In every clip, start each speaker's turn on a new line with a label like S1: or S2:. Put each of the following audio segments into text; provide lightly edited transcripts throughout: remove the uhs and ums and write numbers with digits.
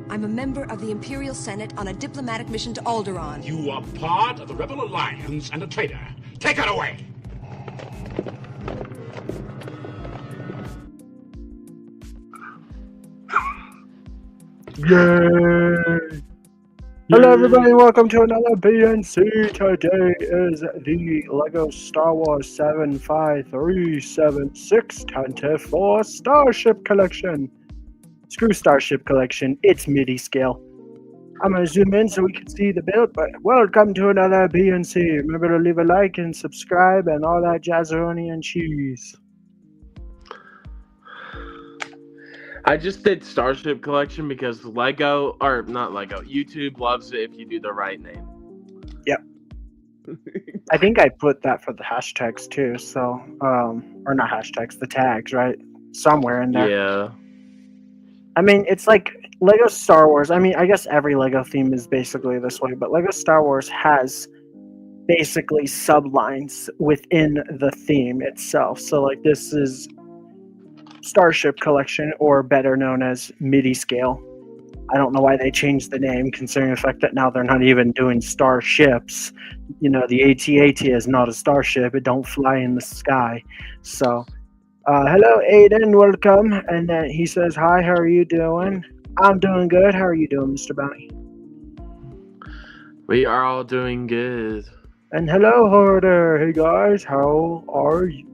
S1: I'm a member of the Imperial Senate on a diplomatic mission to Alderaan.
S2: You are part of the Rebel Alliance and a traitor. Take her away!
S3: Yay! Hello everybody, welcome to another BNC. Today is the LEGO Star Wars 75376 Tantive for Starship Collection. Screw Starship Collection, it's midi-scale. I'm going to zoom in so we can see the build, but welcome to another BNC. Remember to leave a like and subscribe and all that jazzeroni and cheese.
S4: I just did Starship Collection because YouTube loves it if you do the right name.
S3: Yep. I think I put that for the hashtags too, so, or not hashtags, the tags, right? Somewhere in there.
S4: Yeah.
S3: I mean, it's like LEGO Star Wars. I mean, I guess every LEGO theme is basically this way, but LEGO Star Wars has basically sublines within the theme itself. So, like, this is Starship Collection, or better known as midi-scale. I don't know why they changed the name, considering the fact that now they're not even doing starships. You know, the AT-AT is not a starship. It don't fly in the sky. So, hello, Aiden. Welcome. And then he says, hi, how are you doing? I'm doing good. How are you doing, Mr. Bounty?
S4: We are all doing good.
S3: And hello, Hoarder. Hey, guys. How are you?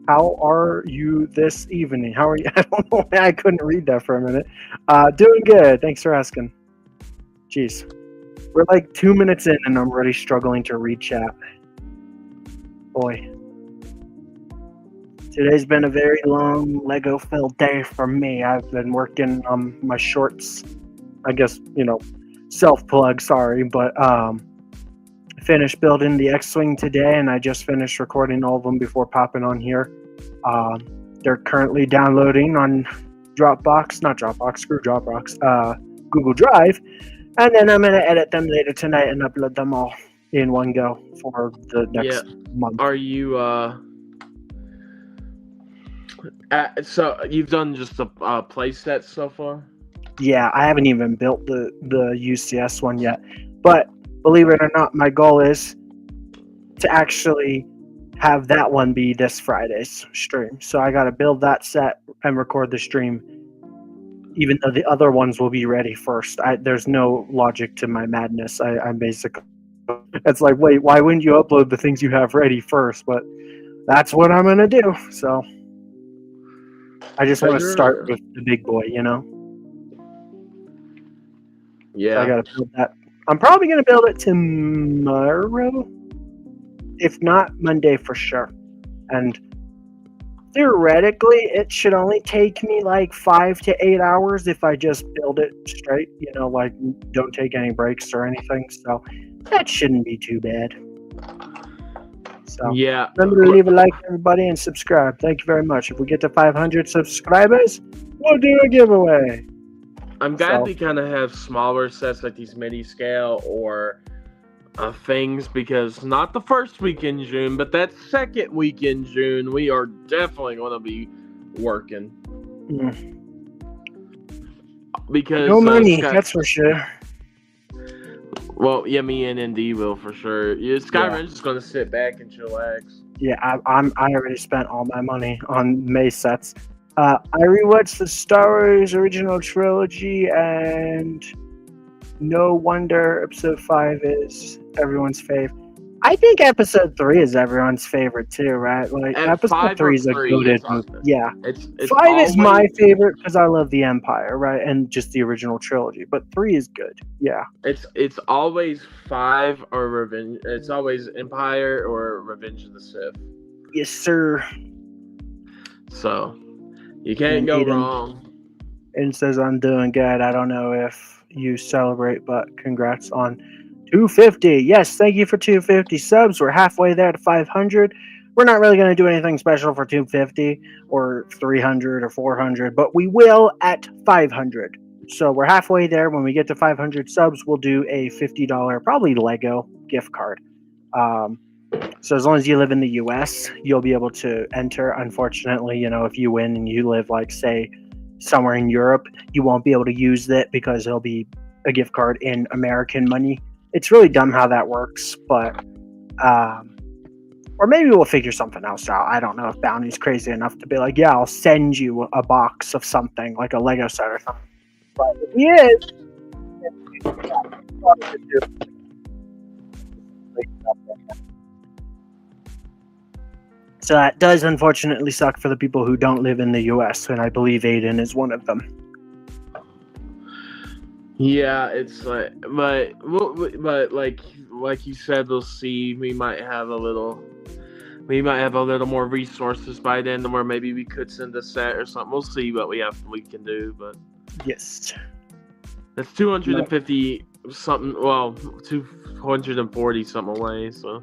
S3: How are you this evening? How are you? I don't know why I couldn't read that for a minute. Doing good. Thanks for asking. Jeez. We're like 2 minutes in and I'm already struggling to read chat. Boy. Today's been a very long Lego-filled day for me. I've been working on my shorts. I guess, self-plug, sorry. But finished building the X-Wing today, and I just finished recording all of them before popping on here. They're currently downloading on Google Drive, and then I'm going to edit them later tonight and upload them all in one go for the next month.
S4: Are you, so you've done just the play set so far?
S3: Yeah, I haven't even built the UCS one yet, but believe it or not, my goal is to actually have that one be this Friday's stream. So I got to build that set and record the stream, even though the other ones will be ready first. There's no logic to my madness. I'm basically, it's like, wait, why wouldn't you upload the things you have ready first? But that's what I'm going to do. So I just want to start with the big boy,
S4: Yeah.
S3: So I got to build that. I'm probably going to build it tomorrow, if not Monday for sure. And theoretically, it should only take me like 5 to 8 hours if I just build it straight, like don't take any breaks or anything. So that shouldn't be too bad. So
S4: yeah.
S3: Remember to leave a like, everybody, and subscribe. Thank you very much. If we get to 500 subscribers, we'll do a giveaway.
S4: I'm glad we kind of have smaller sets like these midi-scale or things, because not the first week in June, but that second week in June, we are definitely going to be working. Because
S3: no money, that's for sure.
S4: Well, yeah, me and ND will for sure. Skyrim's just going to sit back and chillax.
S3: Yeah, I already spent all my money on May sets. I rewatched the Star Wars original trilogy, and no wonder Episode 5 is everyone's fave. I think Episode 3 is everyone's favorite too, right? Like, Episode 3 is a goated movie. Yeah.
S4: It's
S3: 5 is my favorite because I love the Empire, right? And just the original trilogy. But 3 is good. Yeah.
S4: It's always 5 or Revenge. It's always Empire or Revenge of the Sith.
S3: Yes, sir.
S4: So you can't go wrong.
S3: And says, I'm doing good. I don't know if you celebrate, but congrats on 250. Yes, thank you for 250 subs. We're halfway there to 500. We're not really going to do anything special for 250 or 300 or 400, but we will at 500. So we're halfway there. When we get to 500 subs, we'll do a $50, probably Lego gift card. So as long as you live in the US, you'll be able to enter. Unfortunately, if you win and you live, like, say, somewhere in Europe, you won't be able to use it because it'll be a gift card in American money. It's really dumb how that works, but or maybe we'll figure something else out. I don't know if Bounty's crazy enough to be like, yeah, I'll send you a box of something, like a Lego set or something. But if he is, so that does unfortunately suck for the people who don't live in the US, and I believe Aiden is one of them.
S4: Yeah, it's like, but like you said, we'll see. We might have a little more resources by then, where maybe we could send a set or something. We'll see what we can do, but
S3: yes,
S4: that's 250 something. Well, 240 something away. So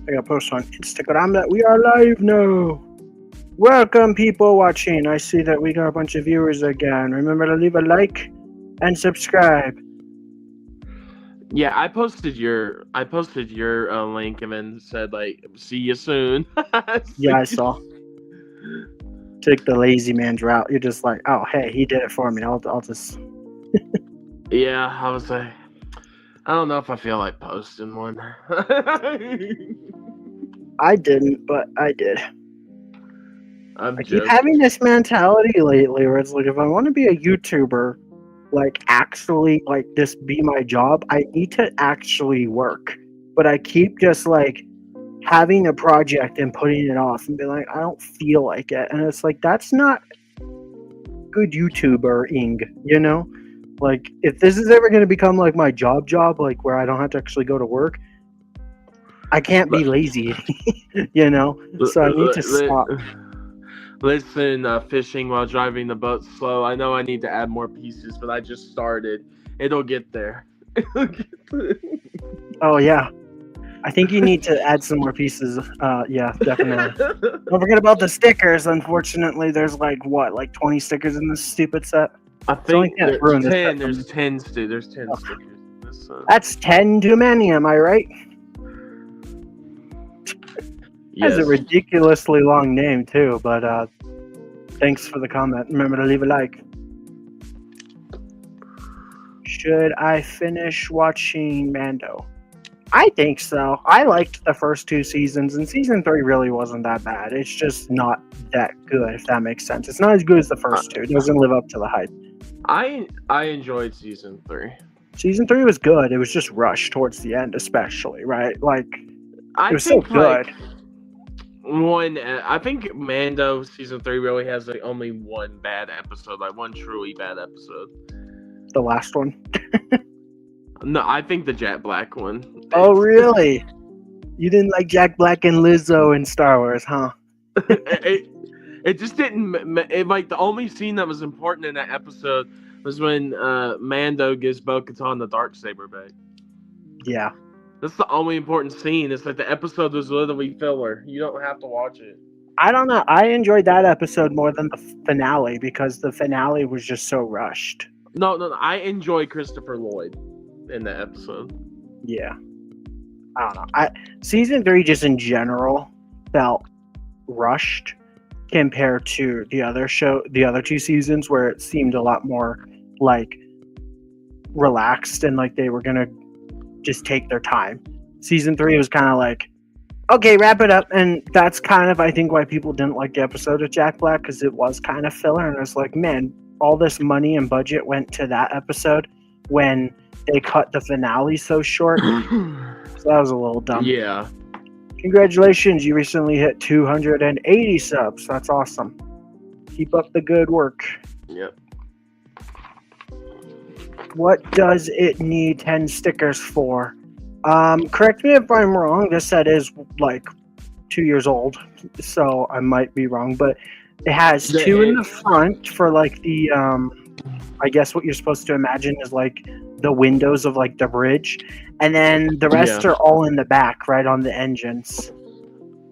S3: I got a post on Instagram that we are live now. Welcome, people watching. I see that we got a bunch of viewers again. Remember to leave a like and subscribe.
S4: Yeah, I posted your link and then said like, "See you soon."
S3: Yeah, I saw. Take the lazy man's route. You're just like, oh, hey, he did it for me. I'll just.
S4: Yeah, I was like, I don't know if I feel like posting one.
S3: I didn't, but I did.
S4: I
S3: keep having this mentality lately where it's like, if I want to be a YouTuber, like actually like this be my job, I need to actually work. But I keep just like having a project and putting it off and be like, I don't feel like it. And it's like, that's not good YouTuber-ing, you know? Like, if this is ever going to become like my job, like where I don't have to actually go to work, I can't be lazy, you know? So I need to stop.
S4: Listen, fishing while driving the boat slow. I know I need to add more pieces, but I just started. It'll get there.
S3: Oh, yeah. I think you need to add some more pieces. Yeah, definitely. Don't forget about the stickers. Unfortunately, there's like 20 stickers in this stupid set.
S4: I think there's 10. There's 10 stickers.
S3: That's 10 too many, am I right?
S4: Yes.
S3: Has a ridiculously long name too, but thanks for the comment. Remember to leave a like. Should I finish watching Mando? I think so. I liked the first 2 seasons, and season 3 really wasn't that bad. It's just not that good, if that makes sense. It's not as good as the first 2. It doesn't live up to the hype.
S4: I enjoyed season 3.
S3: Season 3 was good. It was just rushed towards the end, especially, right? Like, it was so good.
S4: I think Mando season 3 really has like only one bad episode, like one truly bad episode.
S3: The last one?
S4: No, I think the Jack Black one.
S3: Oh, really? You didn't like Jack Black and Lizzo in Star Wars, huh?
S4: It just didn't. Like the only scene that was important in that episode was when Mando gives Bo-Katan the Darksaber back.
S3: Yeah.
S4: That's the only important scene. It's like the episode was literally filler. You don't have to watch it.
S3: I don't know. I enjoyed that episode more than the finale because the finale was just so rushed.
S4: No. I enjoy Christopher Lloyd in that episode.
S3: Yeah. I don't know. Season 3 just in general felt rushed compared to the other 2 seasons where it seemed a lot more like relaxed and like they were gonna just take their time. Season 3 was kind of like, okay, wrap it up. And that's kind of, I think, why people didn't like the episode of Jack Black, because it was kind of filler. And it's like, man, all this money and budget went to that episode when they cut the finale so short. So that was a little dumb.
S4: Yeah.
S3: Congratulations, you recently hit 280 subs. That's awesome. Keep up the good work.
S4: Yep.
S3: What does it need 10 stickers for? Correct me if I'm wrong. This set is like 2 years old, so I might be wrong, but it has 2 in the front for like the I guess what you're supposed to imagine is like the windows of like the bridge, and then the rest are all in the back, right on the engines.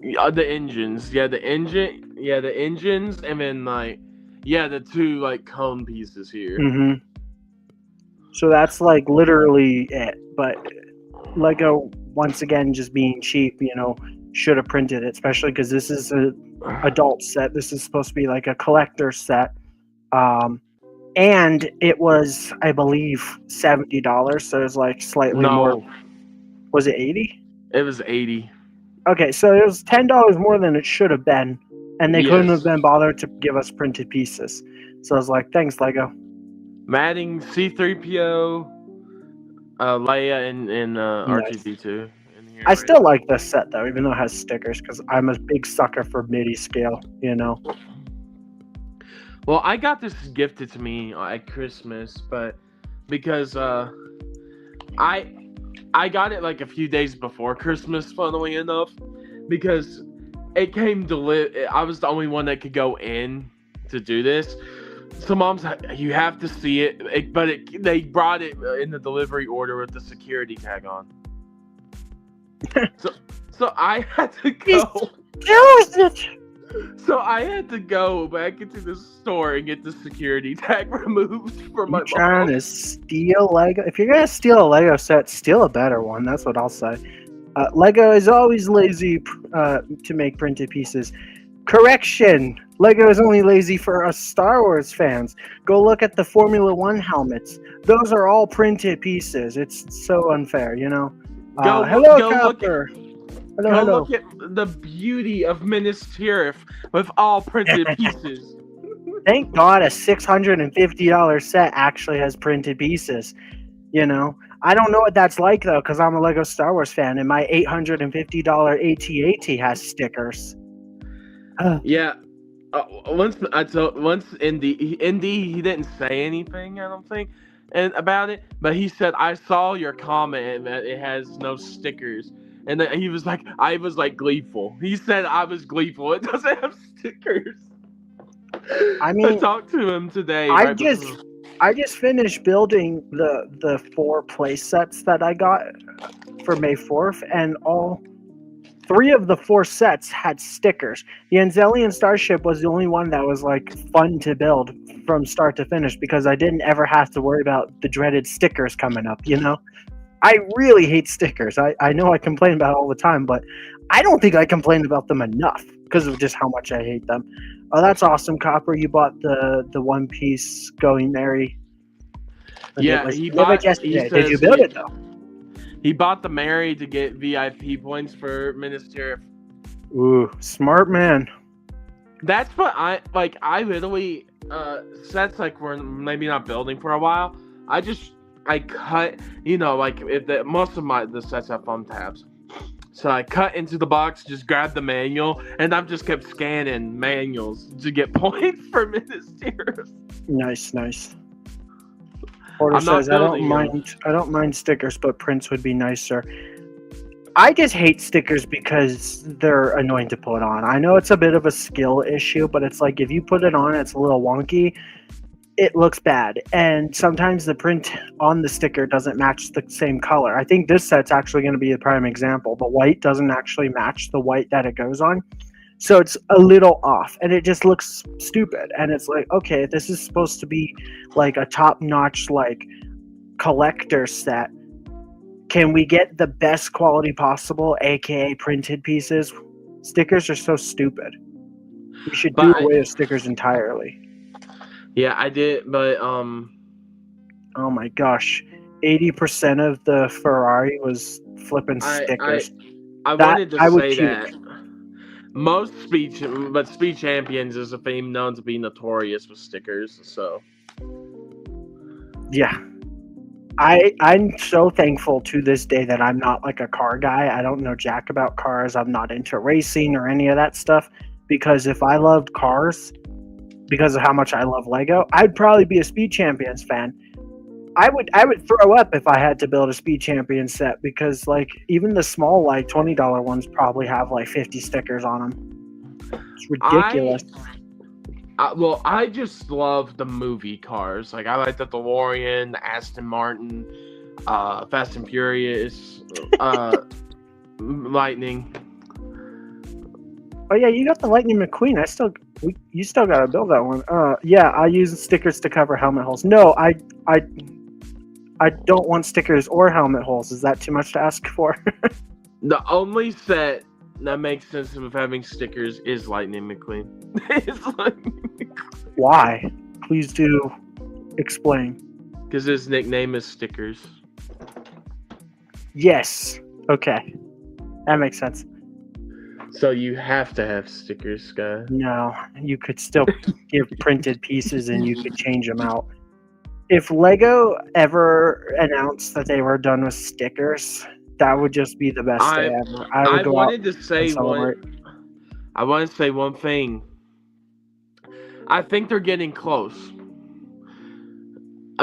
S4: The engines, the engines, and then like the 2 like cone pieces here.
S3: Mm-hmm. So that's like literally it. But Lego, once again, just being cheap, should have printed it, especially because this is an adult set. This is supposed to be like a collector set. And it was, I believe, $70. So it was like slightly more.
S4: No,
S3: Was it 80?
S4: it was 80.
S3: Okay, so it was $10 more than it should have been, and they couldn't have
S4: Yes.
S3: been bothered to give us printed pieces. So I was like, thanks, Lego.
S4: Matting C-3PO, Leia, and
S3: Nice.
S4: R2-D2. in here
S3: I
S4: right
S3: still like this set though, even though it has stickers, because I'm a big sucker for midi-scale. You know.
S4: Well, I got this gifted to me at Christmas, but because I got it like a few days before Christmas, funnily enough, because it came I was the only one that could go in to do this. So mom's like, you have to see it, they brought it in the delivery order with the security tag on. so I had to go. So I had to go back into the store and get the security tag removed for my mom.
S3: Trying to steal Lego? If you're gonna steal a Lego set, steal a better one. That's what I'll say. Lego is always lazy to make printed pieces. Correction! Lego is only lazy for us Star Wars fans. Go look at the Formula One helmets. Those are all printed pieces. It's so unfair, you know. Hello, Copper. Hello.
S4: Look at the beauty of Minas Tirith with all printed pieces.
S3: Thank God a $650 set actually has printed pieces. You know, I don't know what that's like though, because I'm a Lego Star Wars fan, and my $850 AT-AT has stickers.
S4: Yeah. Once Indy he didn't say anything, I don't think, about it, but he said, I saw your comment that it has no stickers. And then he was like, I was like gleeful. He said I was gleeful. It doesn't have stickers.
S3: I mean,
S4: I talked to him today.
S3: I just finished building the 4 play sets that I got for May 4th, and all 3 of the 4 sets had stickers. The Anzelian Starship was the only one that was like fun to build from start to finish, because I didn't ever have to worry about the dreaded stickers coming up, you know? I really hate stickers. I know I complain about it all the time, but I don't think I complain about them enough because of just how much I hate them. Oh, that's awesome, Copper. You bought the One Piece Going Merry.
S4: Yeah,
S3: he bought it. Did you build it though?
S4: He bought the Mary to get VIP points for Minas Tirith.
S3: Ooh, smart man.
S4: That's what I literally sets like we're maybe not building for a while. I cut, you know, like most of the sets have thumb tabs. So I cut into the box, just grabbed the manual, and I've just kept scanning manuals to get points for Minas Tirith.
S3: Nice. Porter says, I don't mind stickers, but prints would be nicer. I just hate stickers because they're annoying to put on. I know it's a bit of a skill issue, but it's like if you put it on, it's a little wonky. It looks bad, and sometimes the print on the sticker doesn't match the same color. I think this set's actually going to be a prime example. The white doesn't actually match the white that it goes on, so it's a little off, and it just looks stupid. And it's like, okay, this is supposed to be like a top-notch like collector set. Can we get the best quality possible, aka printed pieces? Stickers are so stupid. We should do away with stickers entirely.
S4: Yeah, I did, but
S3: oh my gosh, 80% of the Ferrari was flipping stickers.
S4: I wanted to say that most Speed Champions is a theme known to be notorious with stickers. So
S3: yeah, I'm so thankful to this day that I'm not like a car guy. I don't know jack about cars. I'm not into racing or any of that stuff, because if I loved cars, because of how much I love Lego, I'd probably be a Speed Champions fan. I would throw up if I had to build a Speed Champions set, because like even the small like $20 ones probably have like 50 stickers on them. It's ridiculous.
S4: I just love the movie cars. Like I like the DeLorean, the Aston Martin, Fast and Furious, Lightning.
S3: Oh yeah, you got the Lightning McQueen. You still gotta build that one. Yeah, I use stickers to cover helmet holes. No, I don't want stickers or helmet holes. Is that too much to ask for?
S4: The only set that makes sense of having stickers is Lightning McQueen. It's Lightning McQueen.
S3: Why? Please do explain.
S4: Because his nickname is Stickers.
S3: Yes. Okay. That makes sense.
S4: So you have to have stickers, guy.
S3: No, you could still give printed pieces and you could change them out. If Lego ever announced that they were done with stickers, that would just be the best day ever. I would go out and celebrate.
S4: I want to say one thing. I think they're getting close.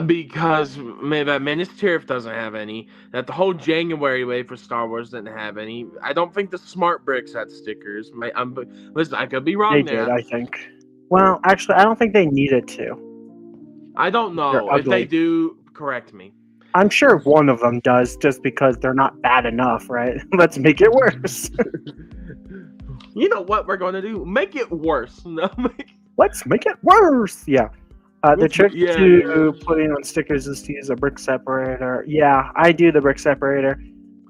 S4: Because maybe that Ministeriff doesn't have any. That the whole January wave for Star Wars didn't have any. I don't think the Smart Bricks had stickers. Listen, I could be wrong
S3: They
S4: there.
S3: did, I think. Well, actually, I don't think they needed to.
S4: I don't know. If they do, correct me.
S3: I'm sure one of them does, just because they're not bad enough, right? Let's make it worse.
S4: You know what we're going to do? Make it worse. No,
S3: Let's make it worse. Yeah. The trick to putting on stickers is to use a brick separator. Yeah, I do the brick separator.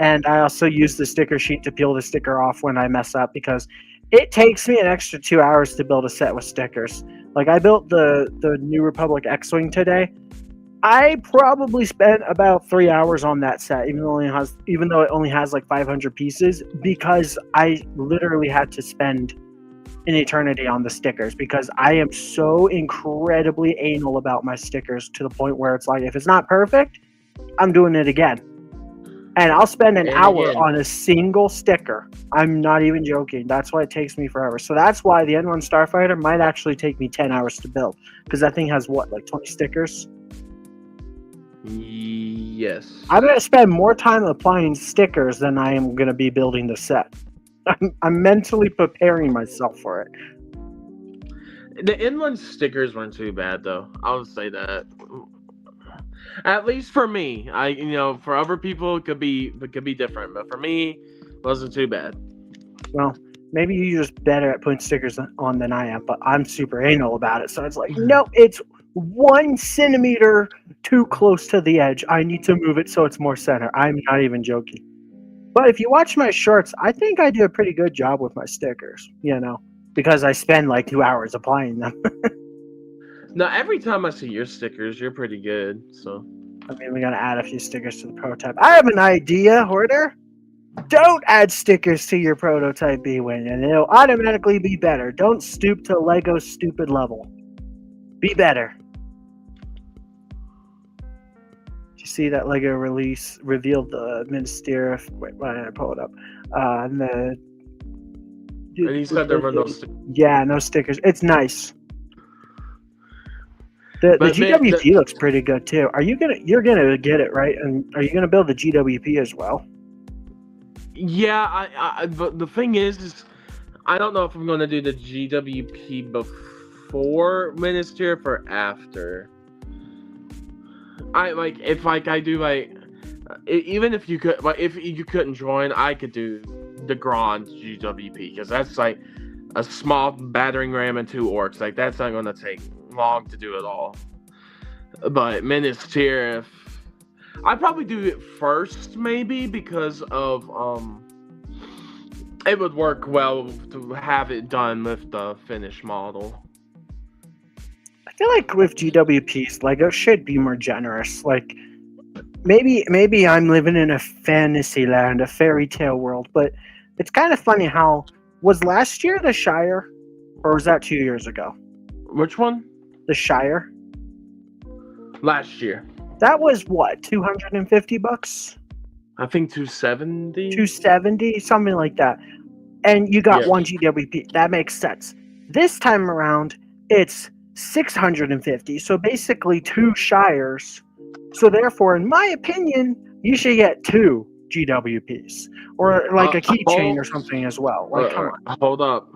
S3: And I also use the sticker sheet to peel the sticker off when I mess up, because it takes me an extra 2 hours to build a set with stickers. Like, I built the New Republic X-Wing today. I probably spent about 3 hours on that set, even though it only has like 500 pieces, because I literally had to spend an eternity on the stickers, because I am so incredibly anal about my stickers, to the point where it's like, if it's not perfect, I'm doing it again. And I'll spend an hour on a single sticker. I'm not even joking. That's why it takes me forever. So that's why the N1 Starfighter might actually take me 10 hours to build, because that thing has what, like 20 stickers?
S4: Yes.
S3: I'm going to spend more time applying stickers than I am going to be building the set. I'm mentally preparing myself for it.
S4: The inland stickers weren't too bad, though. I'll say that. At least for me, for other people it could be different, but for me, it wasn't too bad.
S3: Well, maybe you're just better at putting stickers on than I am, but I'm super anal about it. So it's like, no, it's 1 centimeter too close to the edge. I need to move it so it's more center. I'm not even joking. But if you watch my shorts, I think I do a pretty good job with my stickers, because I spend like 2 hours applying them.
S4: No, every time I see your stickers, you're pretty good. So,
S3: I mean, we gotta add a few stickers to the prototype. I have an idea, Hoarder. Don't add stickers to your prototype, B-Wing, and it'll automatically be better. Don't stoop to Lego's stupid level. Be better. You see that Lego release revealed the Ministeriff. Wait, why did I pull it up? And
S4: he said there were no stickers.
S3: Yeah, no stickers. It's nice. The GWP looks pretty good too. You're gonna get it, right? And are you gonna build the GWP as well?
S4: Yeah, but the thing is I don't know if I'm gonna do the GWP before Ministeriff or after. Even if you could, if you couldn't join, I could do the Grand GWP, because that's like a small battering ram and 2 orcs. Like, that's not going to take long to do it all. But Ministeriff, I'd probably do it first, maybe, because of it would work well to have it done with the finished model.
S3: I feel like with GWPs, Lego should be more generous. Like, maybe I'm living in a fantasy land, a fairy tale world, but it's kind of funny how, was last year the Shire, or was that 2 years ago?
S4: Which one?
S3: The Shire.
S4: Last year.
S3: That was what, $250?
S4: I think 270.
S3: 270, something like that. And you got one GWP. That makes sense. This time around, it's 650. So basically 2 Shires. So therefore, in my opinion, you should get 2 GWPs, or like a keychain or something as well. Like, come on.
S4: Hold up.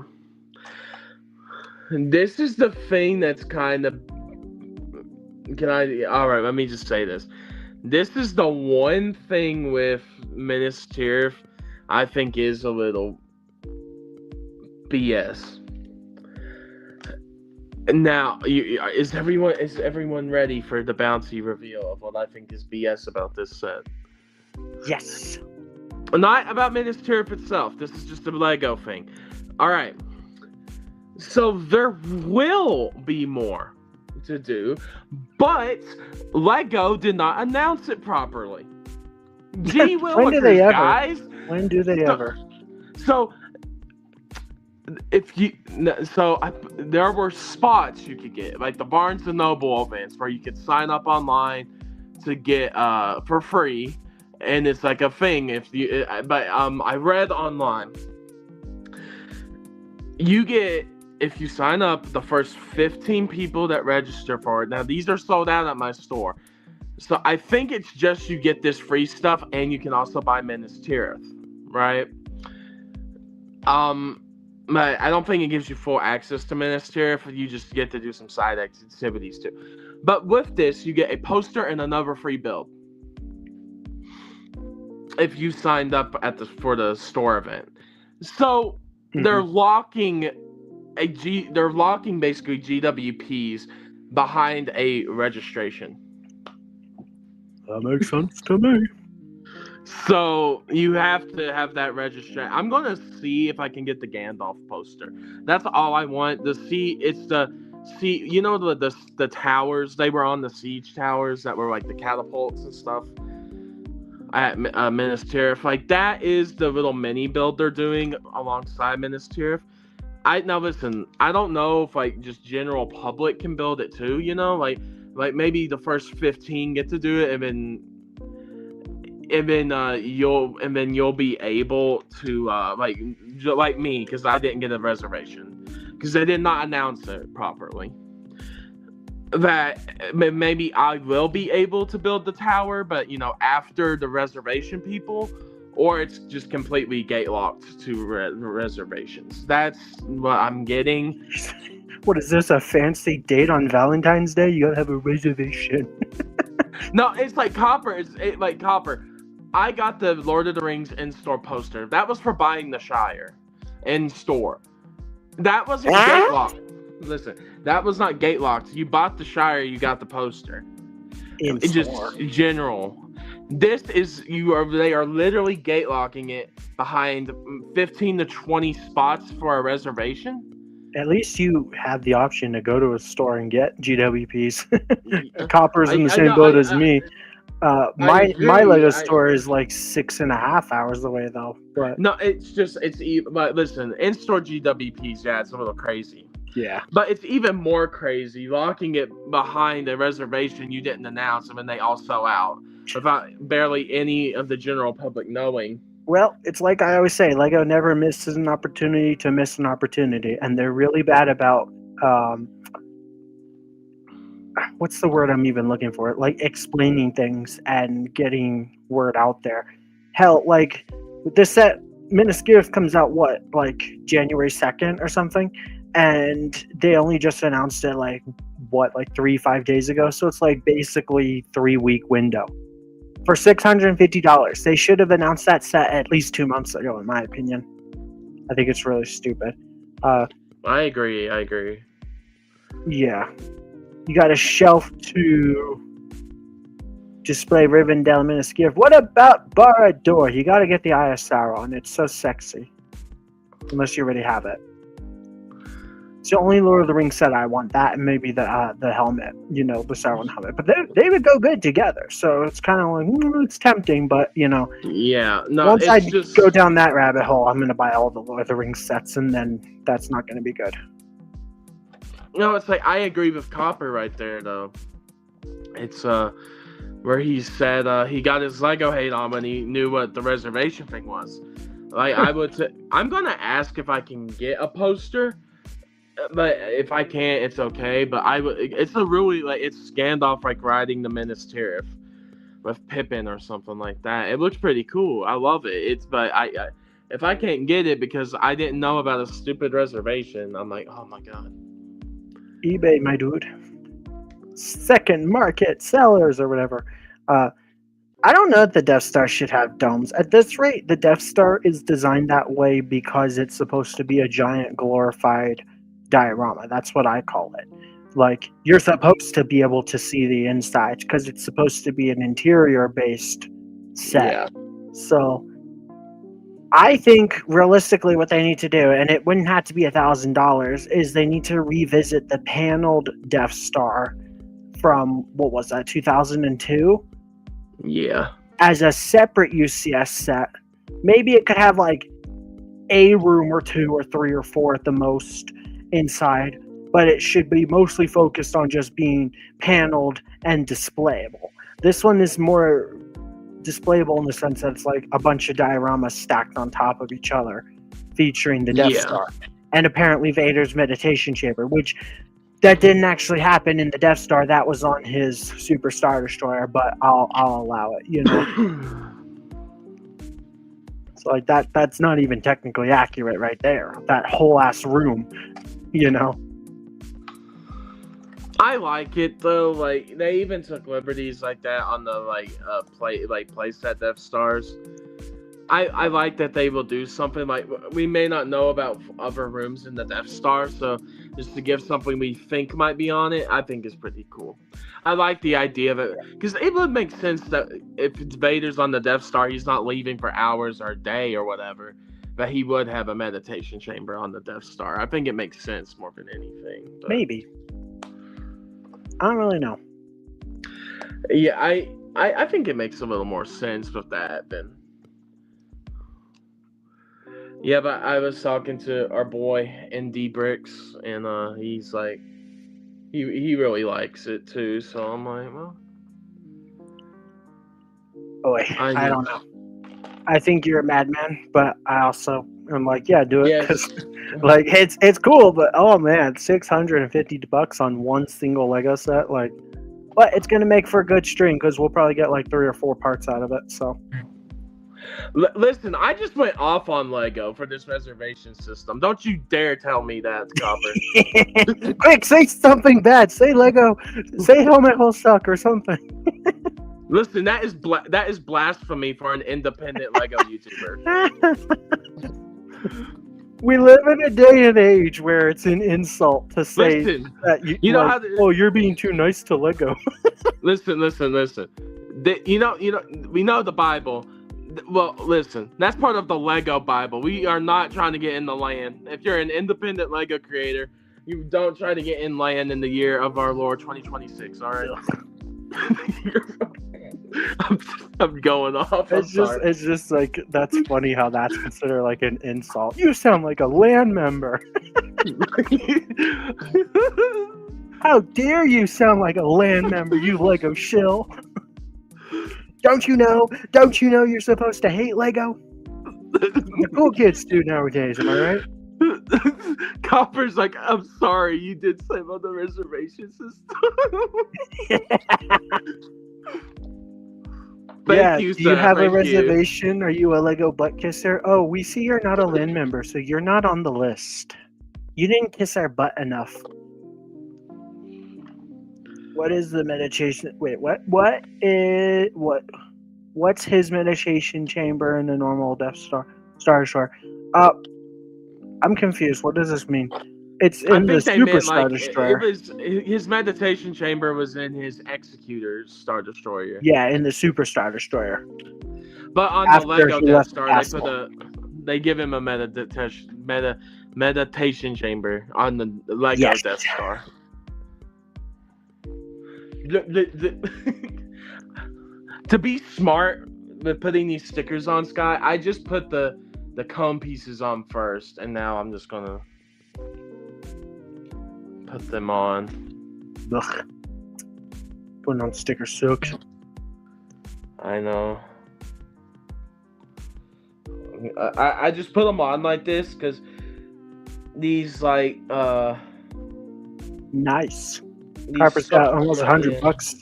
S4: This is the thing that's kind of. Alright, let me just say this. This is the one thing with Ministeriff I think is a little BS. Now, is everyone ready for the bouncy reveal of what I think is BS about this set?
S3: Yes.
S4: Not about Ministeriff itself. This is just a Lego thing. Alright. So there will be more to do, but Lego did not announce it properly. Gee
S3: When do
S4: willikers,
S3: they ever?
S4: guys.
S3: When do they ever?
S4: So there were spots you could get, like the Barnes and Noble events, where you could sign up online to get for free, and it's like a thing. I read online, you get, if you sign up, the first 15 people that register for it. Now these are sold out at my store, so I think it's just you get this free stuff, and you can also buy Minas Tirith, right? But I don't think it gives you full access to Minas Tirith. You just get to do some side activities too. But with this, you get a poster and another free build if you signed up for the store event. So they're locking basically GWPs behind a registration.
S3: That makes sense to me.
S4: So you have to have that registration. I'm gonna see if I can get the Gandalf poster. That's all I want. You know the towers, they were on the siege towers that were like the catapults and stuff at Minas Tirith. Like, that is the little mini build they're doing alongside Minas Tirith. Now listen, I don't know if like just general public can build it too, you know, like maybe the first 15 get to do it, and then you'll be able to like me, because I didn't get a reservation because they did not announce it properly. That maybe I will be able to build the tower, but after the reservation people, or it's just completely gate locked to reservations. That's what I'm getting.
S3: What is this, a fancy date on Valentine's Day? You gotta have a reservation.
S4: No, it's like Copper. Like Copper. I got the Lord of the Rings in-store poster. That was for buying the Shire in-store. That wasn't gate locked. Listen, that was not gate locked. You bought the Shire, you got the poster. It's just general. This is they are literally gate locking it behind 15 to 20 spots for a reservation.
S3: At least you have the option to go to a store and get GWPs. Copper's in the same boat as me. My Lego store is like 6.5 hours away though. But
S4: no, but listen, in-store GWPs, yeah, it's a little crazy.
S3: Yeah,
S4: but it's even more crazy locking it behind a reservation you didn't announce, and then they all sell out without barely any of the general public knowing.
S3: Well, it's like I always say, Lego never misses an opportunity to miss an opportunity, and they're really bad about what's the word I'm even looking for? Like explaining things and getting word out there. Hell, like this set, Minas Tirith comes out like January 2nd or something, and they only just announced it like 3-5 days ago. So it's like basically 3-week window for $650. They should have announced that set at least 2 months ago, in my opinion. I think it's really stupid.
S4: I agree.
S3: Yeah. You got a shelf to display Rivendell Minas Tirith. What about Barad-dûr? You got to get the Eye of Sauron. It's so sexy. Unless you already have it. It's the only Lord of the Rings set I want. That and maybe the helmet, the Sauron helmet. But they would go good together. So it's kind of like, it's tempting, but,
S4: Yeah. No,
S3: once I go down that rabbit hole, I'm going to buy all the Lord of the Rings sets, and then that's not going to be good.
S4: No, it's like, I agree with Copper right there, though. It's where he said he got his Lego hate on when he knew what the reservation thing was. Like, I'm gonna ask if I can get a poster, but if I can't, it's okay. But it's a really, like, it's Gandalf like riding the Minas Tirith with Pippin or something like that. It looks pretty cool. I love it. But if I can't get it because I didn't know about a stupid reservation, I'm like, oh my god.
S3: eBay, my dude. Second market sellers or whatever. I don't know if the Death Star should have domes. At this rate, the Death Star is designed that way because it's supposed to be a giant glorified diorama. That's what I call it. Like, you're supposed to be able to see the inside because it's supposed to be an interior based set. Yeah. So I think realistically what they need to do, and it wouldn't have to be $1,000, is they need to revisit the paneled Death Star from, what was that, 2002?
S4: Yeah.
S3: As a separate UCS set. Maybe it could have like a room or two or three or four at the most inside, but it should be mostly focused on just being paneled and displayable. This one is more displayable in the sense that it's like a bunch of dioramas stacked on top of each other, featuring the Death Star and apparently Vader's meditation chamber, which that didn't actually happen in the Death Star. That was on his Super Star Destroyer, but I'll allow it, you know. So like that's not even technically accurate right there. That whole ass room, you know.
S4: I like it though. Like they even took liberties like that on the playset Death Stars. I like that they will do something like we may not know about other rooms in the Death Star, so just to give something we think might be on it, I think is pretty cool. I like the idea of it because it would make sense that if it's Vader's on the Death Star, he's not leaving for hours or a day or whatever, but he would have a meditation chamber on the Death Star. I think it makes sense more than anything. But
S3: Maybe. I don't really know.
S4: yeah, I think it makes a little more sense with that than. Yeah, but I was talking to our boy ND Bricks, and he's like, he really likes it too. So I'm like, well,
S3: Boy, I don't know. I think you're a madman, but I also am like, yeah, do it because, like, it's cool. But oh man, $650 on one single Lego set, like, but it's gonna make for a good stream because we'll probably get like 3 or 4 parts out of it. So.
S4: Listen, I just went off on Lego for this reservation system. Don't you dare tell me that, Copper.
S3: Quick, say something bad. Say Lego. Say helmet will suck or something.
S4: Listen, that is blasphemy for an independent Lego YouTuber.
S3: We live in a day and age where it's an insult to say that you know like, oh, you're being too nice to Lego.
S4: Listen. You know, we know the Bible. Well, listen, that's part of the Lego Bible. We are not trying to get in the land. If you're an independent Lego creator, you don't try to get in land in the year of our Lord 2026, all right? I'm going off.
S3: It's just like, that's funny how that's considered like an insult. You sound like a land member. How dare you sound like a land member, you Lego shill. Don't you know you're supposed to hate Lego? The cool kids do nowadays, am I right?
S4: Copper's like, I'm sorry, you did save on the reservation system.
S3: Thank you, sir. Do you have a reservation? Are you a Lego butt kisser? Oh, we see you're not a LIN member, so you're not on the list. You didn't kiss our butt enough. What is the meditation? Wait, what's his meditation chamber in the normal Death Star Destroyer? I'm confused. What does this mean? It's in the Super Star Destroyer.
S4: His meditation chamber was in his Executor's Star Destroyer.
S3: Yeah, in the Super Star Destroyer.
S4: But on the Lego Death Star, they give him a meditation chamber on the Lego Death Star. To be smart with putting these stickers on, Sky, I just put the cone pieces on first, and now I'm just gonna put them on.
S3: Ugh. Putting on stickers sucks.
S4: I know. I just put them on like this because these
S3: nice. Harper's got almost $100.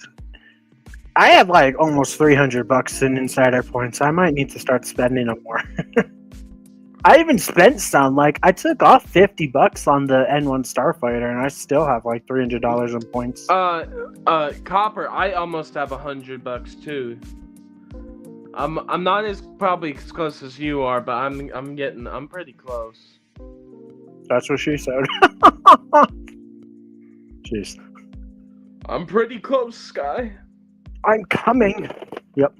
S3: I have like almost $300 in insider points. I might need to start spending them more. I even spent some. Like I took off $50 on the N1 Starfighter, and I still have like $300 in points.
S4: Copper, I almost have $100 too. I'm not probably as close as you are, but I'm pretty close.
S3: That's what she said. Jeez.
S4: I'm pretty close, Sky.
S3: I'm coming. Yep.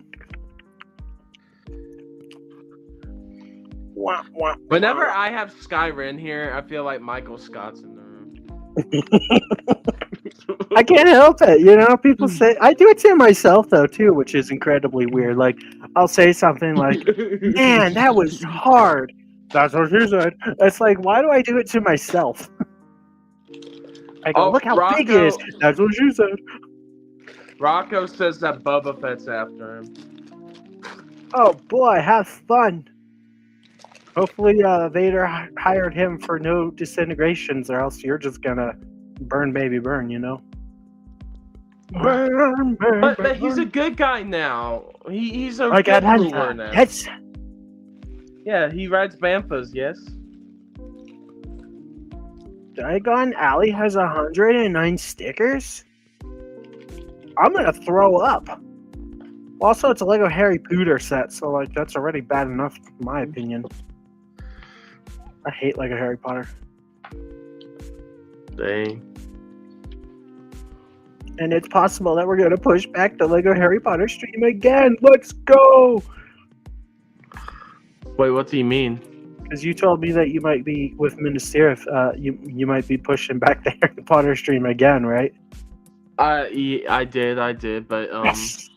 S3: Wah, wah,
S4: Whenever
S3: wah.
S4: I have Skyrim here, I feel like Michael Scott's in the room.
S3: I can't help it, people say I do it to myself though too, which is incredibly weird. Like I'll say something like, man, that was hard. That's what she said. It's like, why do I do it to myself? I go, look how big it is. That's what she said.
S4: Rocco says that Boba Fett's after him.
S3: Oh boy, have fun. Hopefully Vader hired him for no disintegrations, or else you're just gonna burn baby burn, Burn, burn,
S4: But
S3: burn,
S4: he's a
S3: burn.
S4: good guy now. He's a
S3: Like
S4: good
S3: Atlanta.
S4: ruler now.
S3: Yes.
S4: Yeah, he rides Banthas, yes.
S3: Diagon Alley has 109 stickers? I'm gonna throw up. Also, it's a Lego Harry Potter set, so like that's already bad enough, in my opinion. I hate Lego Harry Potter.
S4: Dang.
S3: And it's possible that we're gonna push back the Lego Harry Potter stream again. Let's go!
S4: Wait, what's he mean?
S3: Because you told me that you might be with Minister, you might be pushing back the Harry Potter stream again, right?
S4: I did, but
S3: Yes.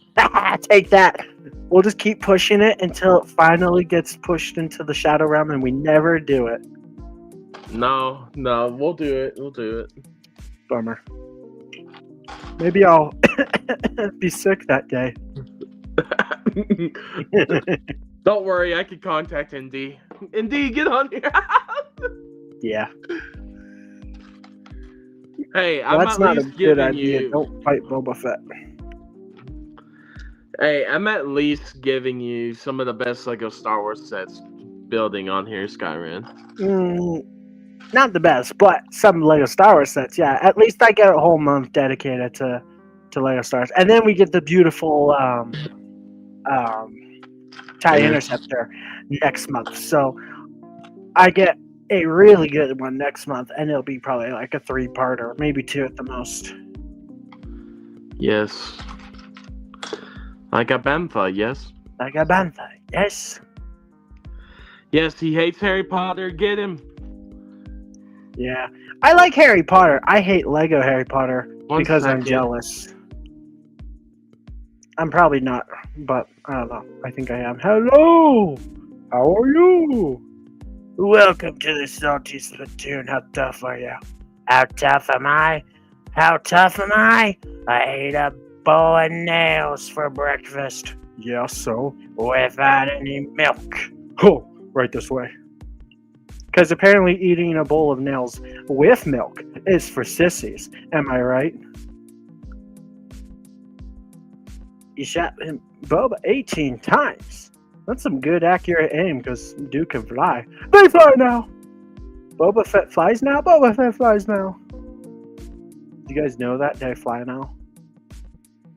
S3: Take that. We'll just keep pushing it until it finally gets pushed into the Shadow Realm, and we never do it.
S4: No, we'll do it.
S3: Bummer. Maybe I'll be sick that day.
S4: Don't worry, I can contact ND. ND, get on here.
S3: Yeah.
S4: Hey,
S3: Well,
S4: I'm
S3: that's
S4: at
S3: not a
S4: least
S3: good
S4: giving
S3: idea.
S4: you.
S3: Don't fight Boba Fett.
S4: Hey, I'm at least giving you some of the best Lego Star Wars sets building on here, Skyrim.
S3: Not the best, but some Lego Star Wars sets. Yeah, at least I get a whole month dedicated to Lego Star Wars, and then we get the beautiful TIE Interceptor next month. So I get a really good one next month, and it'll be probably like a 3-parter, maybe 2 at the most.
S4: Yes. Like a Bantha, yes.
S3: Like a Bantha, yes.
S4: Yes, he hates Harry Potter. Get him.
S3: Yeah. I like Harry Potter. I hate Lego Harry Potter because I'm jealous. I'm probably not, but I don't know. I think I am. Hello! How are you? Welcome to the Salty Splatoon. How tough are you? How tough am I? How tough am I? I ate a bowl of nails for breakfast. Yeah, so? Without any milk. Oh, right this way. Because apparently eating a bowl of nails with milk is for sissies. Am I right? You shot him, Boba 18 times. That's some good accurate aim because dude can fly. They fly now! Boba Fett flies now? Boba Fett flies now. Do you guys know that? They fly now?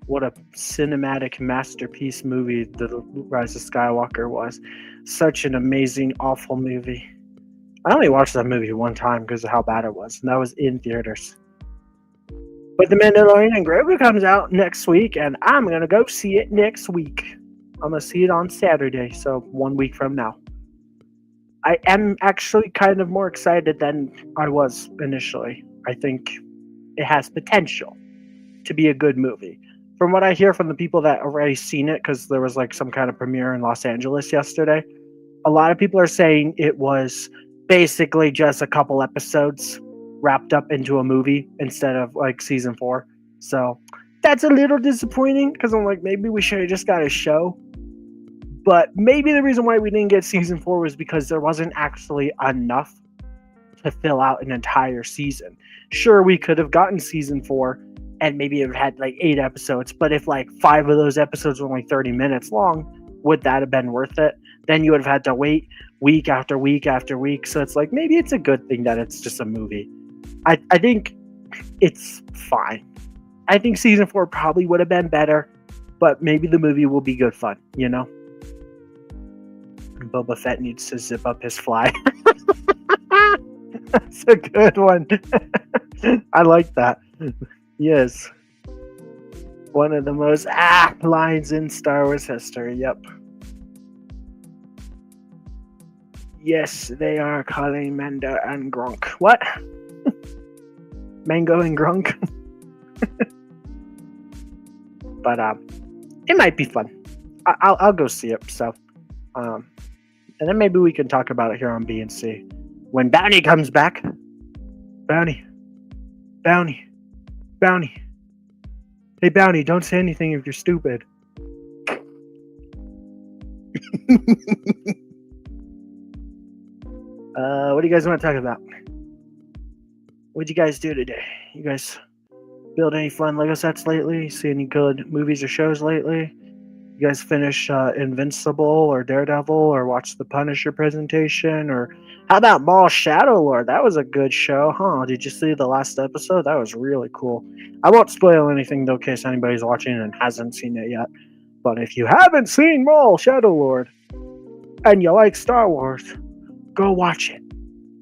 S3: What a cinematic masterpiece movie The Rise of Skywalker was. Such an amazing, awful movie. I only watched that movie one time because of how bad it was, and that was in theaters. But The Mandalorian and Grogu comes out next week, and I'm going to go see it next week. I'm going to see it on Saturday, so 1 week from now. I am actually kind of more excited than I was initially. I think it has potential to be a good movie. From what I hear from the people that already seen it, because there was like some kind of premiere in Los Angeles yesterday, a lot of people are saying it was basically just a couple episodes wrapped up into a movie instead of like season 4. So that's a little disappointing because I'm like, maybe we should have just got a show. But maybe the reason why we didn't get season 4 was because there wasn't actually enough to fill out an entire season. Sure, we could have gotten season 4 and maybe it had like 8 episodes, but if like 5 of those episodes were only 30 minutes long, would that have been worth it? Then you would have had to wait week after week after week. So it's like, maybe it's a good thing that it's just a movie. I think it's fine. I think season 4 probably would have been better, but maybe the movie will be good fun, you know? Boba Fett needs to zip up his fly. That's a good one. I like that. Yes. One of the most lines in Star Wars history. Yep. Yes, they are calling Manda and Gronk. What? Mango and Gronk? But it might be fun. I'll go see it. So, and then maybe we can talk about it here on B&C when Bounty comes back. Bounty. Hey, Bounty, don't say anything if you're stupid. What do you guys want to talk about? What'd you guys do today? You guys build any fun Lego sets lately? See any good movies or shows lately? You guys finish Invincible or Daredevil or watch the Punisher presentation? Or how about Mall Shadow Lord? That was a good show, huh? Did you see the last episode? That was really cool. I won't spoil anything though in case anybody's watching and hasn't seen it yet. But if you haven't seen Mall Shadow Lord and you like Star Wars, go watch it.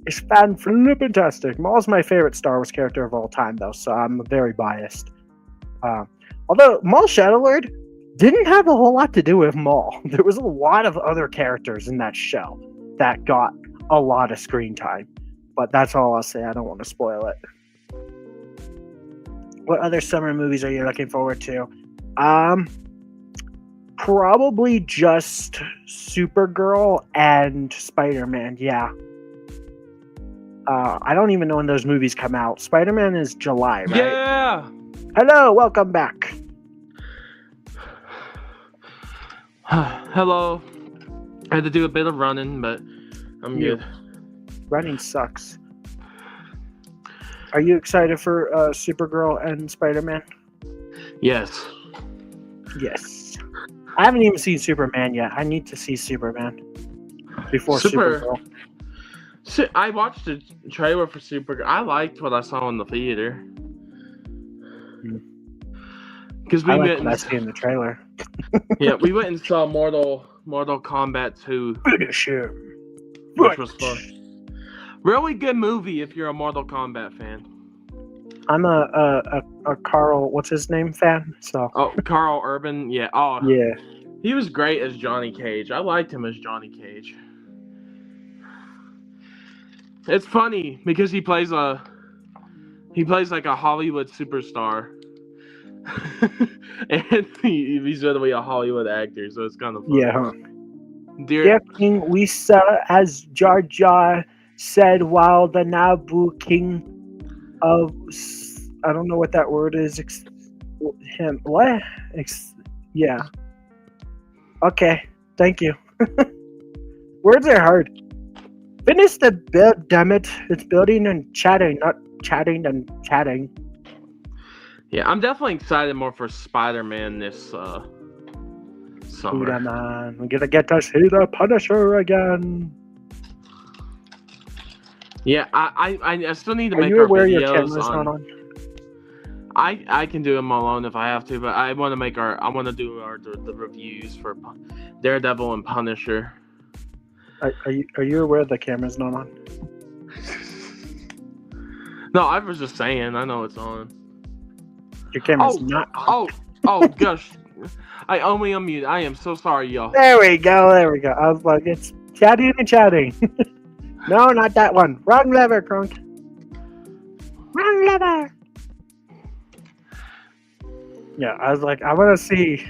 S3: It's fan-flippin-tastic. Maul's my favorite Star Wars character of all time, though, so I'm very biased. Although Maul Shadowlord didn't have a whole lot to do with Maul. There was a lot of other characters in that show that got a lot of screen time. But that's all I'll say. I don't want to spoil it. What other summer movies are you looking forward to? Probably just Supergirl and Spider-Man, yeah. I don't even know when those movies come out. Spider-Man is July, right?
S4: Yeah!
S3: Hello, welcome back.
S4: Hello. I had to do a bit of running, but I'm good.
S3: Running sucks. Are you excited for Supergirl and Spider-Man?
S4: Yes.
S3: Yes. I haven't even seen Superman yet. I need to see Superman before Supergirl.
S4: I watched the trailer for Supergirl. I liked what I saw in the theater. Because we went
S3: and see in the trailer.
S4: Yeah, we went and saw Mortal Kombat 2. Which was fun. Really good movie if you're a Mortal Kombat fan.
S3: I'm a Carl, what's his name, fan. So.
S4: Oh, Carl Urban, yeah. Oh,
S3: yeah.
S4: He was great as Johnny Cage. I liked him as Johnny Cage. It's funny because he plays like a Hollywood superstar, and he's literally a Hollywood actor, so it's kind of funny.
S3: Yeah. Dear King, we saw as Jar Jar said while the Naboo King of I don't know what that word is. Yeah. Okay. Thank you. Words are hard. Finish the build, damn it. It's building and chatting, not chatting and chatting.
S4: Yeah, I'm definitely excited more for Spider-Man this summer.
S3: Spider-Man. We're gonna get to see the Punisher again.
S4: Yeah, I still need to
S3: make
S4: our
S3: videos
S4: your
S3: camera's not on?
S4: I can do them alone if I have to, but I want to do the reviews for Daredevil and Punisher.
S3: Are you aware the camera's not on?
S4: No, I was just saying. I know it's on.
S3: Your camera's not on.
S4: Oh, gosh. I only unmute. I am so sorry, y'all.
S3: There we go. I was like, it's chatting and chatting. No, not that one. Wrong lever, Crunk. Wrong lever. Yeah, I was like, I want to see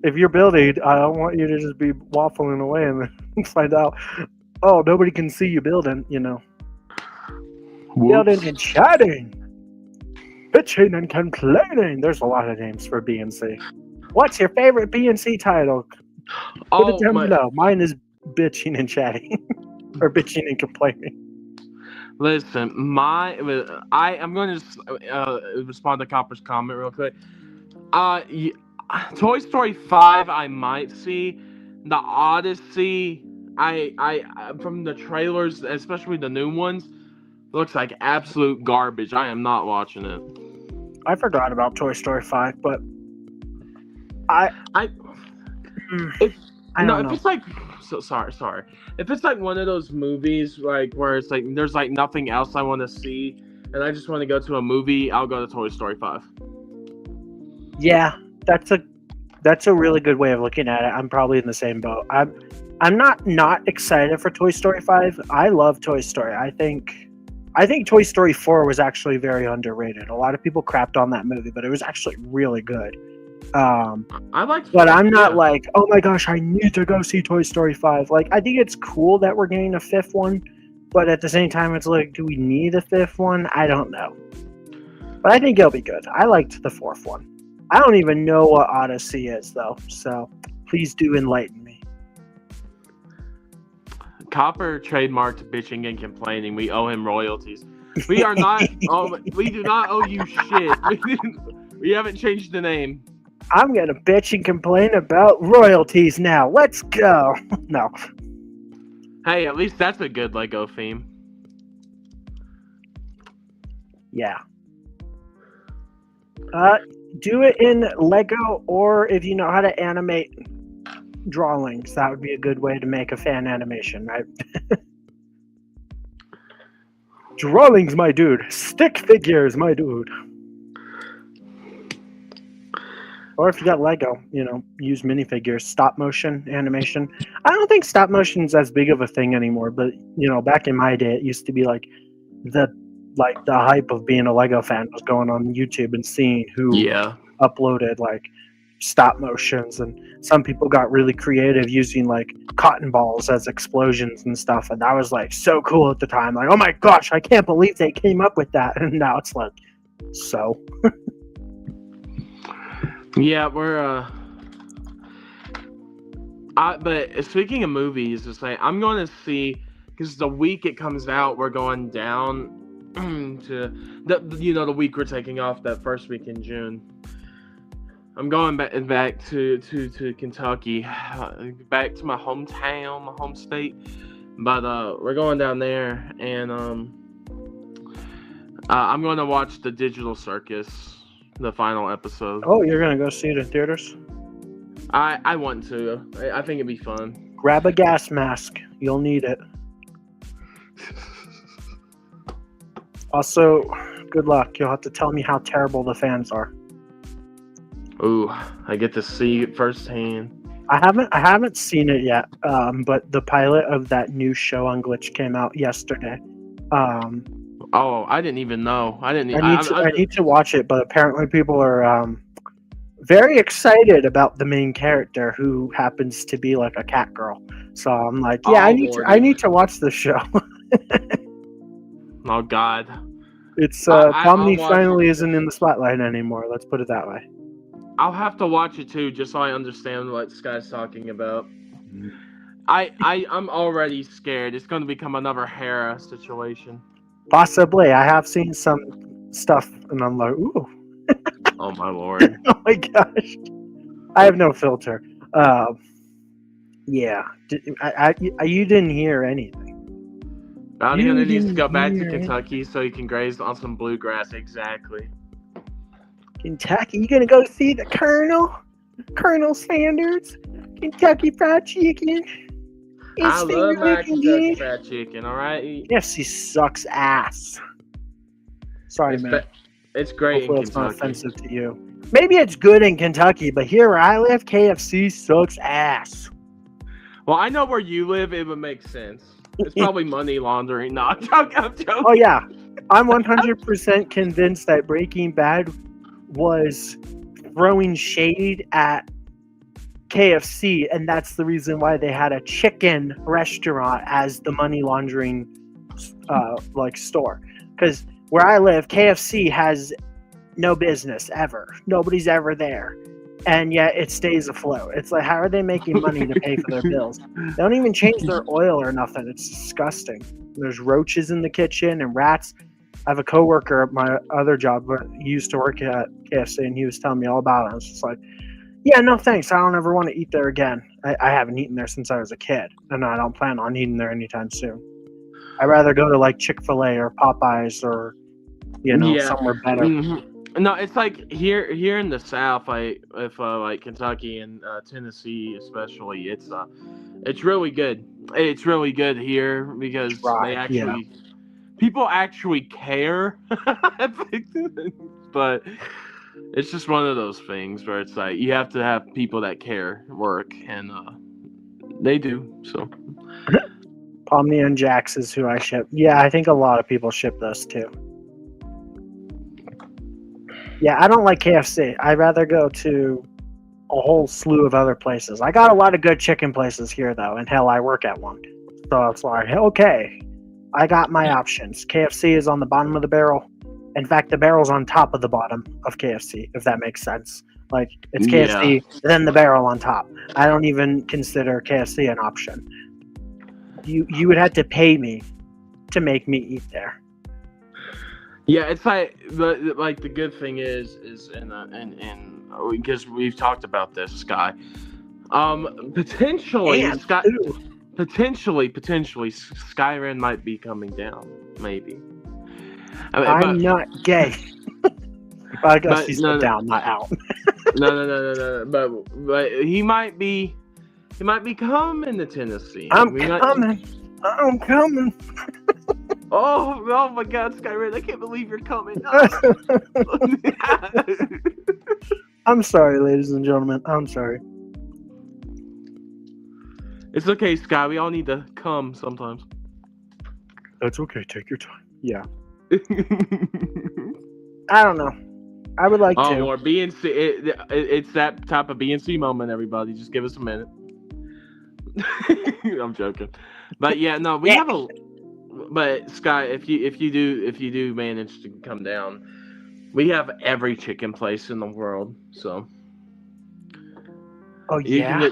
S3: if you're building, I don't want you to just be waffling away and then find out, oh, nobody can see you building, you know. Whoops. Building and chatting. Bitching and complaining. There's a lot of names for B&C. What's your favorite B&C title? Put it down below. Mine is bitching and chatting. Or bitching and complaining.
S4: Listen, I'm going to respond to Copper's comment real quick. Toy Story 5 I might see. The Odyssey, I from the trailers, especially the new ones, looks like absolute garbage. I am not watching it.
S3: I forgot about Toy Story 5, but
S4: if it's like sorry. If it's like one of those movies like where it's like there's like nothing else I want to see and I just want to go to a movie, I'll go to Toy Story 5.
S3: Yeah, that's a That's a really good way of looking at it. I'm probably in the same boat. I'm not excited for Toy Story 5. I love Toy Story. I think Toy Story 4 was actually very underrated. A lot of people crapped on that movie, but it was actually really good.
S4: I like,
S3: but I'm not like, oh my gosh, I need to go see Toy Story 5. Like, I think it's cool that we're getting a fifth one, but at the same time, it's like, do we need a fifth one? I don't know. But I think it'll be good. I liked the fourth one. I don't even know what Odyssey is, though, so please do enlighten me.
S4: Copper trademarked bitching and complaining. We owe him royalties. We are not. We do not owe you shit. We haven't changed the name.
S3: I'm gonna bitch and complain about royalties now. Let's go. No.
S4: Hey, at least that's a good Lego theme.
S3: Yeah. Do it in Lego, or if you know how to animate drawings, that would be a good way to make a fan animation, right? Drawings, my dude. Stick figures, my dude. Or if you got Lego, use minifigures, stop motion animation. I don't think stop motion's as big of a thing anymore, but back in my day, it used to be like the hype of being a Lego fan was going on YouTube and seeing who uploaded like stop motions, and some people got really creative using like cotton balls as explosions and stuff, and that was like so cool at the time. Like, oh my gosh, I can't believe they came up with that. And now it's like, so.
S4: Yeah, we're but speaking of movies, it's like I'm going to see, because the week it comes out, we're going down to the week we're taking off, that first week in June. I'm going back to Kentucky, back to my hometown, my home state. But we're going down there, and I'm going to watch the Digital Circus, the final episode.
S3: Oh, you're gonna go see it in theaters?
S4: I want to. I think it'd be fun.
S3: Grab a gas mask. You'll need it. Also, good luck. You'll have to tell me how terrible the fans are.
S4: Ooh, I get to see it firsthand.
S3: I haven't seen it yet. But the pilot of that new show on Glitch came out yesterday.
S4: Oh, I didn't even know. I
S3: need to watch it, but apparently people are very excited about the main character, who happens to be like a cat girl. So I'm like, yeah, I need to watch this show.
S4: Oh God.
S3: It's Tommy finally isn't in the spotlight anymore. Let's put it that way.
S4: I'll have to watch it too, just so I understand what this guy's talking about. I'm already scared. It's going to become another Hera situation.
S3: Possibly. I have seen some stuff, and I'm like, ooh.
S4: Oh my Lord.
S3: Oh my gosh. I have no filter. Yeah. You didn't hear anything.
S4: Bounty needs to go back to Kentucky so he can graze on some bluegrass. Exactly.
S3: Kentucky? You gonna go see the Colonel Sanders? Kentucky Fried Chicken?
S4: I love my Kentucky Fried Chicken, alright?
S3: KFC sucks ass. Sorry, man.
S4: It's great.
S3: Hopefully it's not offensive to you. Maybe it's good in Kentucky, but here where I live, KFC sucks ass.
S4: Well, I know where you live, it would make sense. It's probably money laundering. No, I'm joking.
S3: Oh, yeah. I'm 100% convinced that Breaking Bad was throwing shade at KFC, and that's the reason why they had a chicken restaurant as the money laundering store. Because where I live, KFC has no business ever. Nobody's ever there. And yet it stays afloat. It's like, how are they making money to pay for their bills? They don't even change their oil or nothing. It's disgusting. There's roaches in the kitchen and rats. I have a coworker at my other job, but he used to work at KFC, and he was telling me all about it. I was just like, yeah, no thanks. I don't ever want to eat there again. I haven't eaten there since I was a kid, and I don't plan on eating there anytime soon. I'd rather go to like Chick-fil-A or Popeyes or somewhere better.
S4: Mm-hmm. No, it's like here in the South, like Kentucky and Tennessee especially, it's really good. It's really good here because people actually care. But it's just one of those things where it's like you have to have people that care work, and they do. So
S3: Omni and Jax is who I ship. Yeah, I think a lot of people ship those too. Yeah, I don't like KFC. I'd rather go to a whole slew of other places. I got a lot of good chicken places here, though, and hell, I work at one. So it's like, okay, I got my options. KFC is on the bottom of the barrel. In fact, the barrel's on top of the bottom of KFC, if that makes sense. Like, it's KFC, then the barrel on top. I don't even consider KFC an option. You would have to pay me to make me eat there.
S4: Yeah, it's like the good thing is and because we've talked about this, Sky. Potentially Skyrim might be coming down, maybe.
S3: I'm not gay. I guess he's down, not out.
S4: No. But he might be coming to Tennessee.
S3: I'm coming.
S4: Oh my God, Skyrim! I can't believe you're coming.
S3: I'm sorry, ladies and gentlemen. I'm sorry.
S4: It's okay, Sky. We all need to come sometimes.
S3: That's okay. Take your time. Yeah. I don't know. I would like to.
S4: More BNC. It's that type of BNC moment, everybody. Just give us a minute. I'm joking. But yeah, no, we have a... But Sky, if you do manage to come down, we have every chicken place in the world. So.
S3: Oh yeah.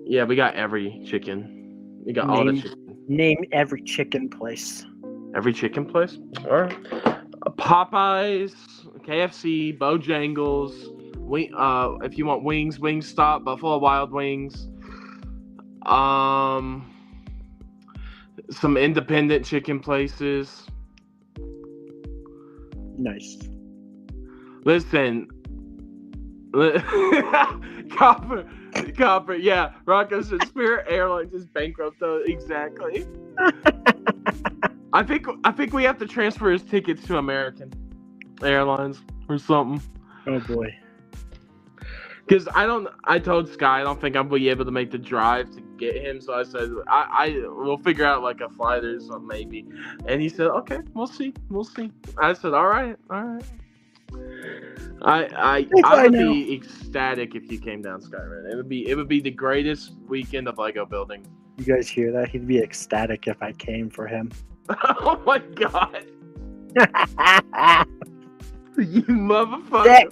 S4: Yeah, we got every chicken. We got all the chicken.
S3: Name every chicken place.
S4: Every chicken place? All right. Popeyes, KFC, Bojangles. If you want wings, Wingstop, Buffalo Wild Wings. Some independent chicken places.
S3: Nice.
S4: Listen. Copper. Yeah, Rocco said Spirit Airlines is bankrupt though. Exactly. I think we have to transfer his tickets to American Airlines or something.
S3: Oh boy.
S4: Because I told Sky I don't think I'm gonna be able to make the drive to get him, so I said we'll figure out like a flight or something maybe. And he said, okay, we'll see. I said, all right. I would be ecstatic if you came down, Skyrim. It would be the greatest weekend of Lego building.
S3: You guys hear that? He'd be ecstatic if I came for him.
S4: Oh my God. You motherfucker.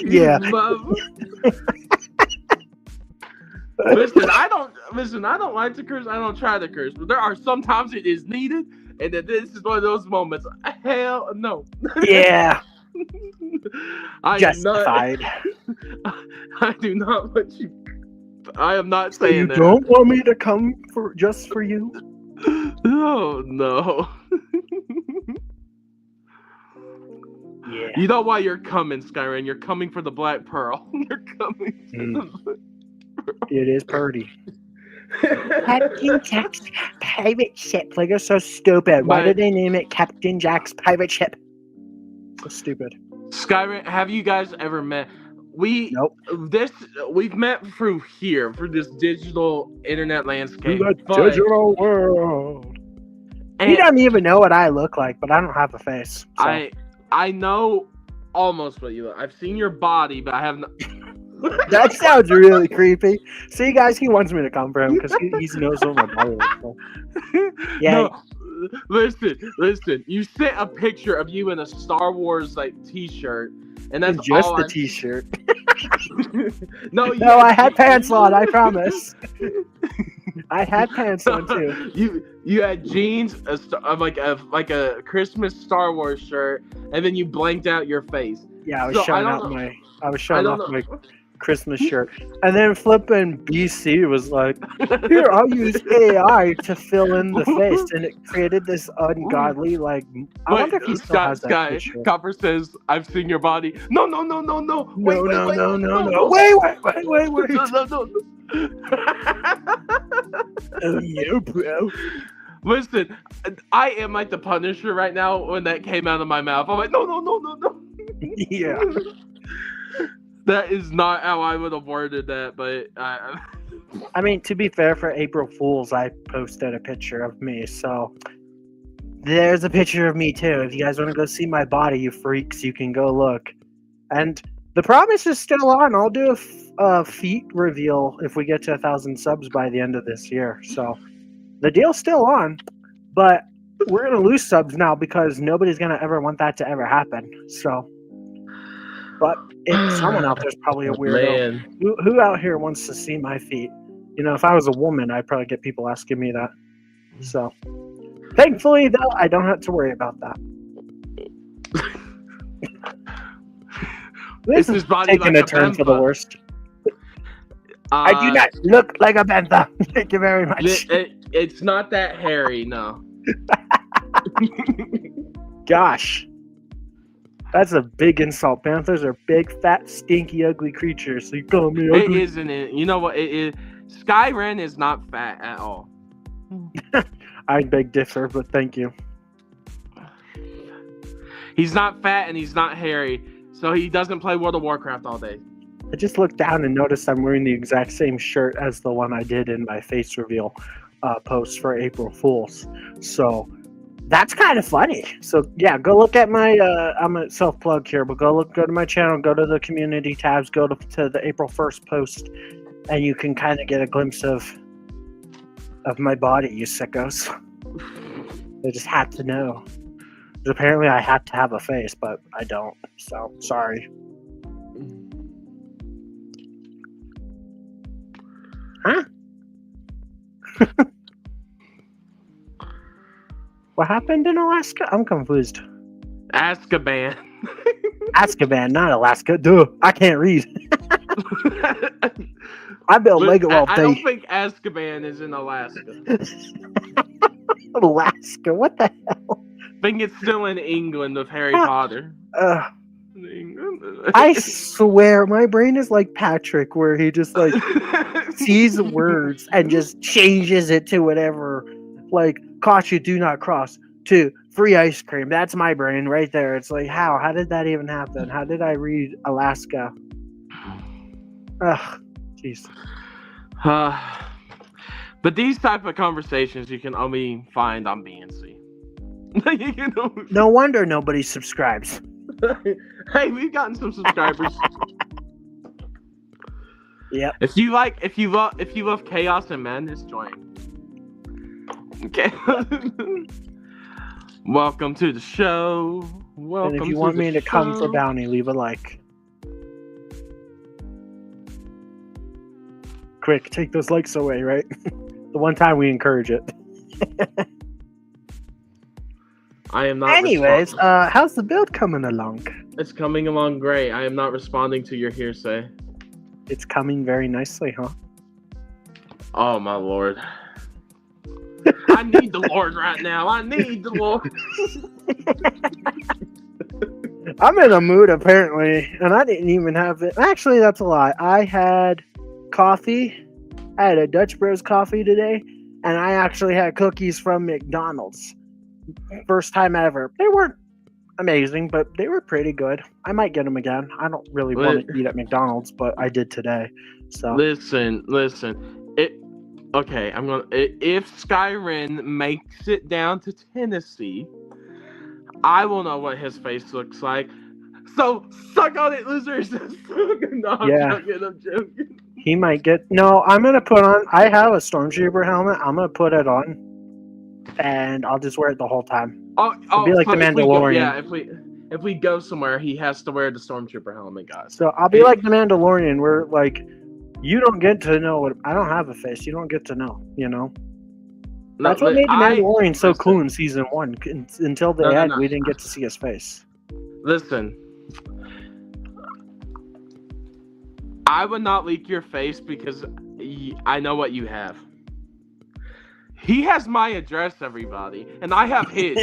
S3: Yeah.
S4: Listen, I don't like to curse. I don't try to curse, but there are sometimes it is needed, and that this is one of those moments. Hell no.
S3: Yeah.
S4: Justified. I do not want you. I am not saying
S3: you
S4: that.
S3: You don't want me to come just for you?
S4: Oh no.
S3: Yeah.
S4: You know why you're coming, Skyrim. You're coming for the Black Pearl. You're coming for the Black Pearl.
S3: It is pretty. Captain Jack's pirate ship. Like, it's so stupid. Why did they name it Captain Jack's pirate ship? So stupid.
S4: Skyrim, have you guys ever met?
S3: Nope.
S4: We've met through this digital internet landscape.
S3: The digital world. He doesn't even know what I look like, but I don't have a face. So.
S4: I know almost what you look. I've seen your body, but I have not.
S3: That sounds really creepy. See, guys, he wants me to come for him because he knows what my body looks like. Yeah.
S4: No, listen. You sent a picture of you in a Star Wars T-shirt, and that's
S3: just
S4: all
S3: the T-shirt.
S4: No,
S3: I had pants on. I promise. I had pants on too.
S4: You had jeans, like a Christmas Star Wars shirt, and then you blanked out your face.
S3: Yeah, I was showing off my Christmas shirt, and then flipping BC was like, "Here, I'll use AI to fill in the face," and it created this ungodly I wonder if he still has that picture.
S4: Copper says, "I've seen your body." No.
S3: No. Wait.
S4: No.
S3: Oh no, bro.
S4: Listen, I am like the Punisher right now when that came out of my mouth. I'm like, no.
S3: Yeah.
S4: That is not how I would have worded that, but
S3: I mean, to be fair, for April Fools, I posted a picture of me, so there's a picture of me too. If you guys want to go see my body, you freaks, you can go look. And the promise is still on. I'll do a feet reveal if we get to 1,000 subs by the end of this year. So the deal's still on, but we're gonna lose subs now because nobody's gonna ever want that to ever happen. So, but if someone out there's probably a weirdo. Who out here wants to see my feet? You know, if I was a woman, I'd probably get people asking me that. So, thankfully, though, I don't have to worry about that. This is taking a turn for the worst. I do not look like a panther. Thank you very much.
S4: It's not that hairy, no.
S3: Gosh. That's a big insult. Panthers are big, fat, stinky, ugly creatures. So you call me ugly?
S4: It isn't it. You know what? It is. Skyren is not fat at all.
S3: I beg differ, but thank you.
S4: He's not fat and he's not hairy, so he doesn't play World of Warcraft all day.
S3: I just looked down and noticed I'm wearing the exact same shirt as the one I did in my face reveal post for April Fools. So that's kind of funny. So yeah, go look at my I'm a self-plug here, but go to my channel, go to the community tabs, go to the April 1st post, and you can kind of get a glimpse of my body, you sickos. They just had to know. Because apparently I had to have a face, but I don't. So sorry. Huh? What happened in Alaska? I'm confused.
S4: Azkaban.
S3: Azkaban, not Alaska. Duh, I can't read. I built Lego all day.
S4: I don't think Azkaban is in Alaska.
S3: Alaska? What the hell?
S4: I think it's still in England with Harry Potter.
S3: I swear, my brain is like Patrick, where he just like sees words and just changes it to whatever. Like, caught you, do not cross. To free ice cream. That's my brain right there. It's like, how? How did that even happen? How did I read Alaska? Ugh, jeez.
S4: But these type of conversations you can only find on BNC.
S3: No wonder nobody subscribes.
S4: Hey, we've gotten some subscribers.
S3: Yep.
S4: If you love chaos and madness, join. Okay. Welcome to the show. Welcome.
S3: And if you want me to come for bounty, leave a like. Quick, take those likes away, right? The one time we encourage it.
S4: I am not.
S3: Anyways, how's the build coming along?
S4: It's coming along great. I am not responding to your hearsay.
S3: It's coming very nicely, huh?
S4: Oh my lord. I need the Lord right now. I need the Lord.
S3: I'm in a mood apparently, and I didn't even have it. Actually, that's a lie. I had coffee. I had a Dutch Bros coffee today, and I actually had cookies from McDonald's. First time ever. They weren't amazing, but they were pretty good. I might get them again. I don't really want to eat at McDonald's, but I did today. So
S4: listen. Okay, if Skyrim makes it down to Tennessee, I will know what his face looks like. So suck on it, losers. No, I'm joking.
S3: He might get. No, I'm gonna put on. I have a Stormtrooper helmet. I'm gonna put it on, and I'll just wear it the whole time. It'll be like the Mandalorian.
S4: If we go somewhere, he has to wear the Stormtrooper helmet, guys.
S3: So I'll be like the Mandalorian, where like. You don't get to know what I don't have a face. You don't get to know, you know. That's what made the Mandalorian so cool in season 1. Until the end, we didn't get to see his face.
S4: Listen, I would not leak your face because I know what you have. He has my address, everybody, and I have his.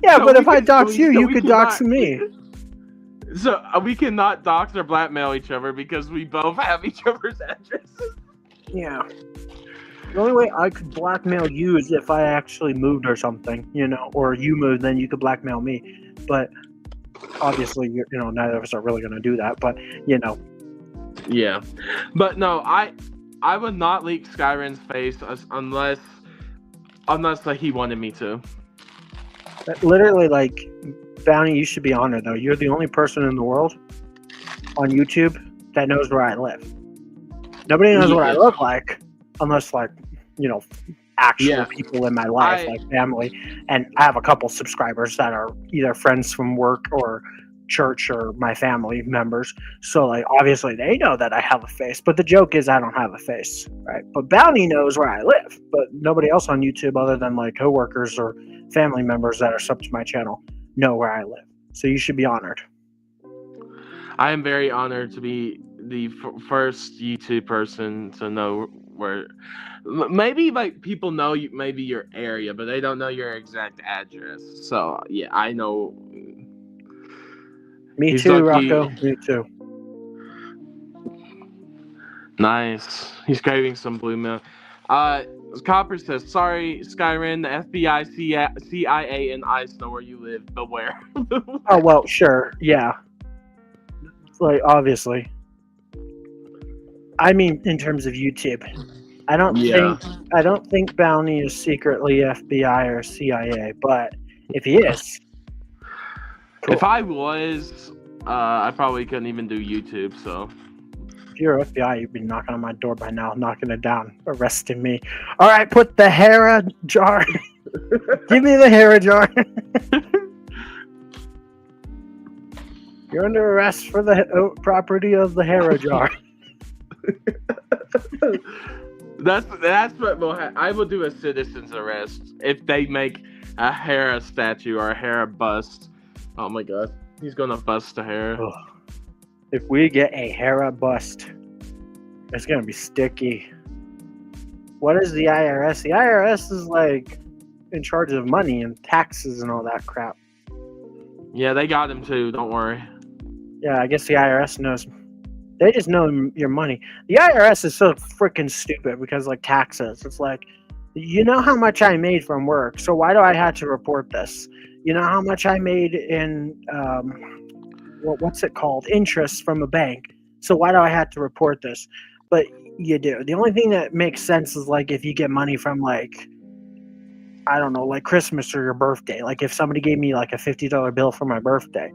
S3: Yeah, so but if I dox you, you could dox me.
S4: So we cannot dox or blackmail each other because we both have each other's addresses.
S3: Yeah. The only way I could blackmail you is if I actually moved or something, you know, or you moved, then you could blackmail me. But obviously, you know, neither of us are really going to do that. But, you know,
S4: Yeah, but no, I would not leak Skyrim's face unless like he wanted me to.
S3: Literally, like, Bounty, you should be honored though. You're the only person in the world on YouTube that knows where I live. Nobody knows what I look like, unless like, you know, actual people in my life, like family. And I have a couple subscribers that are either friends from work or church or my family members. So like obviously they know that I have a face. But the joke is I don't have a face, right? But Bounty knows where I live. But nobody else on YouTube other than like coworkers or family members that are sub to my channel know where I live. So you should be honored.
S4: I am very honored to be the first YouTube person to know where. Maybe like people know maybe your area, but they don't know your exact address. So yeah, I know.
S3: Me too, Rocco. Me too.
S4: Nice. He's craving some blue milk. Copper says, "Sorry, Skyrim. The FBI, CIA, and ICE know where you live. Beware."
S3: Oh well, sure, yeah. Like obviously. I mean, in terms of YouTube, I don't think Bounty is secretly FBI or CIA, but if he is, cool.
S4: If I was, I probably couldn't even do YouTube. So,
S3: if you're FBI, you'd be knocking on my door by now, knocking it down, arresting me. All right, put the Hera jar. Give me the Hera jar. You're under arrest for the property of the Hera jar.
S4: That's what I will do a citizen's arrest if they make a Hera statue or a Hera bust. Oh my god, he's gonna bust a Hera.
S3: If we get a Hera bust, it's gonna be sticky. What is the IRS? The IRS is like in charge of money and taxes and all that crap.
S4: Yeah, they got him too. Don't worry.
S3: Yeah, I guess the IRS knows. They just know your money. The IRS is so freaking stupid because, like, taxes. It's like, you know how much I made from work, so why do I have to report this? You know how much I made in, what's it called? Interest from a bank. So why do I have to report this? But you do. The only thing that makes sense is, like, if you get money from, like, I don't know, like Christmas or your birthday. Like, if somebody gave me, like, a $50 bill for my birthday,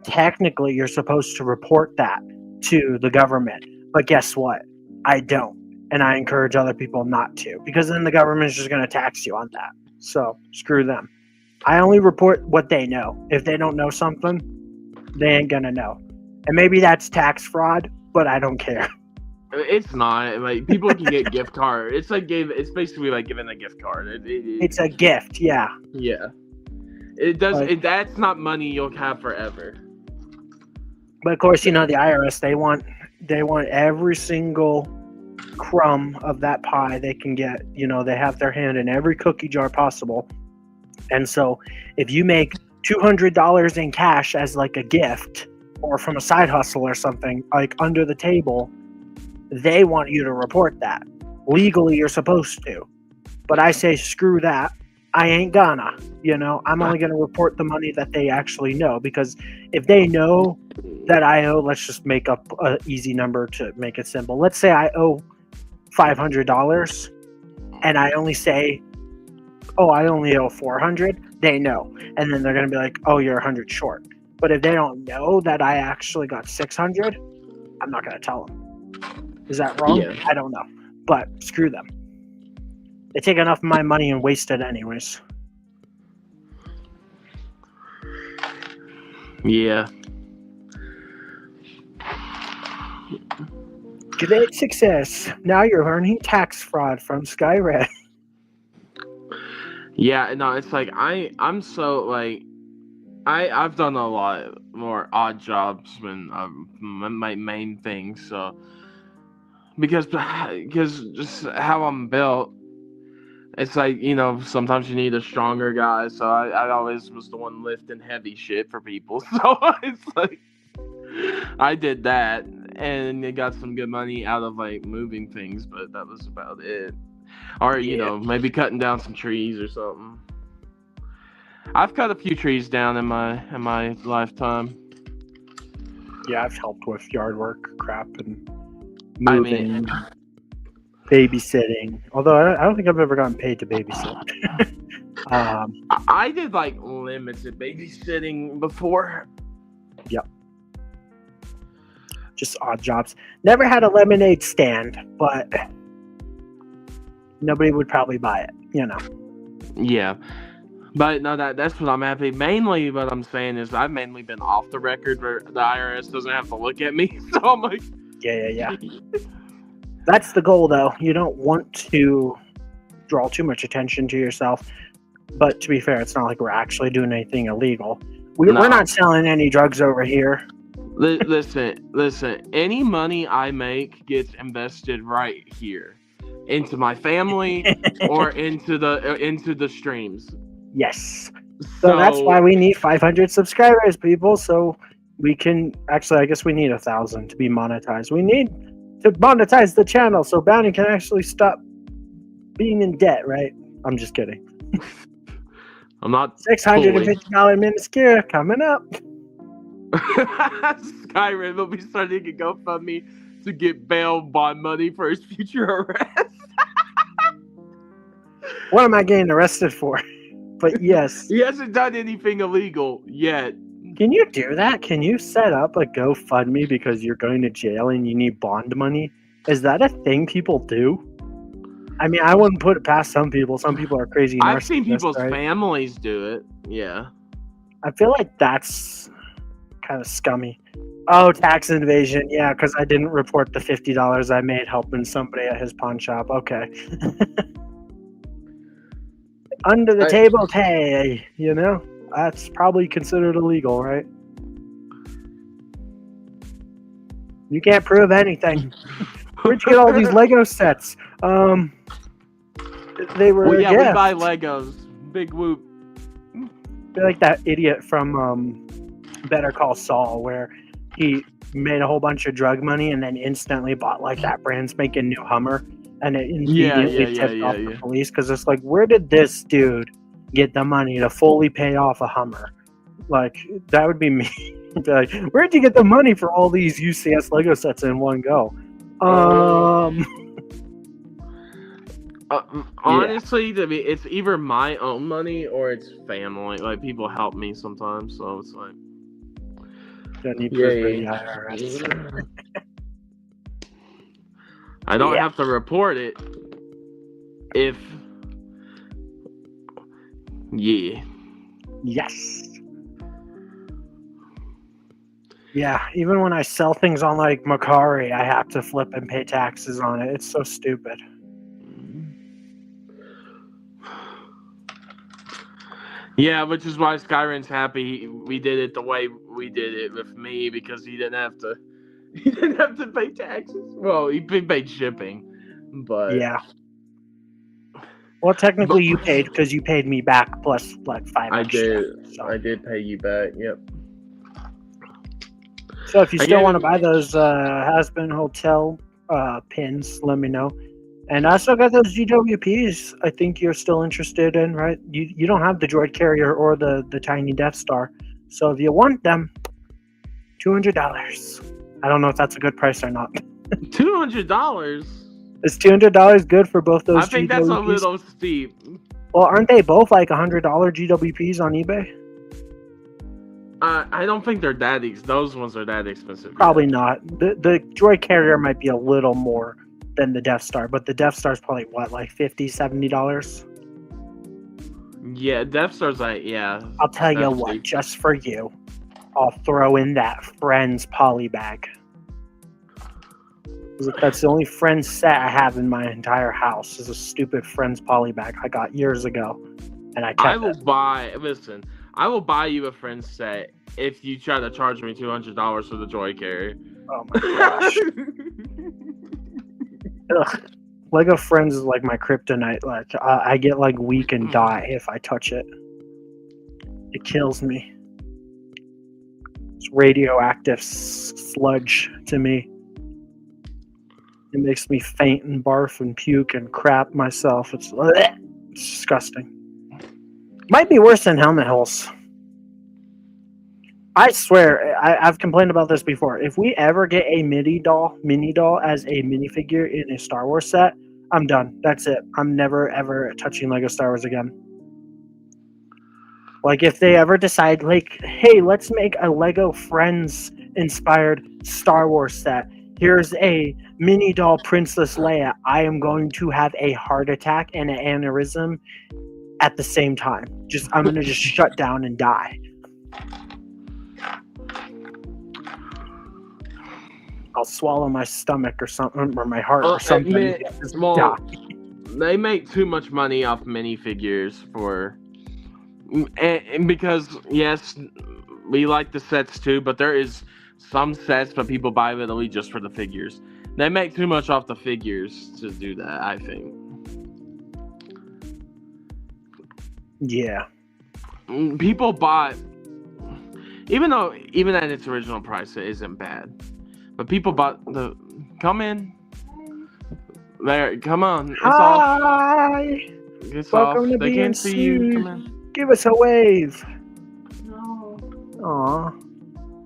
S3: technically you're supposed to report that to the government, but guess what? I don't, and I encourage other people not to, because then the government is just going to tax you on that. So screw them. I only report what they know. If they don't know something, they ain't gonna know, and maybe that's tax fraud, but I don't care.
S4: It's not like people can get gift card. It's like it's basically like giving a gift card.
S3: It's a gift, yeah.
S4: Yeah, it does. Like, that's not money you'll have forever.
S3: But of course, you know, the IRS, they want every single crumb of that pie they can get. You know, they have their hand in every cookie jar possible. And so if you make $200 in cash as like a gift or from a side hustle or something, like under the table, they want you to report that. Legally, you're supposed to. But I say, screw that. I ain't gonna, you know, I'm only going to report the money that they actually know, because if they know that I owe, let's just make up an easy number to make it simple. Let's say I owe $500 and I only say, oh, I only owe $400. They know. And then they're going to be like, oh, you're 100 short. But if they don't know that I actually got 600, I'm not going to tell them. Is that wrong? Yeah. I don't know. But screw them. They take enough of my money and waste it anyways.
S4: Yeah.
S3: Great success. Now you're learning tax fraud from Skyrim.
S4: Yeah, no, it's like I'm so like I've done a lot more odd jobs than my main thing. So because just how I'm built. It's like, you know, sometimes you need a stronger guy, so I always was the one lifting heavy shit for people. So it's like, I did that, and it got some good money out of, like, moving things, but that was about it. Or, you know, maybe cutting down some trees or something. I've cut a few trees down in my lifetime.
S3: Yeah, I've helped with yard work, crap, and moving, babysitting. Although I don't think I've ever gotten paid to babysit.
S4: I did like limited babysitting before.
S3: Yep. Just odd jobs. Never had a lemonade stand, but nobody would probably buy it, you know.
S4: Yeah. But no, that's what I'm happy. Mainly what I'm saying is I've mainly been off the record where the IRS doesn't have to look at me. So I'm like...
S3: Yeah. That's the goal, though. You don't want to draw too much attention to yourself. But to be fair, it's not like we're actually doing anything illegal. We're not selling any drugs over here.
S4: Listen. Any money I make gets invested right here into my family or into the streams.
S3: Yes. So that's why we need 500 subscribers, people. So we can actually, I guess we need 1,000 to be monetized. We need to monetize the channel so Bounty can actually stop being in debt, right? I'm just kidding.
S4: I'm not.
S3: $650 midi-scale coming up.
S4: Skyrim will be starting a GoFundMe to get bail bond money for his future arrest.
S3: What am I getting arrested for? But yes.
S4: He hasn't done anything illegal yet.
S3: Can you do that? Can you set up a GoFundMe because you're going to jail and you need bond money? Is that a thing people do? I mean, I wouldn't put it past some people. Some people are crazy.
S4: I've seen people's families do it. Yeah.
S3: I feel like that's kind of scummy. Oh, tax evasion. Yeah, because I didn't report the $50 I made helping somebody at his pawn shop. Okay. Under the table pay, you know? That's probably considered illegal, right? You can't prove anything. Where'd you get all these Lego sets? They were
S4: we buy Legos. Big whoop.
S3: They're like that idiot from Better Call Saul, where he made a whole bunch of drug money and then instantly bought like that brand spanking new Hummer, and it immediately tipped off the police because it's like, where did this dude get the money to fully pay off a Hummer? Like, that would be me. Be like, where'd you get the money for all these UCS Lego sets in one go?
S4: Honestly, it's either my own money or it's family. Like, people help me sometimes, so it's like...
S3: Don't need proof for the IRS.
S4: I don't have to report it if... Yeah.
S3: Yes. Yeah, even when I sell things on like Macari, I have to flip and pay taxes on it. It's so stupid.
S4: Yeah, which is why Skyrim's happy we did it the way we did it with me, because he didn't have to pay taxes. Well, he paid shipping, but
S3: yeah. Well, technically you paid because you paid me back plus like $5 extra.
S4: I did pay you back. Yep.
S3: So if you still want to buy those Has-Been Hotel pins, let me know. And I still got those GWPs I think you're still interested in, right? You don't have the droid carrier or the tiny Death Star. So if you want them, $200. I don't know if that's a good price or not.
S4: $200?
S3: Is $200 good for both those GWPs?
S4: I think that's a little steep.
S3: Well, aren't they both like $100 GWPs on eBay?
S4: I don't think they're that those ones are that expensive.
S3: Probably not. The droid carrier might be a little more than the Death Star, but the Death Star's probably what, like $50, $70?
S4: Yeah, Death Star's like, yeah.
S3: I'll tell you what, just for you, I'll throw in that Friends poly bag. That's the only Friends set I have in my entire house is a stupid Friends poly bag I got years ago, and I kept it.
S4: I will buy you a Friends set if you try to charge me $200 for the droid carrier.
S3: Oh my gosh. Ugh. Lego Friends is like my kryptonite. Like I get like weak and die if I touch it. It kills me. It's radioactive sludge to me. It makes me faint and barf and puke and crap myself. It's disgusting. Might be worse than helmet holes. I swear, I've complained about this before. If we ever get a mini doll as a minifigure in a Star Wars set, I'm done. That's it. I'm never ever touching Lego Star Wars again. Like if they ever decide, like, hey, let's make a Lego Friends inspired Star Wars set. Here's a mini doll Princess Leia. I am going to have a heart attack and an aneurysm at the same time. I'm gonna just shut down and die. I'll swallow my stomach or something, or my heart or something.
S4: They make too much money off minifigures and because yes, we like the sets too, but there is some sets, but people buy literally just for the figures. They make too much off the figures to do that, I think.
S3: Yeah.
S4: People bought, even at its original price, it isn't bad. But people bought come in. There, come on. It's off.
S3: Hi.
S4: It's
S3: Welcome
S4: off.
S3: to
S4: They can't see you.
S3: BNC.
S4: Come in.
S3: Give us a wave.
S5: No.
S3: Aw.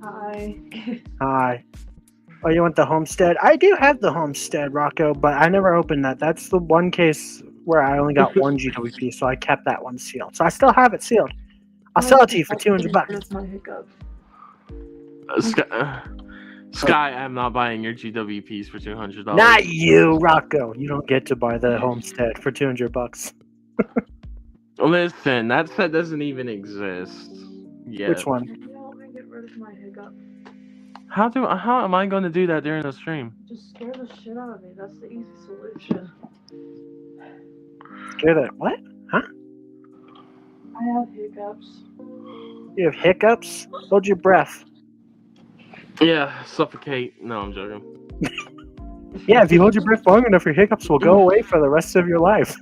S5: Hi.
S3: Hi. Oh, you want the homestead? I do have the homestead, Rocco, but I never opened that. That's the one case where I only got one GWP, so I kept that one sealed. So I still have it sealed. I'll sell it to you for $200.
S5: That's my hiccup.
S4: Sky, I'm not buying your GWPs for $200.
S3: Not you, Rocco. You don't get to buy the homestead for $200.
S4: Listen, that set doesn't even exist yet.
S3: Which one?
S5: Can you help me get rid of my hiccup?
S4: How am I going to do that during the stream?
S5: Just scare the shit out of me. That's the easy solution.
S3: Get it? What? Huh?
S5: I have hiccups.
S3: You have hiccups? Hold your breath.
S4: Yeah, suffocate. No, I'm joking.
S3: Yeah, if you hold your breath long enough, your hiccups will go away for the rest of your life.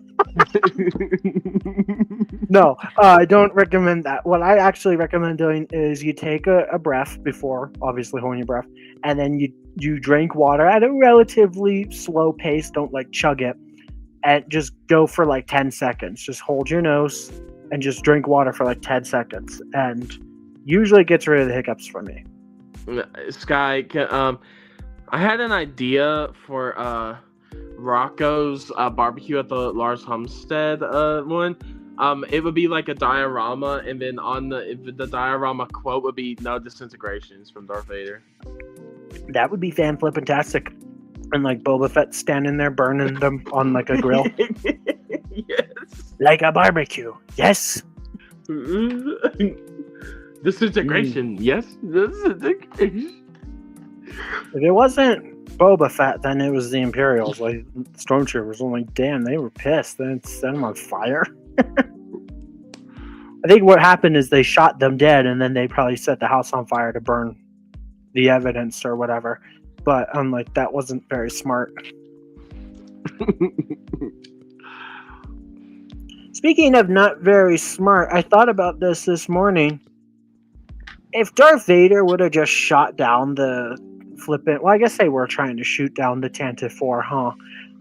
S3: No, I don't recommend that. What I actually recommend doing is you take a breath before, obviously holding your breath, and then you drink water at a relatively slow pace. Don't like chug it, and just go for like 10 seconds. Just hold your nose and just drink water for like 10 seconds, and usually it gets rid of the hiccups for me.
S4: Sky, I had an idea for Rocco's barbecue at the Lars Homestead one. It would be like a diorama, and then on the diorama quote would be "No disintegrations" from Darth Vader.
S3: That would be fan-flippantastic. And like Boba Fett standing there burning them on like a grill.
S4: Yes.
S3: Like a barbecue. Yes.
S4: Disintegration. Yes. Disintegration.
S3: If it wasn't Boba Fett, then it was the Imperials. Like Stormtroopers. I'm like, damn, they were pissed. They set them on fire. I think what happened is they shot them dead, and then they probably set the house on fire to burn the evidence or whatever. But I'm like, that wasn't very smart. Speaking of not very smart, I thought about this morning. If Darth Vader would have just shot down the flippant, well, I guess they were trying to shoot down the Tantive 4, huh?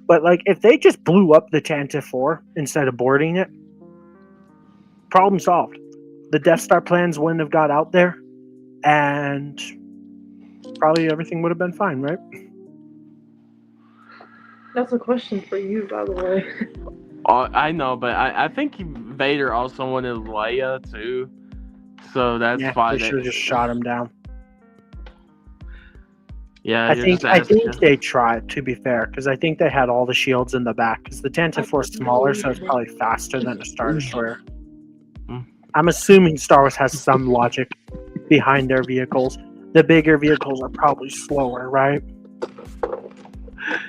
S3: But like, if they just blew up the Tantive 4 instead of boarding it, problem solved. The Death Star plans wouldn't have got out there, and probably everything would have been fine, right?
S5: That's a question for you, by the way.
S4: I know, but I think Vader also wanted Leia too, so that's why
S3: they should have just shot him down.
S4: Yeah,
S3: I think they tried, to be fair, because I think they had all the shields in the back. Because the Tantive 4 is smaller, so it's probably faster than a Star Destroyer. I'm assuming Star Wars has some logic behind their vehicles. The bigger vehicles are probably slower, right?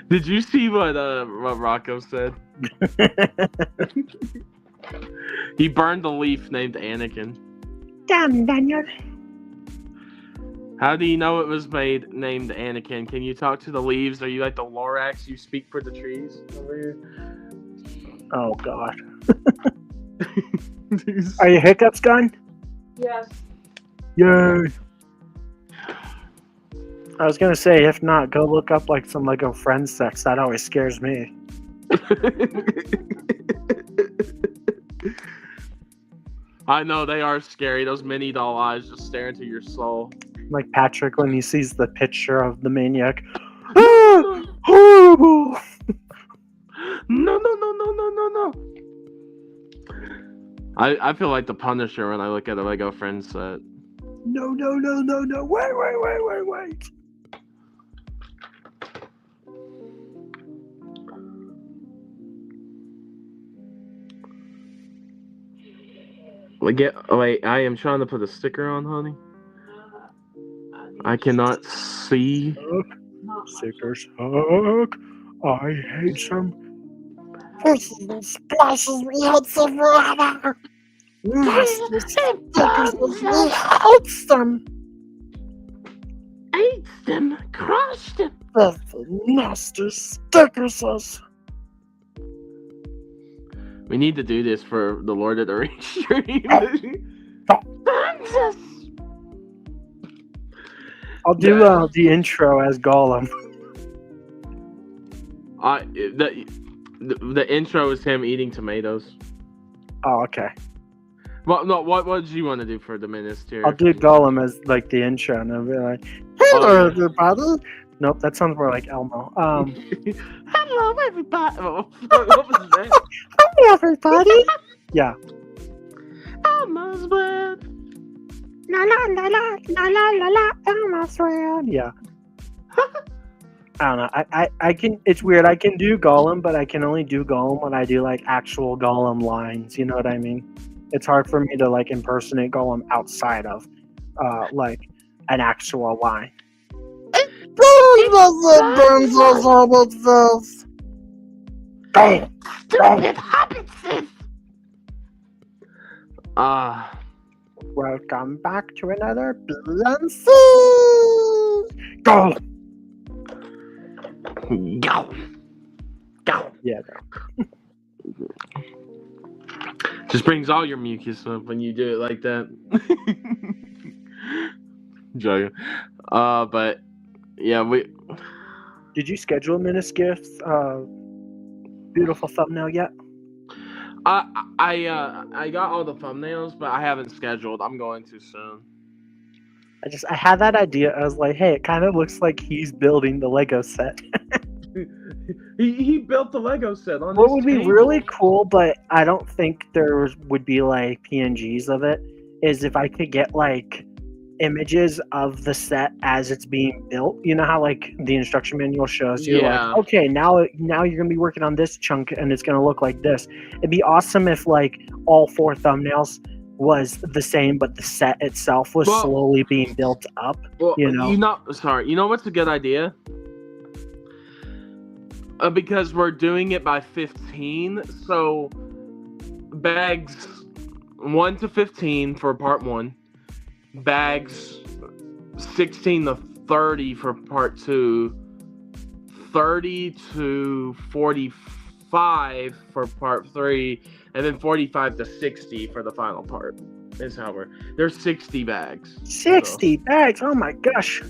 S4: Did you see what Rocco said? He burned the leaf named Anakin.
S3: Damn, Daniel.
S4: How do you know it was named Anakin? Can you talk to the leaves? Are you like the Lorax? You speak for the trees over here?
S3: Oh, God. Are your hiccups gone?
S5: Yes.
S3: Yay. I was gonna say, if not, go look up like some Lego Friends sets. That always scares me.
S4: I know they are scary. Those mini doll eyes just stare into your soul.
S3: Like Patrick when he sees the picture of the maniac.
S4: No,
S3: Horrible!
S4: no. I feel like the Punisher when I look at a Lego Friends set.
S3: No. Wait.
S4: Wait, I am trying to put a sticker on, honey. I cannot see.
S3: Stickers suck. I hate them. This splashes me out so forever. Nasty stickers, we hate them.
S4: Ate them, crushed them.
S3: This nasty stickers.
S4: We need to do this for the Lord of the Rings stream.
S3: I'll do the intro as Gollum.
S4: The intro is him eating tomatoes.
S3: Oh, okay.
S4: Well, no. What did you want to do for the minister?
S3: I'll do Gollum as like the intro, and I'll be like, "Hello, everybody." Nope, that sounds more like Elmo.
S4: Hello, everybody. What was that?
S3: Hello, everybody. Yeah.
S4: Elmo's world.
S3: La, Elmo's world. Yeah. I don't know. I can. It's weird. I can do Gollum, but I can only do Gollum when I do like actual Gollum lines. You know what I mean? It's hard for me to like impersonate Gollum outside of like an actual line.
S4: Stupid hobbitses.
S3: Welcome back to another BNC. Gollum.
S4: Go.
S3: Yeah. No.
S4: Just brings all your mucus up when you do it like that. Joking. But yeah, we.
S3: Did you schedule Miniskiff's beautiful thumbnail yet?
S4: I got all the thumbnails, but I haven't scheduled. I'm going to soon.
S3: I had that idea. I was like, hey, it kind of looks like he's building the Lego set.
S4: he built the Lego set on.
S3: What would be really cool, but I don't think there would be like PNGs of it, is if I could get like images of the set as it's being built. You know how like the instruction manual shows you, like, okay, now you're gonna be working on this chunk and it's gonna look like this. It'd be awesome if like all 4 thumbnails was the same, but the set itself was slowly being built up.
S4: Well,
S3: you know.
S4: You know what's a good idea? Because we're doing it by 15, so bags 1 to 15 for part 1, bags 16 to 30 for part 2, 30 to 45 for part 3, and then 45 to 60 for the final part. Is how there's 60 bags.
S3: 60 bags? Oh my gosh.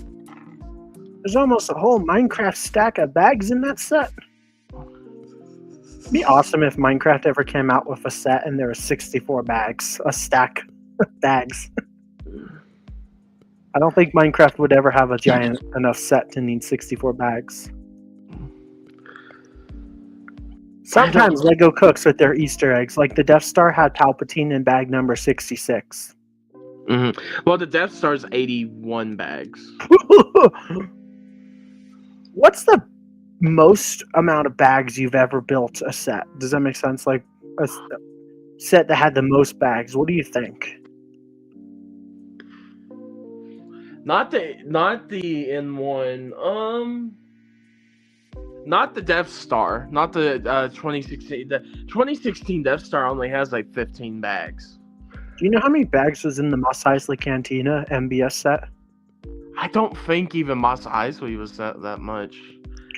S3: There's almost a whole Minecraft stack of bags in that set. It'd be awesome if Minecraft ever came out with a set and there were 64 bags. A stack of bags. I don't think Minecraft would ever have a giant enough set to need 64 bags. Sometimes Lego cooks with their Easter eggs. Like the Death Star had Palpatine in bag number 66.
S4: Mm-hmm. Well, the Death Star's 81 bags.
S3: What's the most amount of bags you've ever built a set? Does that make sense? Like a set that had the most bags. What do you think?
S4: Not the N1. Not the Death Star. Not the 2016. The 2016 Death Star only has like 15 bags.
S3: Do you know how many bags was in the Mos Eisley Cantina MBS set?
S4: I don't think even Mos Eisley was that much.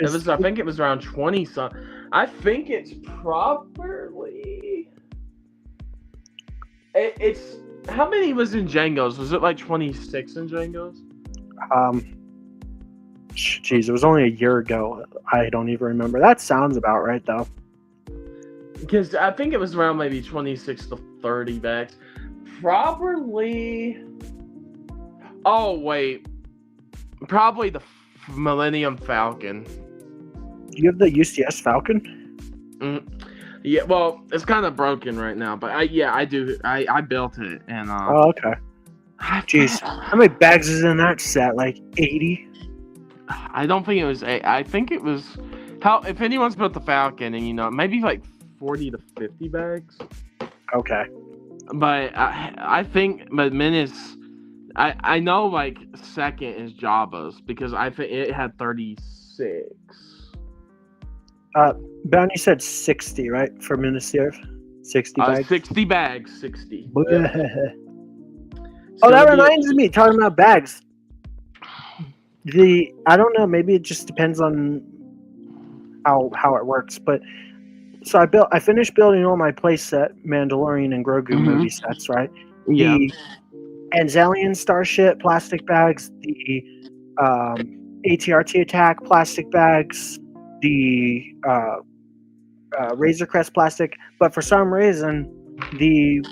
S4: I think it was around 20 some. I think it's properly. It's how many was in Django's? Was it like 26 in Django's?
S3: Jeez, it was only a year ago. I don't even remember. That sounds about right though.
S4: Because I think it was around maybe 26 to 30 bags. Probably. Oh wait, probably the Millennium Falcon.
S3: You have the UCS Falcon?
S4: Yeah, well, it's kind of broken right now, but I do. I built it, and
S3: Oh, okay. Jeez, how many bags is in that set? Like 80?
S4: I don't think it was I think it was how if anyone's built the Falcon, and maybe like 40 to 50 bags.
S3: Okay.
S4: But I think Min is I know like second is Jabba's because I think it had 36.
S3: Bounty said 60, right? For Minister? 60 bags?
S4: 60 bags, 60.
S3: Oh,
S4: Yep.
S3: that reminds me, talking about bags. I don't know, maybe it just depends on how it works, but so I finished building all my playset Mandalorian and Grogu movie sets, right?
S4: Yeah.
S3: The Anzelian Starship plastic bags, the ATRT Attack plastic bags, the Razor Crest plastic, but for some reason, the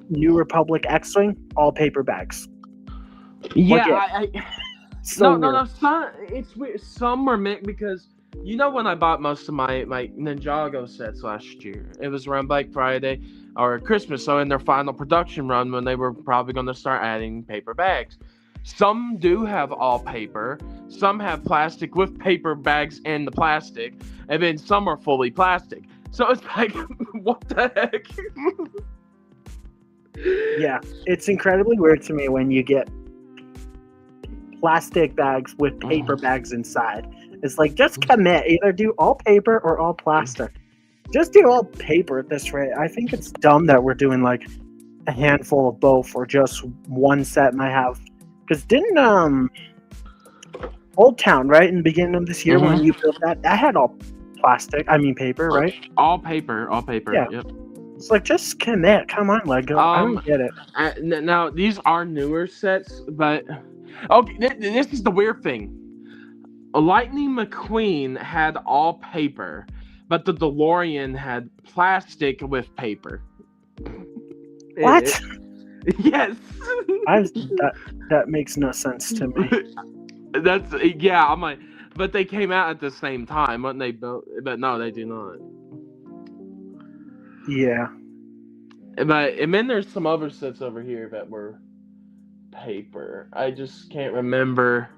S3: New Republic X-Wing, all paper bags.
S4: Yeah,
S3: So
S4: no. It's weird. Some were mixed because when I bought most of my Ninjago sets last year, it was around Black Friday or Christmas. So in their final production run, when they were probably going to start adding paper bags, some do have all paper. Some have plastic with paper bags and the plastic, and then some are fully plastic. So it's like, what the heck?
S3: Yeah, it's incredibly weird to me when you get plastic bags with paper bags inside. It's like, just commit. Either do all paper or all plastic. Just do all paper at this rate. I think it's dumb that we're doing like a handful of both or just one set might have. Because didn't Old Town, right, in the beginning of this year when you built that had all paper, right?
S4: All paper.
S3: Yeah.
S4: Yep.
S3: It's like, just commit. Come on, Lego. I don't get it.
S4: Now, these are newer sets, but... Okay, this is the weird thing. Lightning McQueen had all paper, but the DeLorean had plastic with paper.
S3: What?
S4: Yes.
S3: That makes no sense to me.
S4: I'm like, but they came out at the same time, weren't they built? But no, they do not.
S3: Yeah.
S4: And then there's some other sets over here that were paper. I just can't remember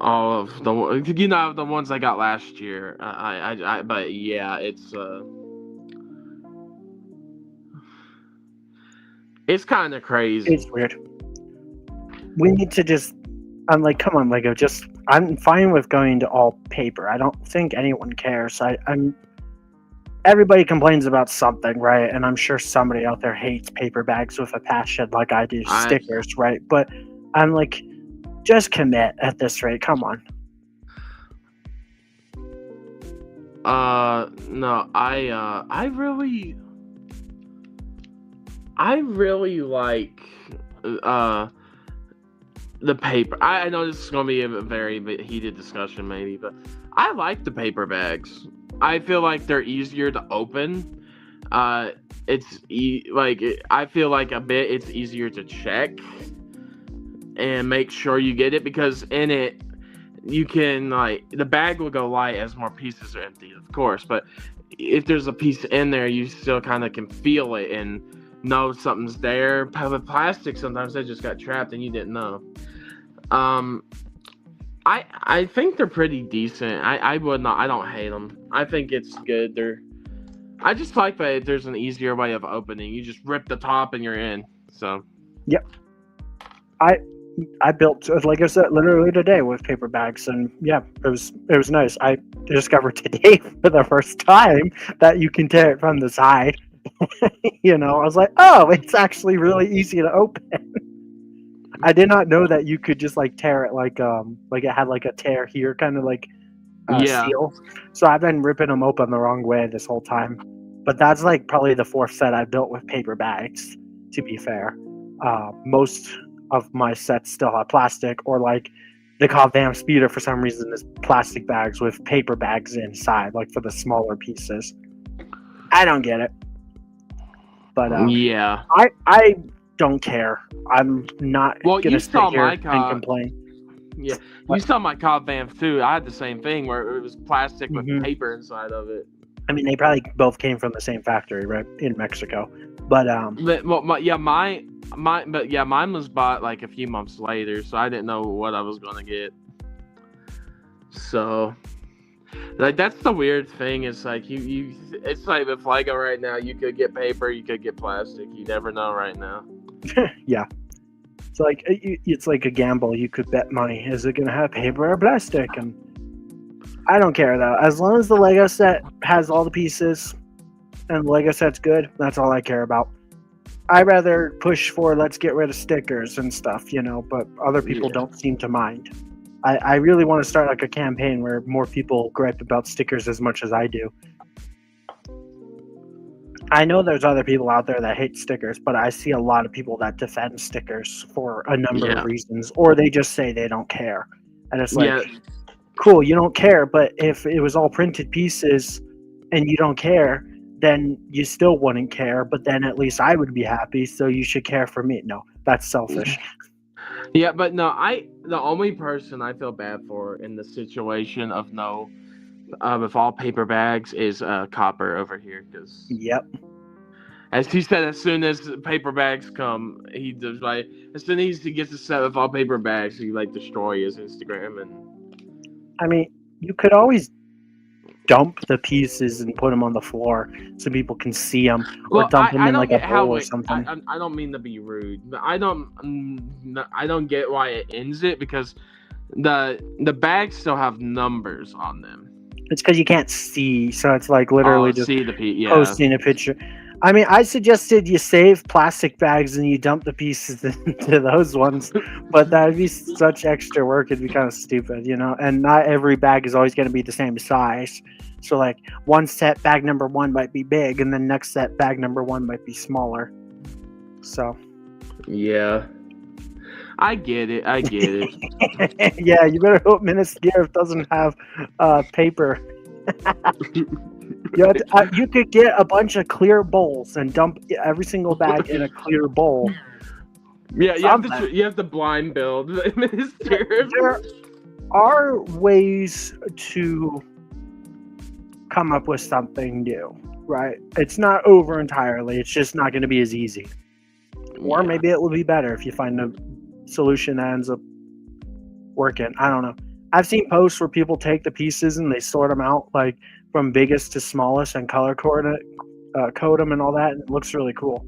S4: all of the ones I got last year. But yeah, it's kind of crazy.
S3: It's weird. We need to just. I'm like, come on, Lego. I'm fine with going to all paper. I don't think anyone cares. Everybody complains about something, right? And I'm sure somebody out there hates paper bags with a passion, like I do stickers, right? But I'm like, just commit at this rate. Come on.
S4: No, I really like the paper. I know this is gonna be a very heated discussion, maybe, but I like the paper bags. I feel like they're easier to open. I feel like it's easier to check and make sure you get it, because in it you can the bag will go light as more pieces are empty, of course, but if there's a piece in there, you still kind of can feel it and know something's there. With plastic, sometimes they just got trapped and you didn't know. I think they're pretty decent. I don't hate them. I think it's good. I just like that there's an easier way of opening. You just rip the top and you're in. So.
S3: Yep. I built a Lego set literally today with paper bags, and yeah, it was nice. I discovered today for the first time that you can tear it from the side. I was like, oh, it's actually really easy to open. I did not know that you could just tear it like it had a tear here, kind of seal. So I've been ripping them open the wrong way this whole time. But that's probably the fourth set I built with paper bags, to be fair. Most of my sets still have plastic, or the Covam Speeder for some reason is plastic bags with paper bags inside, for the smaller pieces. I don't get it. But
S4: yeah.
S3: I don't care. I'm not gonna sit here and complain.
S4: Yeah, you saw my Cobb Vamp too. I had the same thing where it was plastic with paper inside of it.
S3: I mean, they probably both came from the same factory, right, in Mexico. But mine was bought like a few months later, so I didn't know what I was gonna get. So, like, that's the weird thing. It's like it's like with Lego right now. You could get paper, you could get plastic. You never know right now. Yeah. It's like a gamble. You could bet money. Is it going to have paper or plastic? And I don't care, though. As long as the Lego set has all the pieces and the Lego set's good, that's all I care about. I'd rather push for let's get rid of stickers and stuff, but other people don't seem to mind. I really want to start like a campaign where more people gripe about stickers as much as I do. I know there's other people out there that hate stickers, but I see a lot of people that defend stickers for a number of reasons, or they just say they don't care. And it's like, cool, you don't care, but if it was all printed pieces and you don't care, then you still wouldn't care, but then at least I would be happy, so you should care for me. No, that's selfish.
S4: Yeah, but no, the only person I feel bad for in the situation of with all paper bags is Copper over here, because as he said, as soon as paper bags come, he does like as soon as he gets a set with all paper bags, he like destroy his Instagram. And
S3: I mean, you could always dump the pieces and put them on the floor so people can see them, or dump them in like a bowl or something.
S4: I don't mean to be rude, but I don't get why it ends it, because the bags still have numbers on them.
S3: It's because you can't see, so it's like literally just posting a picture. I mean, I suggested you save plastic bags and you dump the pieces into those ones, but that would be such extra work. It'd be kind of stupid, and not every bag is always going to be the same size. So, like, one set bag number 1 might be big, and then next set bag number 1 might be smaller. So. Yeah.
S4: I get it.
S3: Yeah, you better hope midi-scale doesn't have paper. You could get a bunch of clear bowls and dump every single bag in a clear bowl.
S4: Yeah, you have to blind build midi-scale.
S3: There are ways to come up with something new, right? It's not over entirely. It's just not going to be as easy. Or maybe it will be better if you find a solution that ends up working. I don't know. I've seen posts where people take the pieces and they sort them out, like from biggest to smallest, and color code them and all that, and it looks really cool,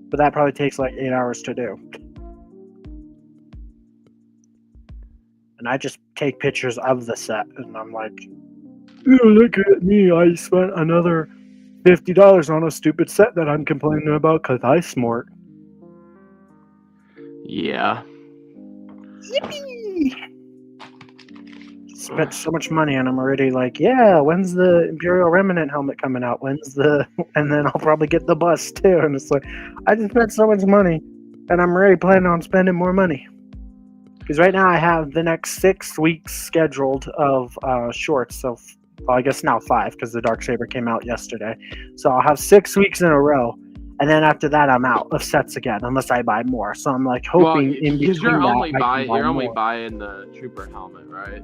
S3: But that probably takes like 8 hours to do. And I just take pictures of the set, and I'm like, look at me, I spent another $50 on a stupid set that I'm complaining about because I'm smart.
S4: Yeah.
S3: Yippee! Spent so much money and I'm already like, when's the Imperial Remnant helmet coming out? And then I'll probably get the bus too. And it's like, I just spent so much money and I'm already planning on spending more money. Because right now I have the next 6 weeks scheduled of shorts. So, I guess now 5 because the Darksaber came out yesterday. So I'll have 6 weeks in a row. And then after that, I'm out of sets again, unless I buy more. So I'm like hoping in between
S4: you're only buying the Trooper helmet, right?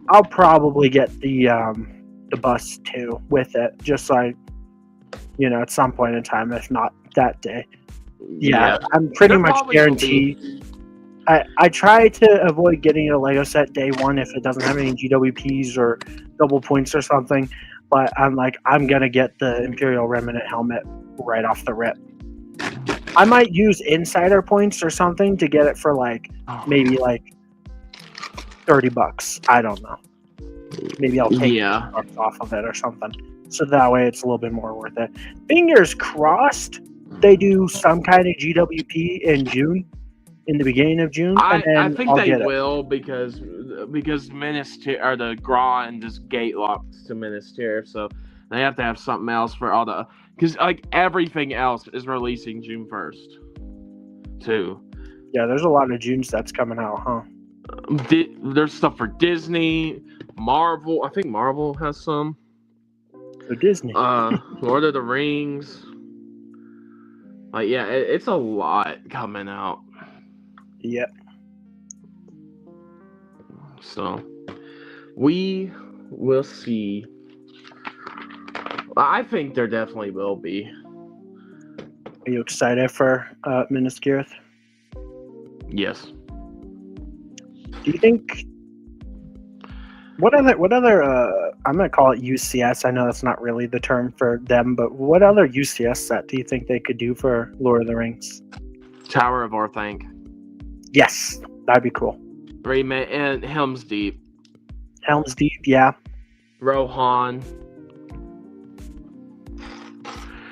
S3: I'll probably get the bus too with it, just like at some point in time, if not that day. Yeah. I'm pretty much guaranteed. I try to avoid getting a Lego set day 1 if it doesn't have any GWPs or double points or something. But I'm like, I'm gonna get the Imperial Remnant helmet right off the rip. I might use insider points or something to get it for maybe $30. I don't know. Maybe I'll take $30 off of it or something. So that way it's a little bit more worth it. Fingers crossed they do some kind of GWP in June. In the beginning of June,
S4: I think they will because Minister or the Gra and just gate locks to Minister, so they have to have something else for all the because everything else is releasing June 1st, too.
S3: Yeah, there's a lot of June sets coming out, huh?
S4: There's stuff for Disney, Marvel. I think Marvel has some.
S3: So Disney.
S4: Lord of the Rings. Like, yeah, it's a lot coming out.
S3: Yep.
S4: So, we will see. I think there definitely will be.
S3: Are you excited for midi-scale?
S4: Yes.
S3: Do you think what other I'm gonna call it UCS. I know that's not really the term for them, but what other UCS set do you think they could do for Lord of the Rings?
S4: Tower of Orthanc.
S3: Yes, that'd be cool.
S4: And Helm's Deep.
S3: Helm's Deep, yeah.
S4: Rohan.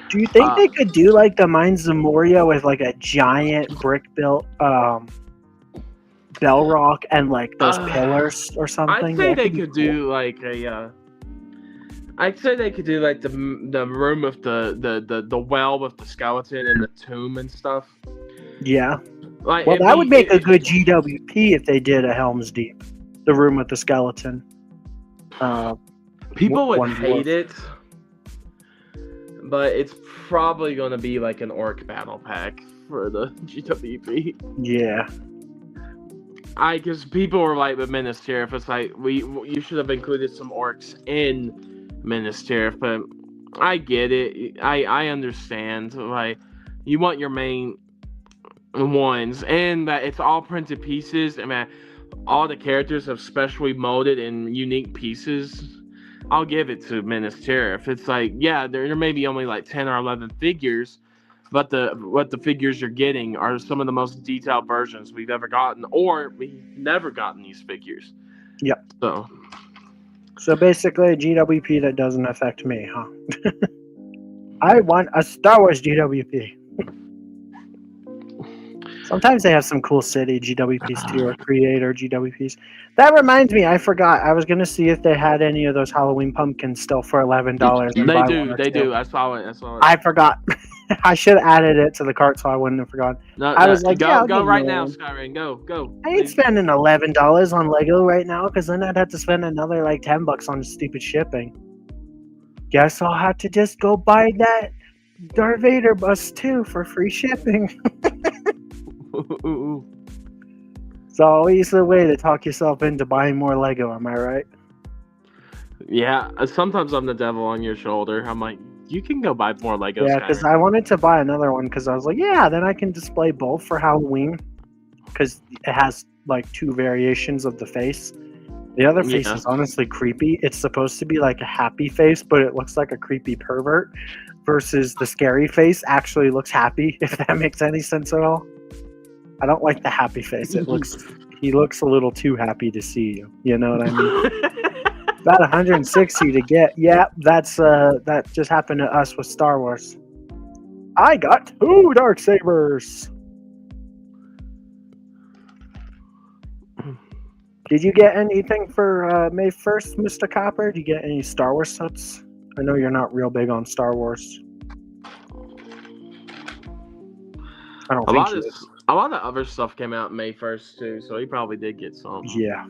S3: Do you think they could do like the Mines of Moria with like a giant brick built Belrock and like those pillars or something?
S4: I'd say they could do like a. I'd say they could do like the room with the well with the skeleton and the tomb and stuff.
S3: Yeah.
S4: Like,
S3: well, that would make a good GWP if they did a Helm's Deep, the room with the skeleton.
S4: People would hate it, but it's probably going to be like an orc battle pack for the GWP.
S3: Yeah.
S4: Because people were like, with Minas Tirith, it's like, you should have included some orcs in Minas Tirith, but I get it. I understand. Like, you want your main ones, and that it's all printed pieces, and that all the characters have specially molded in unique pieces. I'll give it to Minas Tirith. It's like, yeah, there may be only like 10 or 11 figures, but what the figures you're getting are some of the most detailed versions we've ever gotten, or we've never gotten these figures.
S3: Yep.
S4: So
S3: basically a GWP that doesn't affect me, huh? I want a Star Wars GWP. Sometimes they have some cool city GWPs too, or creator GWPs. That reminds me, I forgot. I was gonna see if they had any of those Halloween pumpkins still for $11.
S4: They do. I saw it.
S3: I forgot. I should have added it to the cart so I wouldn't have forgotten. I was like,
S4: go right now, Skyrim. Go.
S3: I ain't spending $11 on Lego right now, because then I'd have to spend another like $10 on stupid shipping. Guess I'll have to just go buy that Darth Vader bus too for free shipping. It's always the way to talk yourself into buying more Lego, am I right?
S4: Yeah, sometimes I'm the devil on your shoulder. I'm like, you can go buy more Legos.
S3: Yeah, because I wanted to buy another one because I was like, yeah, then I can display both for Halloween, because it has like two variations of the face. The other face is honestly creepy. It's supposed to be like a happy face, but it looks like a creepy pervert, versus the scary face actually looks happy, if that makes any sense at all. I don't like the happy face. He looks a little too happy to see you. You know what I mean? About 160 to get. Yeah, that just happened to us with Star Wars. I got 2 Darksabers. Did you get anything for May 1st, Mr. Copper? Did you get any Star Wars sets? I know you're not real big on Star Wars. I don't think
S4: a lot of other stuff came out May 1st too, so he probably did get some.
S3: Yeah.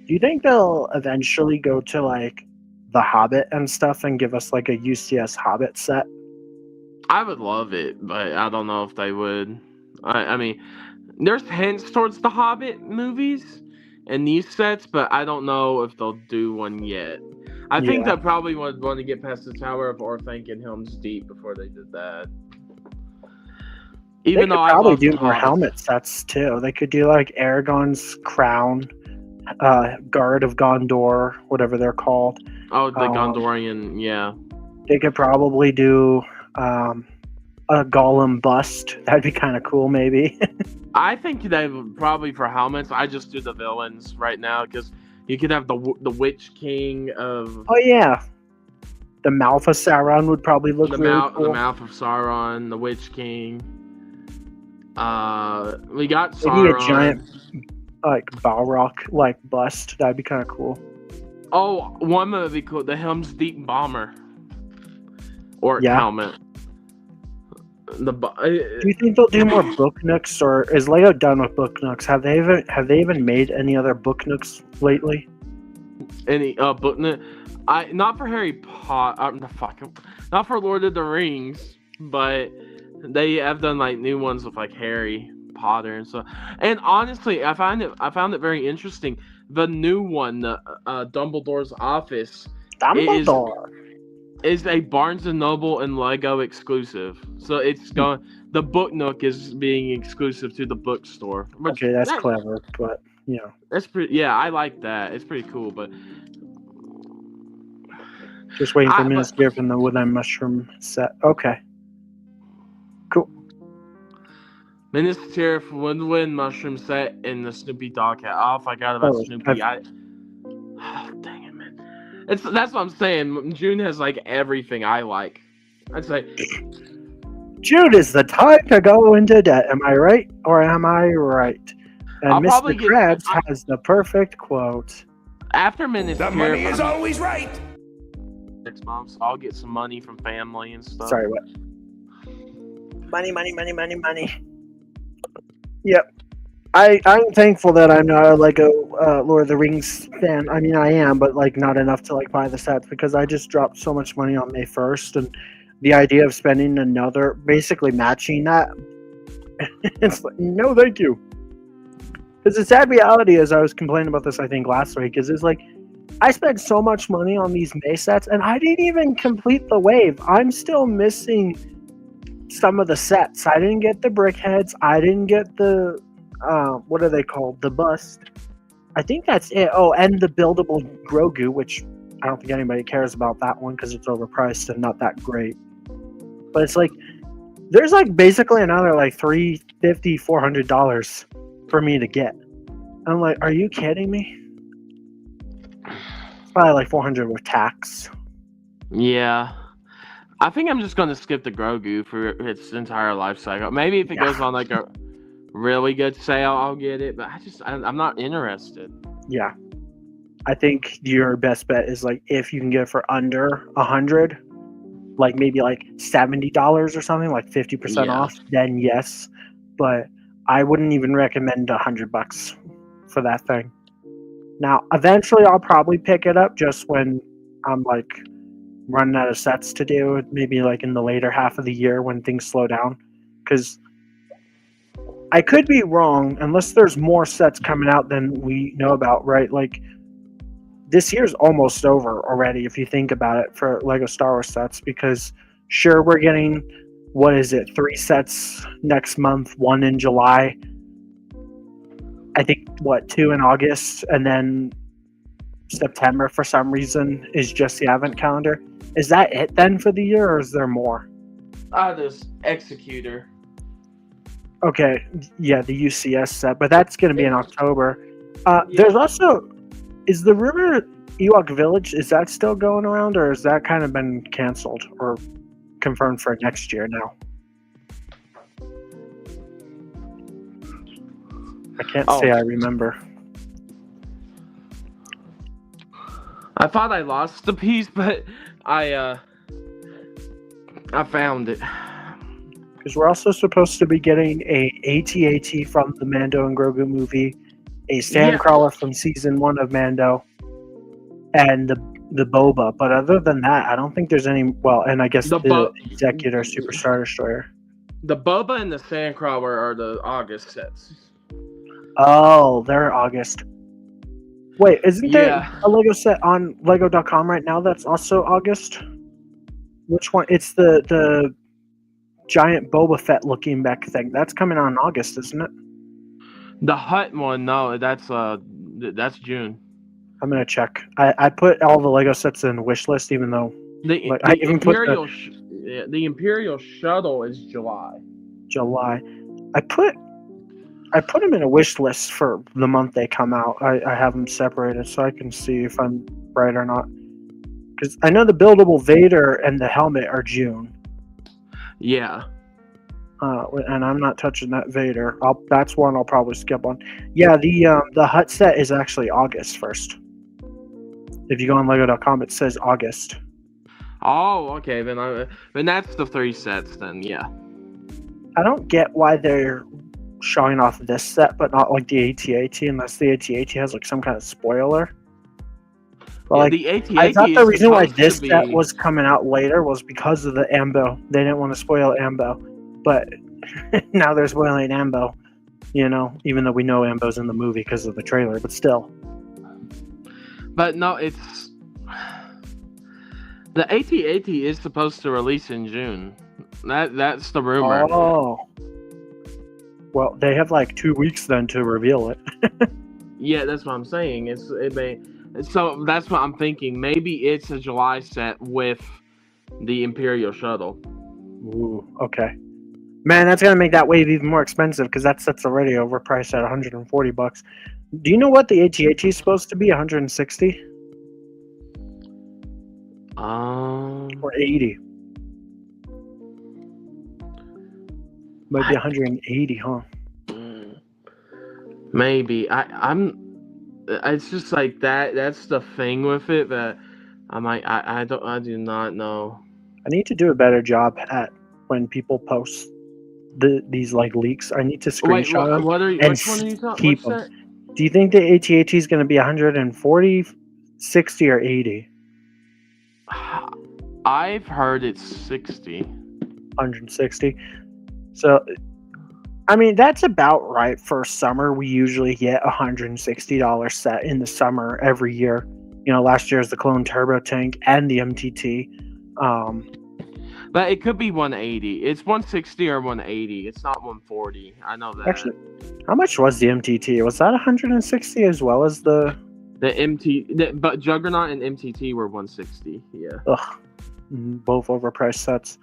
S3: Do you think they'll eventually go to like The Hobbit and stuff and give us like a UCS Hobbit set?
S4: I would love it, but I don't know if they would. I mean, there's hints towards the Hobbit movies and these sets, but I don't know if they'll do one yet. I think they probably would want to get past the Tower of Orthanc and Helm's Deep before they did that. Even though I
S3: probably do more helmet sets too. They could do like Aragorn's crown, Guard of Gondor, whatever they're called.
S4: Oh, the Gondorian, yeah.
S3: They could probably do a Gollum bust. That'd be kind of cool, maybe.
S4: I think they would probably, for helmets, I just do the villains right now, because you could have the Witch King of...
S3: Oh, yeah. The mouth of Sauron would probably look really cool.
S4: The mouth of Sauron, the Witch King. We got Sauron.
S3: Maybe a giant, like, Balrog, like, bust. That'd be kind of cool.
S4: Oh, one that would be cool. The Helm's Deep Bomber. Or helmet. Do
S3: you think they'll do more Book Nooks, or is Lego done with Book Nooks? Have they even made any other Book Nooks lately?
S4: any book. Not for Harry Potter. Not for Lord of the Rings, but they have done like new ones with like Harry Potter and stuff. And honestly, I found it very interesting. The new one, Dumbledore's Office,
S3: Dumbledore.
S4: is a Barnes and Noble and Lego exclusive. So it's going. The Book Nook is being exclusive to the bookstore.
S3: Okay, that's clever, but
S4: that's pretty. Yeah, I like that. It's pretty cool, but
S3: just waiting for Midi-scale from the Woodland Mushroom set. Okay, cool.
S4: Midi-scale Woodland Mushroom set and the Snoopy dog hat. Oh, if I got about Snoopy, oh, dang it, man. That's what I'm saying. June has like everything I like. I'd say
S3: June is the time to go into debt. Am I right or am I right? And Mr. Krabs has the perfect quote.
S4: After Midi-scale,
S2: the money is always right.
S4: 6 months, I'll get some money from family and stuff.
S3: Sorry, what? Money. Yep. I'm thankful that I'm not a Lego Lord of the Rings fan. I mean, I am, but like not enough to like buy the sets because I just dropped so much money on May 1st, and the idea of spending another, basically matching that, it's like, no, thank you. Because the sad reality is, I was complaining about this I think last week, is it's like I spent so much money on these May sets, and I didn't even complete the wave. I'm still missing some of the sets. I didn't get the brick heads. I didn't get the what are they called? The bust. I think that's it. Oh, and the buildable Grogu, which I don't think anybody cares about that one because it's overpriced and not that great. But it's like there's like basically another like $350, $400 for me to get. I'm like, are you kidding me? It's probably like $400 with tax.
S4: Yeah. I think I'm just going to skip the Grogu for its entire life cycle. Maybe if it goes on like a really good sale, I'll get it. But I'm not interested.
S3: Yeah. I think your best bet is like if you can get it for under $100, like maybe like $70 or something, like 50% off, then yes. But I wouldn't even recommend $100 for that thing. Now, eventually I'll probably pick it up just when I'm like running out of sets to do, maybe like in the later half of the year when things slow down. Because I could be wrong, unless there's more sets coming out than we know about, right? Like, this year's almost over already, if you think about it, for Lego Star Wars sets, because sure, we're getting, 3 sets next month, 1 in July, I think, 2 in August, and then September, for some reason, is just the Advent calendar. Is that it then for the year, or is there more?
S4: There's Executor.
S3: Okay, yeah, the UCS set, but that's going to be in October. There's also, is the rumor Ewok Village, is that still going around, or has that kind of been canceled or confirmed for next year now? I can't say I remember.
S4: I thought I lost the piece, but I found it.
S3: Because we're also supposed to be getting a AT-AT from the Mando and Grogu movie, a Sandcrawler from season 1 of Mando, and the Boba. But other than that, I don't think there's any. Well, and I guess the Executor Super Star Destroyer.
S4: The Boba and the Sandcrawler are the August sets.
S3: Oh, they're August. Wait, isn't there a Lego set on Lego.com right now that's also August? Which one? It's the giant Boba Fett looking back thing. That's coming on in August, isn't it?
S4: The Hut one, no, that's June.
S3: I'm gonna check. I put all the Lego sets in the wish list, even though
S4: the Imperial Shuttle is July. I put them in a wish list for the month they come out. I have them separated so I can see if I'm right or not. Because I know the buildable Vader and the helmet are June. Yeah.
S3: And I'm not touching that Vader. That's one I'll probably skip on. Yeah, the Hut set is actually August 1st. If you go on Lego.com, it says August.
S4: Oh, okay. Then that's the 3 sets. Then yeah.
S3: I don't get why they're showing off this set, but not like the AT-AT, unless the AT-AT has like some kind of spoiler. But
S4: Yeah,
S3: like,
S4: the
S3: I thought
S4: AT-AT
S3: the
S4: is
S3: reason why
S4: supposed to
S3: this set
S4: be.
S3: was coming out later was because of the Ambo. They didn't want to spoil Ambo, but now they're spoiling Ambo. You know, even though we know Ambo's in the movie because of the trailer, but still.
S4: But no, it's the AT-AT is supposed to release in June. That's the rumor.
S3: Oh. Well, they have like 2 weeks then to reveal it.
S4: Yeah, that's what I'm saying. So that's what I'm thinking. Maybe it's a July set with the Imperial shuttle.
S3: Ooh, okay. Man, that's gonna make that wave even more expensive because that set's already overpriced at $140. Do you know what the AT-AT is supposed to be? 160 or 80? Might be 180, huh?
S4: Maybe I'm. It's just like that. That's the thing with it that I'm like I do not know.
S3: I need to do a better job at when people post these like leaks. I need to
S4: Wait,
S3: screenshot them
S4: what are you?
S3: and
S4: Which one are you talking?
S3: keep
S4: What's
S3: them.
S4: that?
S3: Do you think the AT-AT is going to be 140, 60, or 80?
S4: I've heard it's 60.
S3: 160. So, I mean, that's about right for summer. We usually get a $160 set in the summer every year. You know, last year's the Clone Turbo Tank and the MTT.
S4: But it could be 180. It's 160 or 180. It's not 140. I know that.
S3: Actually, how much was the MTT? Was that 160 as well as the
S4: but Juggernaut and MTT were 160. Yeah.
S3: Ugh, both overpriced sets.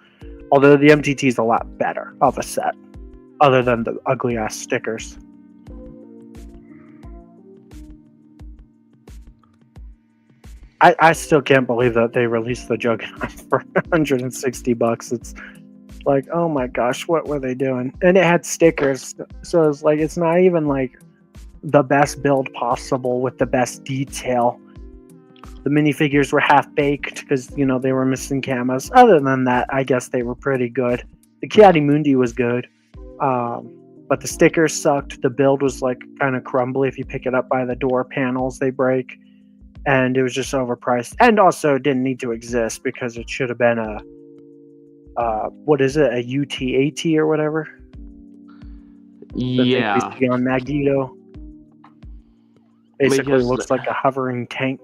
S3: Although the MTT is a lot better of a set, other than the ugly ass stickers. I still can't believe that they released the Juggernaut for $160. It's like, oh my gosh, what were they doing? And it had stickers, so it's like it's not even like the best build possible with the best detail. The minifigures were half baked because they were missing camas. Other than that, I guess they were pretty good. The Ki-Adi-Mundi was good, but the stickers sucked. The build was like kind of crumbly. If you pick it up by the door panels, they break, and it was just overpriced. And also, it didn't need to exist because it should have been a what is it? A UT-AT or whatever.
S4: Yeah.
S3: The thing on Magneto. Basically,
S4: Because
S3: looks like a hovering tank.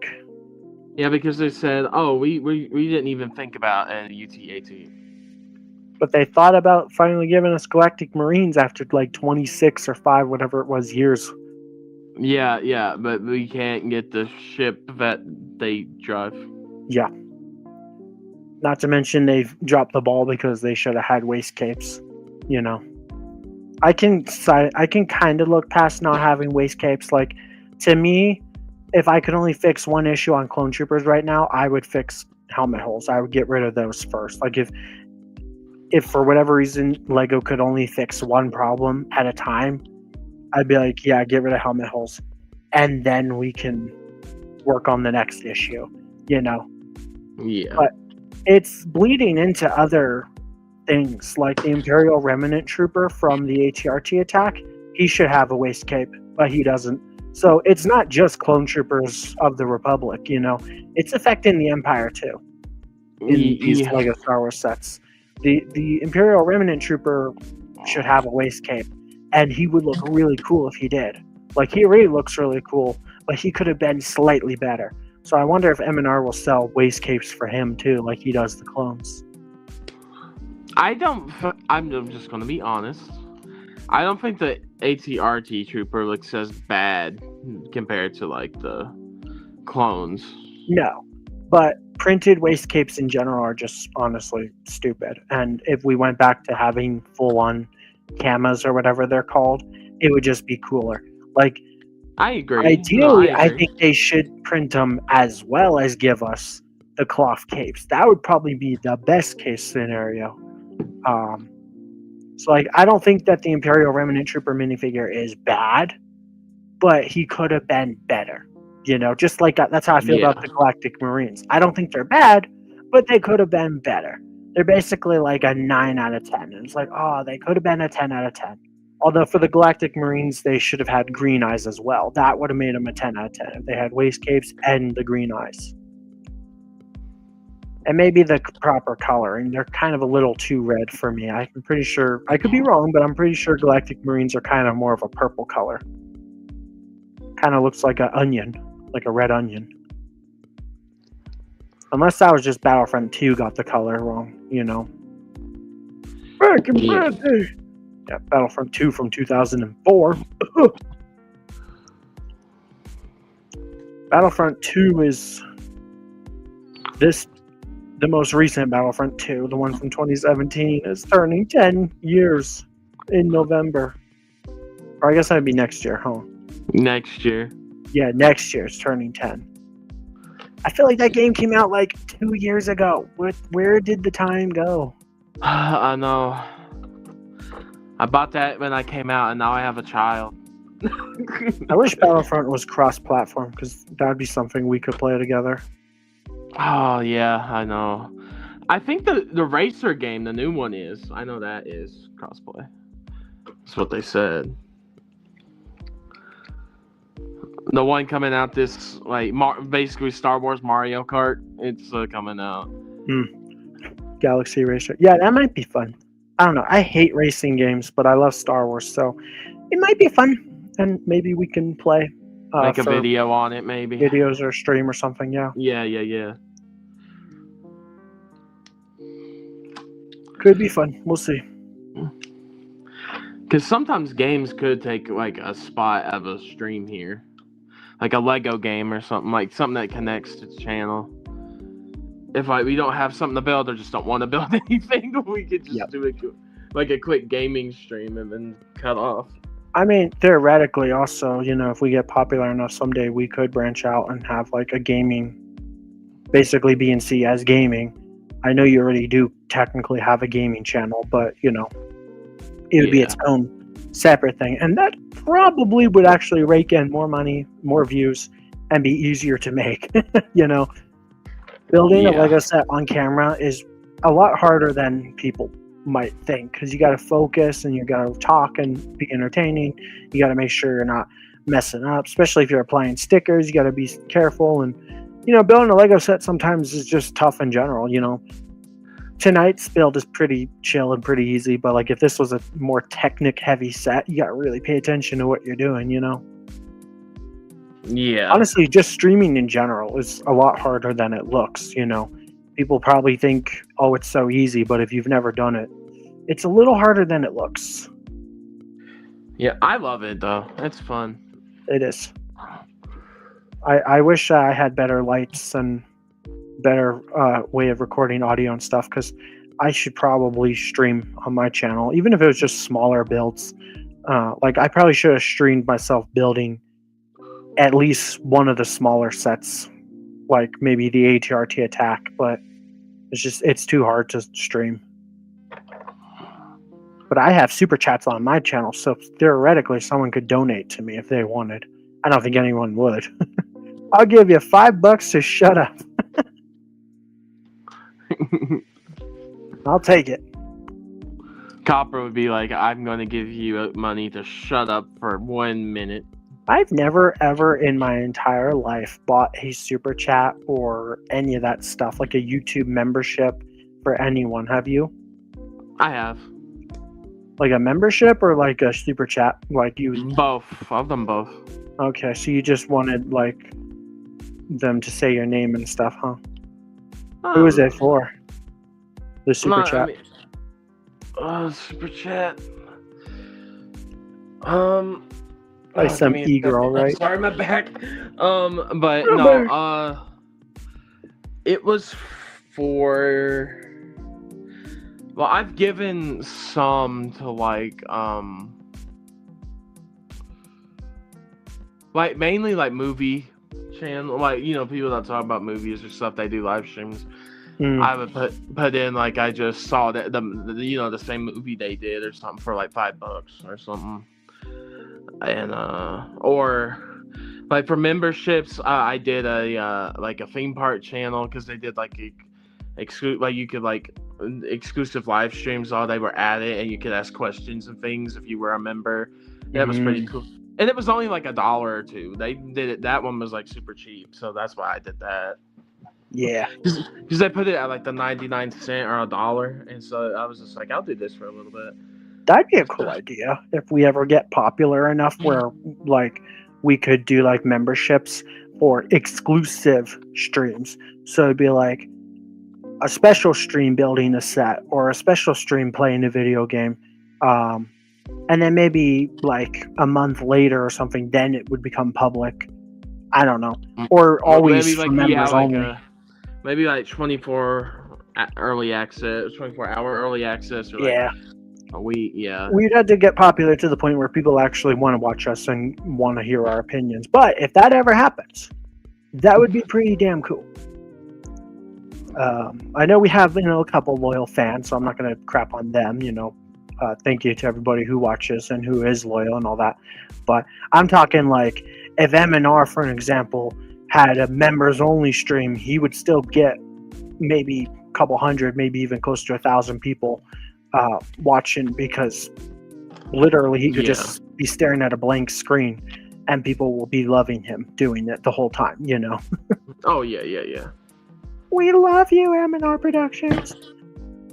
S4: Yeah, because they said, "Oh, we didn't even think about a UT-AT."
S3: But they thought about finally giving us Galactic Marines after like 26 or 5, whatever it was, years.
S4: Yeah, but we can't get the ship that they drive.
S3: Yeah. Not to mention they've dropped the ball because they should have had waist capes. I can kind of look past not having waist capes. Like, to me, if I could only fix one issue on Clone Troopers right now, I would fix helmet holes. I would get rid of those first. Like, if for whatever reason Lego could only fix one problem at a time, I'd be like, yeah, get rid of helmet holes, and then we can work on the next issue.
S4: Yeah.
S3: But it's bleeding into other things, like the Imperial Remnant Trooper from the AT-RT attack. He should have a waist cape, but he doesn't. So it's not just Clone Troopers of the Republic, it's affecting the Empire too. In these Lego Star Wars sets, the Imperial Remnant Trooper should have a waist cape, and he would look really cool if he did. Like, he already looks really cool, but he could have been slightly better. So I wonder if M&R will sell waist capes for him too, like he does the clones.
S4: I'm just gonna be honest. I don't think the AT-RT Trooper looks as bad compared to like the clones.
S3: No, but printed waist capes in general are just honestly stupid. And if we went back to having full-on camas or whatever they're called, it would just be cooler. Like,
S4: I agree.
S3: Ideally,
S4: I agree.
S3: I think they should print them as well as give us the cloth capes. That would probably be the best case scenario. So, like, I don't think that the Imperial Remnant Trooper minifigure is bad, but he could have been better. Just like that's how I feel about the Galactic Marines. I don't think they're bad, but they could have been better. They're basically like a 9 out of 10. And it's like, oh, they could have been a 10 out of 10. Although for the Galactic Marines, they should have had green eyes as well. That would have made them a 10 out of 10 if they had waist capes and the green eyes. And maybe the proper coloring. They're kind of a little too red for me. I'm pretty sure, I could be wrong, but I'm pretty sure Galactic Marines are kind of more of a purple color. Kind of looks like an onion, like a red onion. Unless that was just Battlefront 2 got the color wrong, you know. Back in bad day. Yeah, Battlefront 2 from 2004. Battlefront 2 is the most recent Battlefront 2, the one from 2017, is turning 10 years in November. Or I guess that'd be next year, huh?
S4: Next year.
S3: Yeah, next year it's turning 10. I feel like that game came out like 2 years ago. Where did the time go?
S4: I know. I bought that when I came out, and now I have a child.
S3: I wish Battlefront was cross-platform, because that would be something we could play together.
S4: Oh, yeah, I know. I think the Racer game, the new one is. I know that is crossplay. That's what they said. The one coming out this, like, basically Star Wars Mario Kart, it's coming out.
S3: Galaxy Racer. Yeah, that might be fun. I don't know. I hate racing games, but I love Star Wars, so it might be fun, and maybe we can play.
S4: Make a video on it, maybe.
S3: Videos or stream or something, yeah.
S4: Yeah.
S3: Could be fun. We'll see.
S4: Because sometimes games could take, like, a spot of a stream here. Like a Lego game or something, like something that connects to the channel. If we don't have something to build or just don't want to build anything, we could just do a quick gaming stream and then cut off.
S3: I mean, theoretically also, you know, if we get popular enough someday, we could branch out and have like a gaming, basically B&C as gaming. I know you already do technically have a gaming channel, but, you know, it would be its own separate thing. And that probably would actually rake in more money, more views, and be easier to make, you know. Building a Lego set on camera is a lot harder than people might think, because you got to focus and you got to talk and be entertaining. You got to make sure you're not messing up, especially if you're applying stickers. You got to be careful. And, you know, building a Lego set sometimes is just tough in general, you know. Tonight's build is pretty chill and pretty easy, but like if this was a more technic heavy set, you got to really pay attention to what you're doing, you know.
S4: Yeah.
S3: Honestly, just streaming in general is a lot harder than it looks, you know. People probably think, oh, it's so easy, but if you've never done it, it's a little harder than it looks.
S4: Yeah, I love it, though. It's fun.
S3: It is. I wish I had better lights and better way of recording audio and stuff, because I should probably stream on my channel, even if it was just smaller builds. Like, I probably should have streamed myself building at least one of the smaller sets, like maybe the ATRT attack, but it's too hard to stream. But I have super chats on my channel, so theoretically someone could donate to me if they wanted. I don't think anyone would. I'll give you $5 to shut up. I'll take it.
S4: Copper would be like, I'm going to give you money to shut up for 1 minute.
S3: I've never, ever in my entire life bought a super chat or any of that stuff, like a YouTube membership for anyone. Have you?
S4: I have.
S3: Like a membership or like a super chat? Like you?
S4: Both. I've done both.
S3: Okay, so you just wanted like them to say your name and stuff, huh? Who is it for? The super chat.
S4: Super chat.
S3: By some e-girl, right?
S4: Sorry, my back. But no, it was for. Well, I've given some to like mainly like movie channel, like, you know, people that talk about movies or stuff. They do live streams. I would put in like, I just saw that the same movie they did or something for like $5 or something. And or like for memberships, I did a like a theme park channel, because they did like like you could like exclusive live streams. All they were added, and you could ask questions and things if you were a member. That was pretty cool. And it was only like $1 or $2. They did it. That one was like super cheap, so that's why I did that.
S3: Yeah,
S4: because they put it at like the 99 cent or $1, and so I was just like, I'll do this for a little bit.
S3: that'd be a cool idea if we ever get popular enough where like we could do like memberships for exclusive streams. So it'd be like a special stream building a set or a special stream playing a video game. And then maybe like a month later or something, then it would become public. I don't know. Or always
S4: maybe
S3: for
S4: like,
S3: members only.
S4: Maybe like 24 early access, 24-hour early access, or like a week. Yeah,
S3: we'd have to get popular to the point where people actually want to watch us and want to hear our opinions. But if that ever happens, that would be pretty damn cool. I know we have a couple loyal fans, so I'm not going to crap on them. Thank you to everybody who watches and who is loyal and all that. But I'm talking like if M&R, for an example, had a members only stream, he would still get maybe a couple hundred, maybe even close to 1,000 people watching, because literally he could just be staring at a blank screen and people will be loving him doing it the whole time,
S4: Oh, yeah.
S3: We love you, M&R Productions.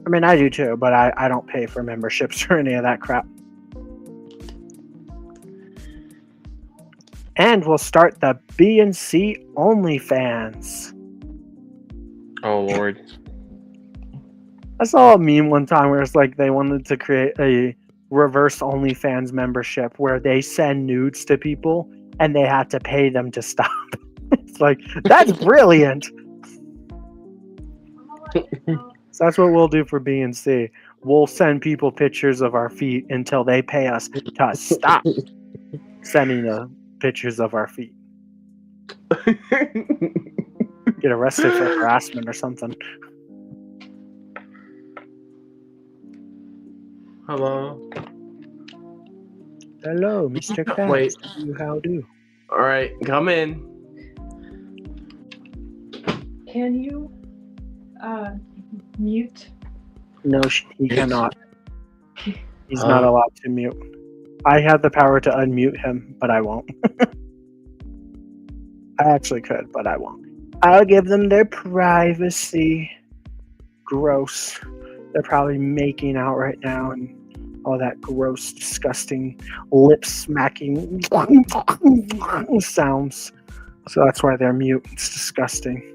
S3: I mean, I do too, but I don't pay for memberships or any of that crap. And we'll start the B and C OnlyFans.
S4: Oh, Lord.
S3: I saw a meme one time where it's like they wanted to create a reverse OnlyFans membership where they send nudes to people and they had to pay them to stop. It's like, that's brilliant. So that's what we'll do for B and C. We'll send people pictures of our feet until they pay us to stop sending the pictures of our feet. Get arrested for harassment or something.
S4: Hello,
S3: Mr. Krabs.
S4: Wait.
S3: How do?
S4: All right, come in.
S5: Can you mute?
S3: No, he cannot. He's not allowed to mute. I have the power to unmute him, but I won't. I actually could, but I won't. I'll give them their privacy. Gross. They're probably making out right now and all that gross, disgusting lip smacking sounds. So that's why they're mute. It's disgusting.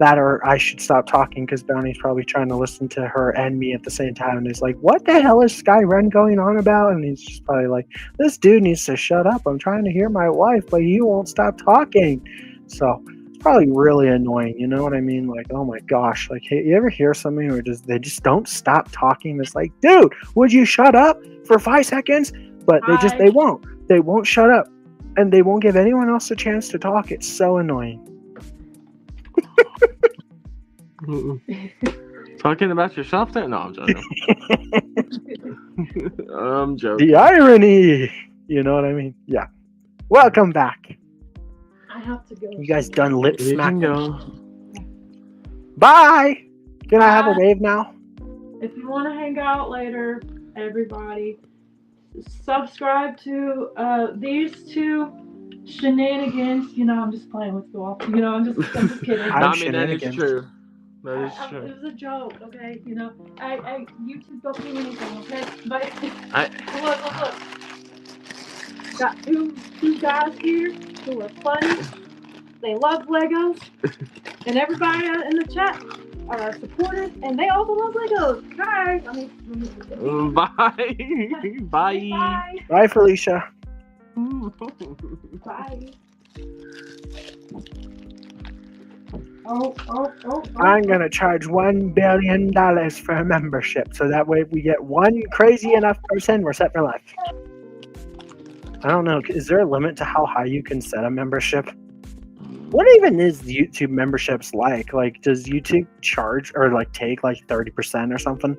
S3: That, or I should stop talking because Bounty's probably trying to listen to her and me at the same time. And he's like, what the hell is Skyren going on about? And he's just probably like, this dude needs to shut up. I'm trying to hear my wife, but he won't stop talking. So it's probably really annoying. You know what I mean? Like, oh my gosh. Like, hey, you ever hear something where they just don't stop talking? It's like, dude, would you shut up for 5 seconds? But they won't. They won't shut up. And they won't give anyone else a chance to talk. It's so annoying.
S4: Talking about yourself there? No, I'm joking. I'm joking.
S3: The irony! You know what I mean? Yeah. Welcome back.
S5: I have to go.
S3: You guys done lip
S4: You can
S3: smacking?
S4: go.
S3: Bye! Can I have a wave now?
S5: If you want to hang out later, everybody, subscribe to these two shenanigans. I'm just playing with you all. I'm just kidding.
S4: I mean, that is true. That is true.
S5: It was a joke, okay? I YouTube don't do anything, okay? But look. Got two guys here who are funny. They love Legos, and everybody in the chat are supporters, and they also love Legos. Hi.
S4: Bye. Bye.
S3: Bye, Felicia.
S5: Bye. Oh.
S3: I'm gonna charge $1 billion for a membership, so that way if we get one crazy enough person, we're set for life. I don't know. Is there a limit to how high you can set a membership? What even is YouTube memberships like? Like, does YouTube charge or like take like 30% or something?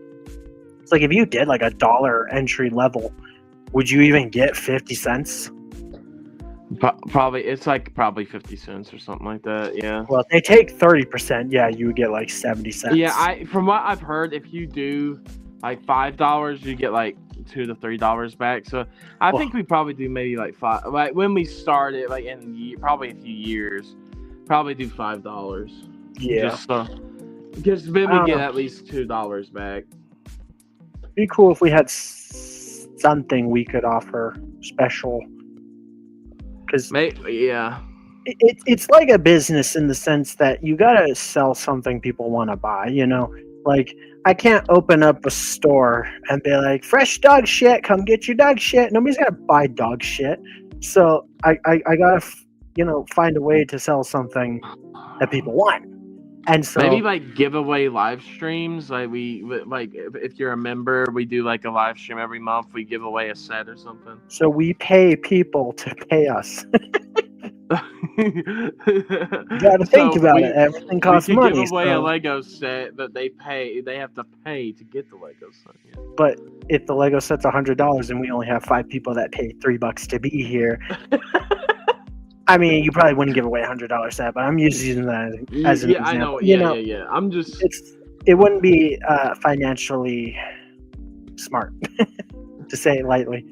S3: It's like if you did like $1 entry level, would you even get 50 cents?
S4: Probably it's like probably 50 cents or something like that. Yeah.
S3: Well, if they take 30%, yeah, you would get like 70 cents.
S4: Yeah, from what I've heard, if you do like $5, you get like $2 to $3 back. So I think we probably do maybe like five. Like when we started, like in probably a few years, probably do $5.
S3: Yeah.
S4: Just because then we get at least $2 back.
S3: It'd be cool if we had something we could offer special. Because
S4: yeah.
S3: It's like a business in the sense that you gotta sell something people want to buy, you know? Like, I can't open up a store and be like, fresh dog shit, come get your dog shit. Nobody's gonna buy dog shit. So I gotta, find a way to sell something that people want. And so
S4: maybe like giveaway live streams. Like if you're a member, we do like a live stream every month. We give away a set or something.
S3: So we pay people to pay us. You gotta think about it. Everything costs money.
S4: We give away a Lego set that they have to pay to get the Lego set. Yeah.
S3: But if the Lego set's $100 and we only have 5 people that pay $3 to be here, I mean, you probably wouldn't give away a $100 set. But I'm using that as an example.
S4: I know. Yeah. I'm just.
S3: It wouldn't be financially smart, to say it lightly.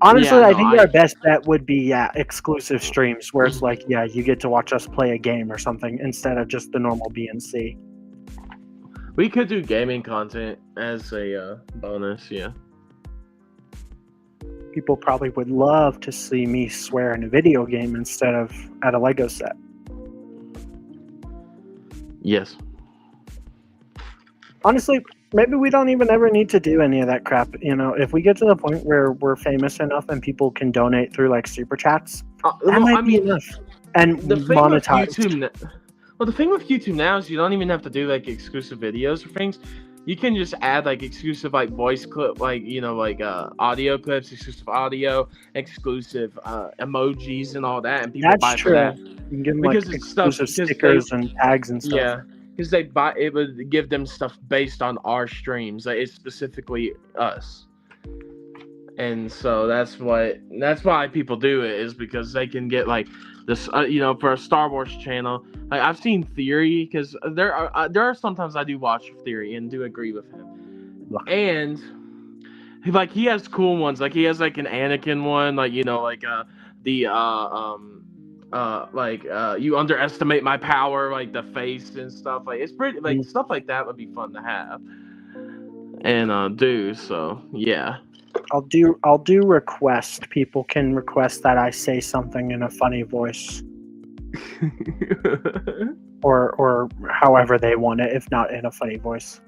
S3: Honestly, I think our best bet would be exclusive streams where it's like, you get to watch us play a game or something instead of just the normal BNC.
S4: We could do gaming content as a bonus, yeah.
S3: People probably would love to see me swear in a video game instead of at a Lego set.
S4: Yes.
S3: Honestly, maybe we don't even ever need to do any of that crap. You know, if we get to the point where we're famous enough and people can donate through like super chats, that might be enough. And monetize.
S4: The thing with YouTube now is you don't even have to do like exclusive videos or things. You can just add like exclusive like voice clip, like audio clips, exclusive audio, exclusive emojis and all that, and people buy for that.
S3: You can give them because like exclusive stickers and tags and stuff.
S4: Yeah. Because it would give them stuff based on our streams. Like it's specifically us, and so that's why people do it, is because they can get like this. For a Star Wars channel, like I've seen Theory, because there are sometimes I do watch Theory and do agree with him, and he has cool ones. Like he has like an Anakin one, you underestimate my power, like the face and stuff. Like it's pretty, like stuff like that would be fun to have and do. So yeah,
S3: I'll do request. People can request that I say something in a funny voice, or however they want it, if not in a funny voice.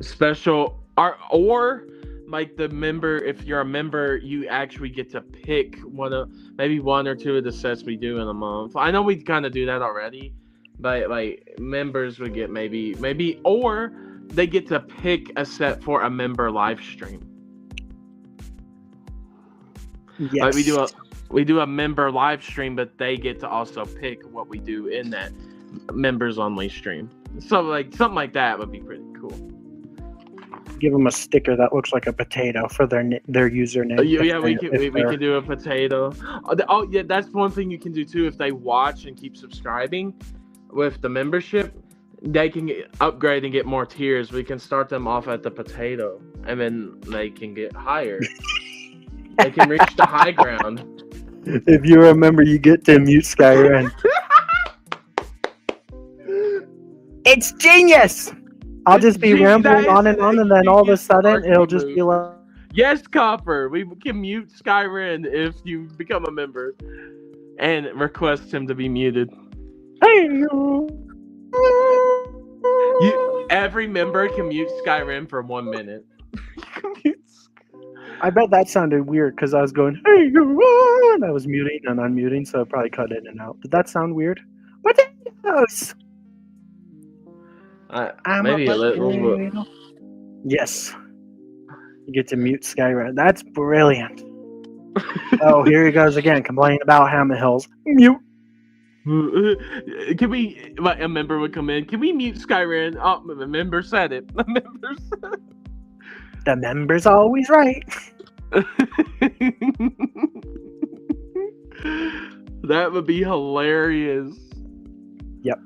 S4: Special or. Like the member, if you're a member, you actually get to pick one or two of the sets we do in a month. I know we kind of do that already, but like members would get maybe, or they get to pick a set for a member live stream.
S3: Yes.
S4: Like we do a member live stream, but they get to also pick what we do in that members only stream. So like something like that would be pretty cool.
S3: Give them a sticker that looks like a potato for their username.
S4: We can do a potato. Yeah, that's one thing you can do too. If they watch and keep subscribing with the membership, they can upgrade and get more tiers. We can start them off at the potato, and then they can get higher. They can reach the high ground.
S3: If you remember, you get to mute Skyrim. It's genius! I'll just be rambling on and on, and then all of a sudden, it'll just be like...
S4: Yes, Copper! We can mute Skyrim if you become a member. And request him to be muted.
S3: Hey!
S4: Every member can mute Skyrim for 1 minute.
S3: I bet that sounded weird, because I was going, hey, and I was muting and unmuting, so it probably cut in and out. Did that sound weird? Potatoes!
S4: Maybe a little bit.
S3: Yes. You get to mute Skyrim. That's brilliant. Oh, here he goes again, complaining about Hammond Hills. Mute.
S4: Can we, like, a member would come in, can we mute Skyrim? Oh, the member said it.
S3: The member's always right.
S4: That would be hilarious.
S3: Yep.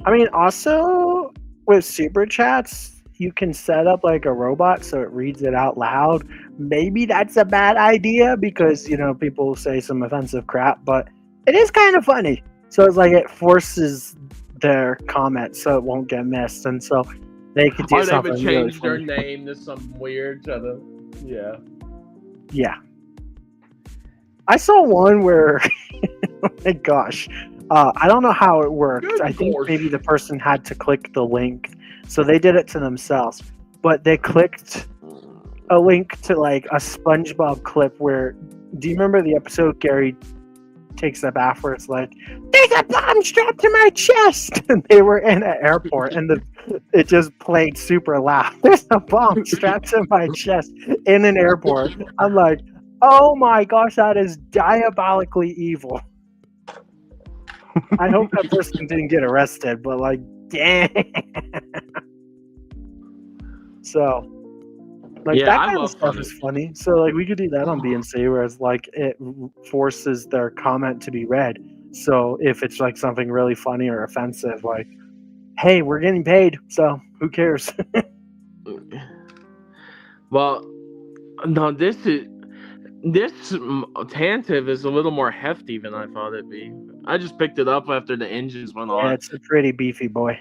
S3: I mean, also with super chats, you can set up like a robot so it reads it out loud. Maybe that's a bad idea because, people say some offensive crap, but it is kind of funny. So it's like it forces their comment so it won't get missed. And so they could do something really funny.
S4: Or they would change their name to some weird yeah.
S3: Yeah. I saw one where, oh my gosh, I don't know how it worked. I think maybe the person had to click the link. So they did it to themselves. But they clicked a link to like a SpongeBob clip where, do you remember the episode Gary takes a bath where it's like, there's a bomb strapped to my chest? And they were in an airport and it just played super loud. There's a bomb strapped to my chest in an airport. I'm like, oh my gosh, that is diabolically evil. I hope that person didn't get arrested, but like, damn. So, like, that kind of stuff is funny. So, like, we could do that on BNC, whereas, like, it forces their comment to be read. So, if it's, like, something really funny or offensive, like, hey, we're getting paid, so who cares?
S4: Well, no, this Tantive is a little more hefty than I thought it'd be. I just picked it up after the engines went on.
S3: Yeah, it's a pretty beefy boy.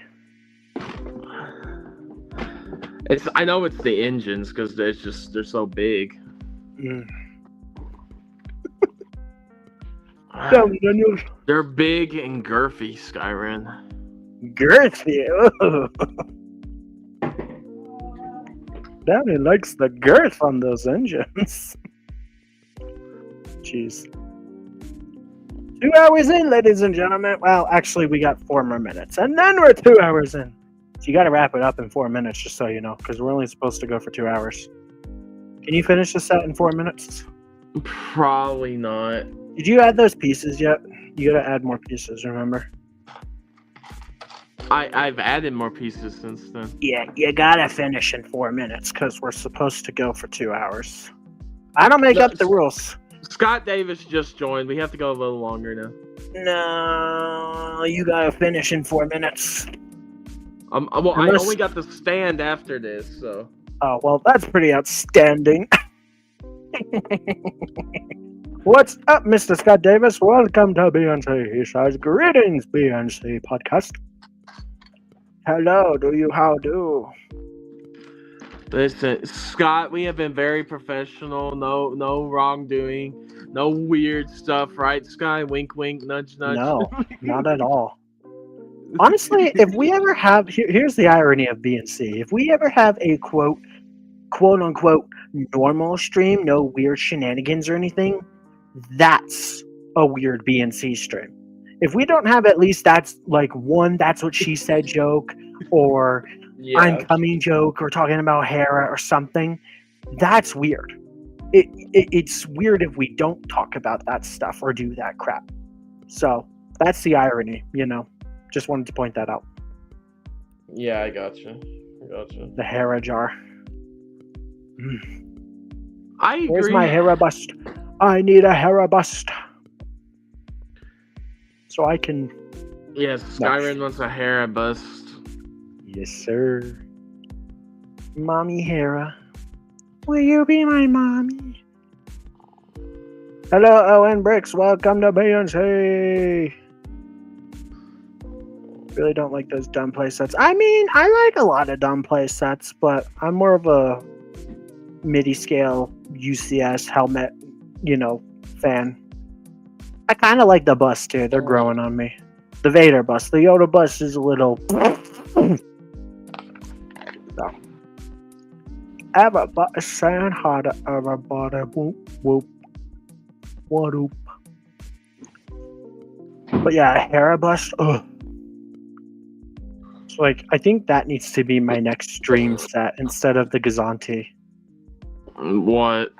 S4: I know it's the engines because they're so big. They're big and girthy, Skyrim.
S3: Girthy? Oh. Danny likes the girth on those engines. Jeez. 2 hours in, ladies and gentlemen. Well, actually, we got 4 more minutes, and then we're 2 hours in. So you got to wrap it up in 4 minutes, just so you know, because we're only supposed to go for 2 hours. Can you finish the set in 4 minutes?
S4: Probably not.
S3: Did you add those pieces yet? You got to add more pieces, remember?
S4: I've added more pieces since then.
S3: Yeah, you got to finish in 4 minutes, because we're supposed to go for 2 hours. I don't make up the rules.
S4: Scott Davis just joined. We have to go a little longer now.
S3: No, you got to finish in 4 minutes.
S4: Well, I only got the stand after this, so.
S3: Oh, well, that's pretty outstanding. What's up, Mr. Scott Davis? Welcome to BNC. He says, greetings, BNC podcast. Hello, how do?
S4: Listen, Scott, we have been very professional. No wrongdoing. No weird stuff, right, Sky? Wink, wink, nudge, nudge.
S3: No, not at all. Honestly, if we ever have, here's the irony of BNC. If we ever have a quote unquote normal stream, no weird shenanigans or anything, that's a weird BNC stream. If we don't have at least that's like one that's what she said joke or I'm coming joke or talking about Hera or something, that's weird. It's weird if we don't talk about that stuff or do that crap. So that's the irony, Just wanted to point that out.
S4: Yeah, I gotcha.
S3: The Hera jar.
S4: I agree.
S3: Where's my Hera bust? I need a Hera bust. So I can...
S4: Yes, Skyrim wants a Hera bust.
S3: Yes, sir. Mommy Hera. Will you be my mommy? Hello, Owen Bricks. Welcome to BNC. Really don't like those dumb play sets. I mean, I like a lot of dumb play sets, but I'm more of a midi-scale UCS helmet, fan. I kind of like the bus too. They're growing on me. The Vader bus. The Yoda bus is a little... So. Everybody saying hi to everybody. Whoop, whoop. What oop. But yeah, Hera bus. Ugh. So I think that needs to be my next stream set instead of the Gazanti.
S4: What?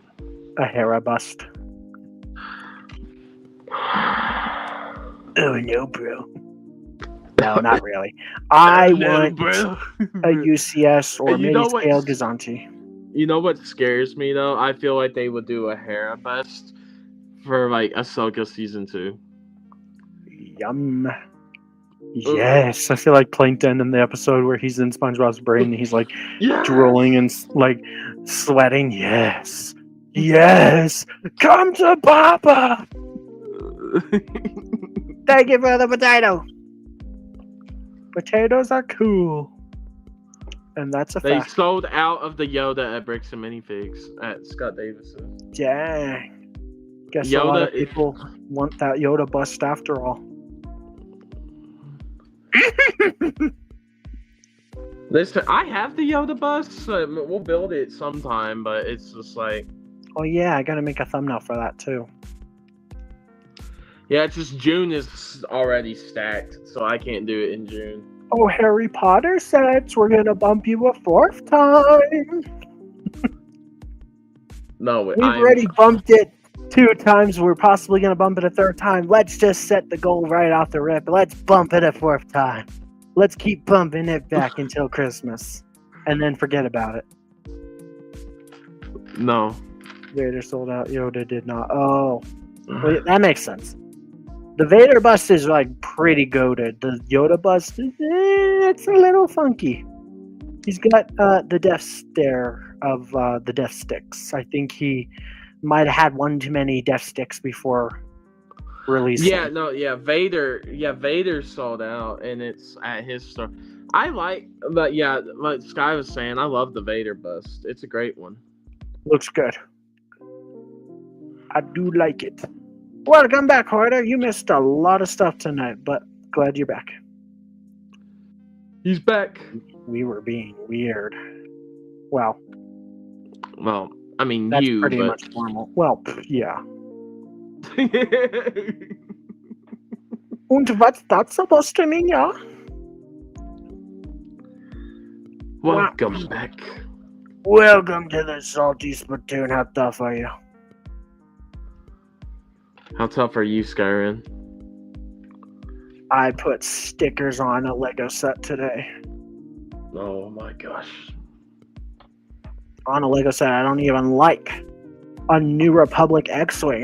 S3: A Hera bust. Oh no, bro. No, not really. I want a UCS or midi-scale Gazanti.
S4: You know what scares me though? I feel like they would do a Hera bust for like Ahsoka season 2.
S3: Yum. Yes, I feel like Plankton in the episode where he's in SpongeBob's brain and he's like drooling and like sweating. Yes, come to Papa. Thank you for the potato. Potatoes are cool, and that's a
S4: They
S3: fact.
S4: sold out of the Yoda at Bricks and Minifigs at Scott Davis's.
S3: Dang. Guess
S4: Yoda,
S3: a lot of people want that Yoda bust after all.
S4: Listen, I have the Yoda bust, so we'll build it sometime, but it's just like...
S3: Oh yeah, I gotta make a thumbnail for that too.
S4: Yeah, it's just June is already stacked, so I can't do it in June.
S3: Oh, Harry Potter sets, we're gonna bump you a 4th time.
S4: No,
S3: We've already bumped it 2 times. We're possibly gonna bump it a 3rd time. Let's just set the goal right off the rip. Let's bump it a 4th time. Let's keep bumping it back until Christmas, and then forget about it.
S4: No.
S3: Vader sold out. Yoda did not. Oh, wait, that makes sense. The Vader bust is like pretty goated. The Yoda bust, it's a little funky. He's got the death stare of the death sticks. I think he might have had one too many death sticks before releasing.
S4: Vader sold out, and it's at his store. But like Sky was saying, I love the Vader bust. It's a great one.
S3: Looks good. I do like it. Welcome back, Hoarder. You missed a lot of stuff tonight, but glad you're back.
S4: He's back.
S3: We were being weird. Well,
S4: I mean,
S3: that's pretty much normal. Well, yeah. Und what's that supposed to mean, yeah?
S4: Welcome back.
S3: Welcome to the Salty Spittoon. How tough are you?
S4: How tough are you, Skyrim?
S3: I put stickers on a Lego set today.
S4: Oh my gosh.
S3: On a Lego set I don't even like. A New Republic X-Wing.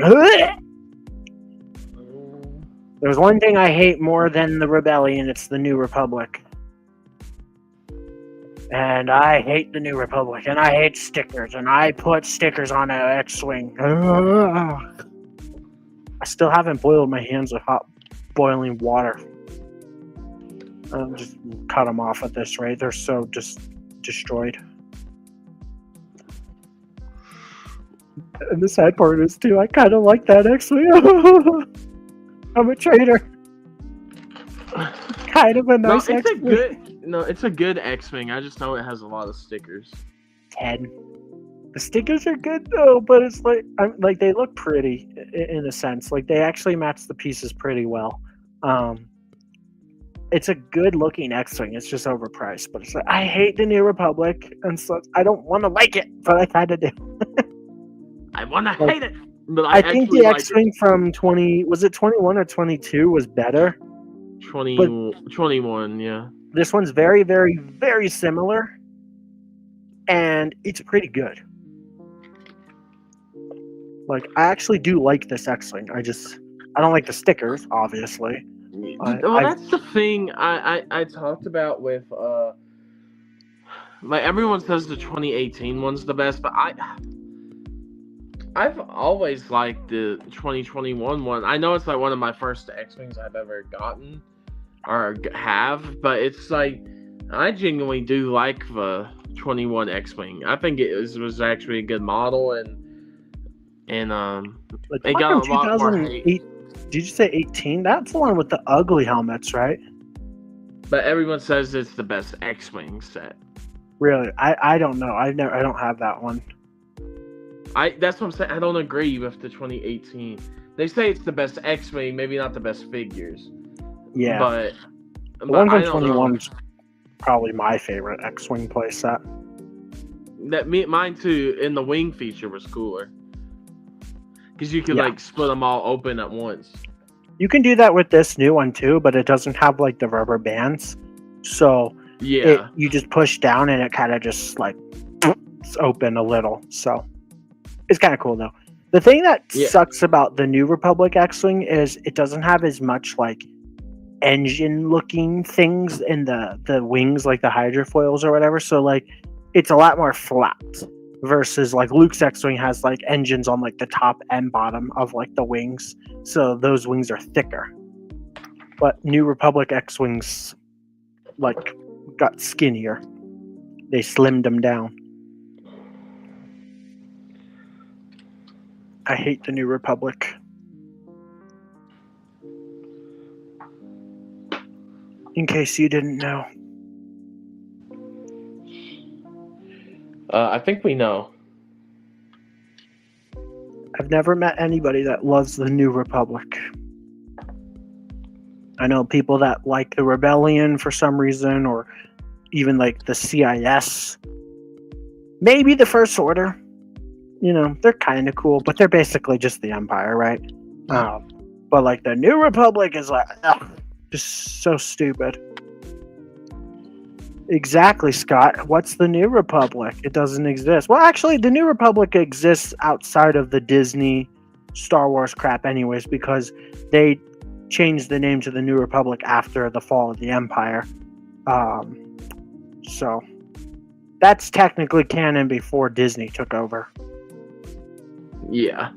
S3: There's one thing I hate more than the Rebellion, it's the New Republic. And I hate the New Republic, and I hate stickers, and I put stickers on an X-Wing. I still haven't boiled my hands with hot boiling water. Just cut them off at this rate. They're so just destroyed. And the sad part is, too, I kind of like that X-Wing. I'm a traitor. Kind of a nice X-Wing.
S4: It's a good X-Wing. I just know it has a lot of stickers.
S3: 10. The stickers are good though, but it's like they look pretty in a sense. Like they actually match the pieces pretty well. It's a good looking X-Wing. It's just overpriced, but it's like I hate the New Republic, and so I don't want to like it, but I kind of do.
S4: I want to hate it, but
S3: I think the X-Wing from 21 or 22 was better.
S4: 21, yeah.
S3: This one's very, very, very similar, and it's pretty good. Like, I actually do like this X-Wing. I don't like the stickers, obviously.
S4: That's the thing I talked about with, like, everyone says the 2018 one's the best, but I've always liked the 2021 one. I know it's like one of my first X-Wings I've ever gotten or have, but it's like I genuinely do like the 21 X-Wing. I think it was actually a good model, and it got a lot more hate.
S3: Did you say 18? That's the one with the ugly helmets, right?
S4: But everyone says it's the best X-Wing set.
S3: Really? I don't know. I don't have that one.
S4: That's what I'm saying. I don't agree with the 2018. They say it's the best X-Wing, maybe not the best figures.
S3: Yeah.
S4: But
S3: the one from 21 is probably my favorite X-Wing playset.
S4: Mine too, and the wing feature was cooler. Because you could like split them all open at once.
S3: You can do that with this new one too, but it doesn't have like the rubber bands. So you just push down and it kind of just like it's open a little. So it's kind of cool though. The thing that sucks about the New Republic X-Wing is it doesn't have as much like engine-looking things in the wings, like the hydrofoils or whatever. So like, it's a lot more flat. Versus like Luke's X-Wing has like engines on like the top and bottom of like the wings, so those wings are thicker. But New Republic X-Wings like got skinnier. They slimmed them down. I hate the New Republic. In case you didn't know.
S4: I think we know.
S3: I've never met anybody that loves the New Republic. I know people that like the Rebellion for some reason, or even like the CIS. Maybe the First Order. You know, they're kind of cool, but they're basically just the Empire, right? But like the New Republic is like, just so stupid. Exactly, Scott. What's the New Republic? It doesn't exist. Well, actually, the New Republic exists outside of the Disney Star Wars crap anyways, because they changed the name to the New Republic after the fall of the Empire. So that's technically canon before Disney took over.
S4: Yeah.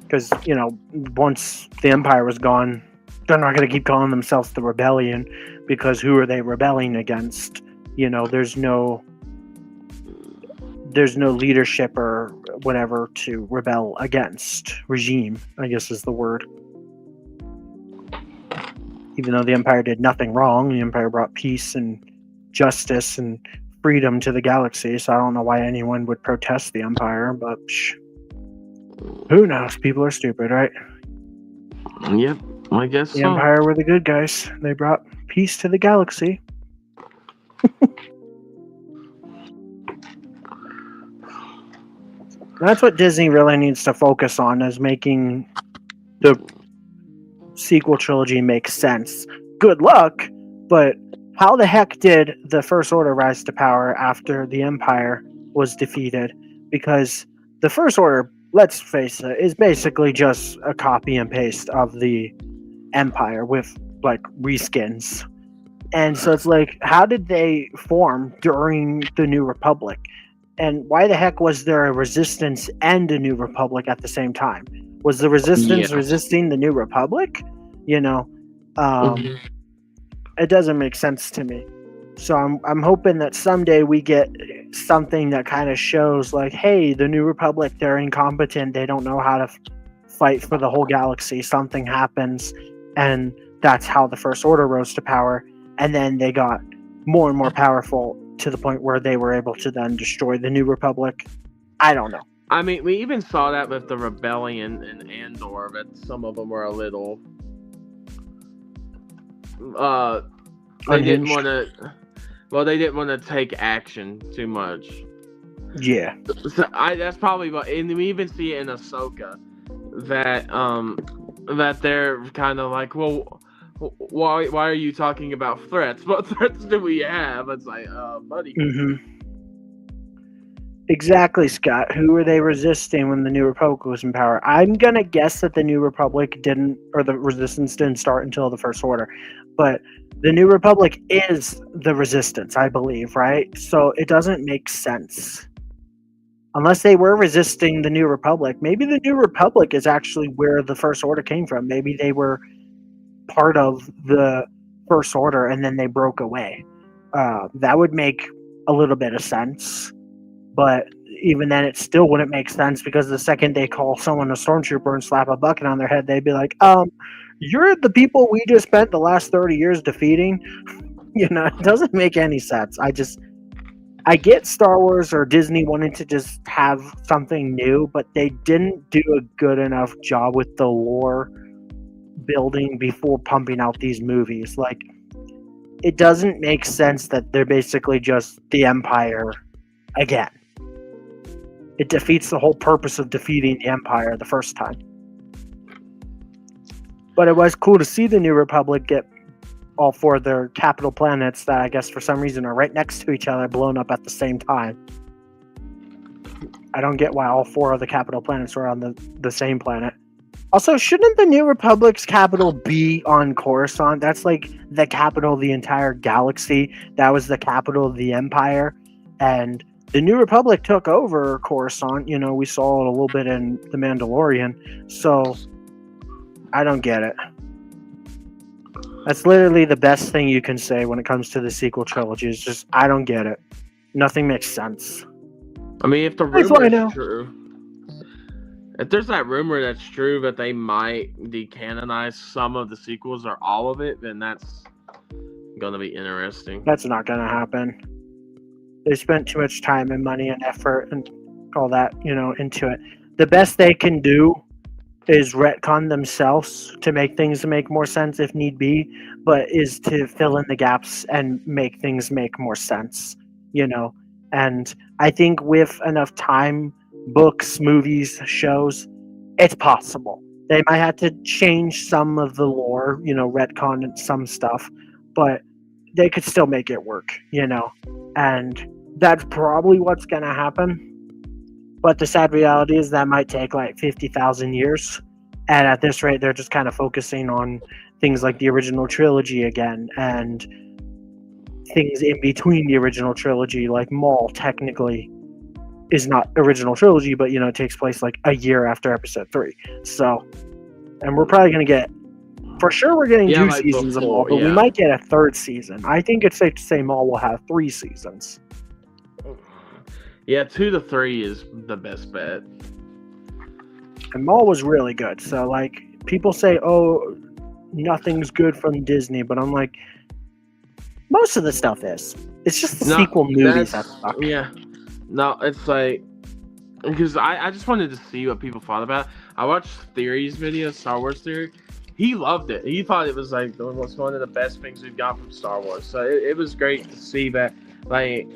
S3: Because, you know, once the Empire was gone, they're not going to keep calling themselves the Rebellion, because who are they rebelling against? You know, there's no leadership or whatever to rebel against. Regime, I guess, is the word. Even though the Empire did nothing wrong, the Empire brought peace and justice and freedom to the galaxy, so I don't know why anyone would protest the Empire, but who knows? People are stupid, right?
S4: Yep. I guess
S3: the Empire were the good guys. They brought peace to the galaxy. That's what Disney really needs to focus on, is making the sequel trilogy make sense. Good luck, but how the heck did the First Order rise to power after the Empire was defeated? Because the First Order, let's face it, is basically just a copy and paste of the Empire with like reskins. And so it's like, how did they form during the New Republic? And why the heck was there a Resistance and a New Republic at the same time? Was the Resistance resisting the New Republic? You know, it doesn't make sense to me. So I'm hoping that someday we get something that kind of shows like, hey, the New Republic, they're incompetent. They don't know how to fight for the whole galaxy. Something happens, and that's how the First Order rose to power. And then they got more and more powerful to the point where they were able to then destroy the New Republic. I don't know.
S4: I mean, we even saw that with the Rebellion in Andor, that some of them were a little they didn't want to. Well, they didn't want to take action too much.
S3: Yeah.
S4: So that's probably what, and we even see it in Ahsoka that that they're kind of like, well, why are you talking about threats? What threats do we have? It's like, buddy.
S3: Mm-hmm. Exactly, Scott. Who were they resisting when the New Republic was in power? I'm gonna guess that the New Republic didn't, or the Resistance didn't start until the First Order, but the New Republic is the Resistance, I believe, right? So it doesn't make sense. Unless they were resisting the New Republic. Maybe the New Republic is actually where the First Order came from. Maybe they were part of the First Order and then they broke away. That would make a little bit of sense. But even then, it still wouldn't make sense, because the second they call someone a stormtrooper and slap a bucket on their head, they'd be like, you're the people we just spent the last 30 years defeating. You know, it doesn't make any sense. I get Star Wars or Disney wanted to just have something new, but they didn't do a good enough job with the lore building before pumping out these movies. Like, it doesn't make sense that they're basically just the Empire again. It defeats the whole purpose of defeating the Empire the first time. But it was cool to see the New Republic get all four of their capital planets that I guess for some reason are right next to each other blown up at the same time. I don't get why all 4 of the capital planets are on the same planet. Also, shouldn't the New Republic's capital be on Coruscant? That's like the capital of the entire galaxy. That was the capital of the Empire. And the New Republic took over Coruscant. You know, we saw it a little bit in The Mandalorian. So, I don't get it. That's literally the best thing you can say when it comes to the sequel trilogy. Is just, I don't get it. Nothing makes sense.
S4: I mean, if the rumor is true, if there's that rumor that's true that they might decanonize some of the sequels or all of it, then that's going to be interesting.
S3: That's not going to happen. They spent too much time and money and effort and all that, into it. The best they can do is retcon themselves to make things make more sense if need be, but is to fill in the gaps and make things make more sense, And I think with enough time, books, movies, shows, it's possible. They might have to change some of the lore, retcon some stuff, but they could still make it work, and that's probably what's going to happen. But the sad reality is that might take like 50,000 years. And at this rate, they're just kind of focusing on things like the original trilogy again and things in between the original trilogy, like Maul technically is not original trilogy, but it takes place like a year after episode 3. So, and we're probably going to get, for sure we're getting 2 seasons of Maul, but we might get a 3rd season. I think it's safe to say Maul will have 3 seasons.
S4: Yeah, 2 to 3 is the best bet.
S3: And Maul was really good. So, like, people say, oh, nothing's good from Disney, but I'm like, most of the stuff is. It's just the sequel movies that suck.
S4: Yeah. No, it's like, because I just wanted to see what people thought about it. I watched Theory's video, Star Wars Theory. He loved it. He thought it was like one of the best things we've got from Star Wars. So it was great to see that, like,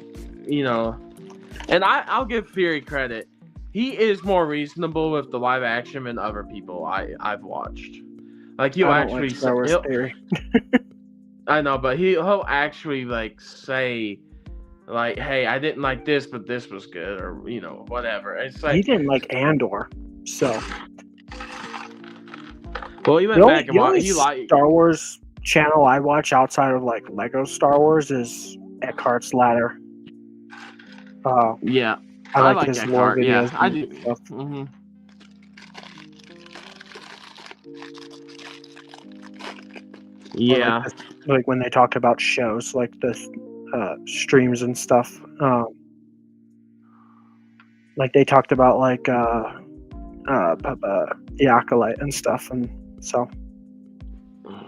S4: and I'll give Theory credit. He is more reasonable with the live action than other people I've watched. Like, he'll actually
S3: Star Wars Theory.
S4: I know, but he'll actually like say, like, hey, I didn't like this, but this was good, or whatever. It's like
S3: he didn't like Andor, so.
S4: Well, he went back and watched. He liked
S3: Star Wars channel I watch outside of like Lego Star Wars is Eckhart's Ladder.
S4: Yeah,
S3: I like his lore videos.
S4: Yeah, I do. Mm-hmm. Yeah,
S3: like when they talk about shows, like the streams and stuff. Like they talked about like the Acolyte and stuff, and so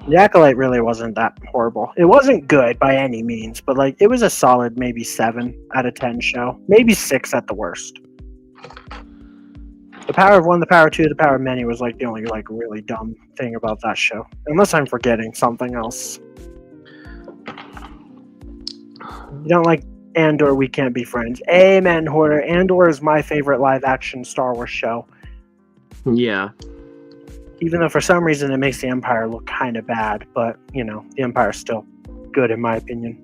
S3: the Acolyte really wasn't that horrible. It wasn't good by any means, but like it was a solid maybe 7 out of 10 show, maybe 6 at the worst. The Power of One, the Power of Two, the Power of Many was like the only like really dumb thing about that show, unless I'm forgetting something else. You don't like Andor, we can't be friends. Amen, Hoarder. Andor is my favorite live action Star Wars show.
S4: Yeah.
S3: Even though for some reason it makes the Empire look kind of bad, but the Empire's still good in my opinion.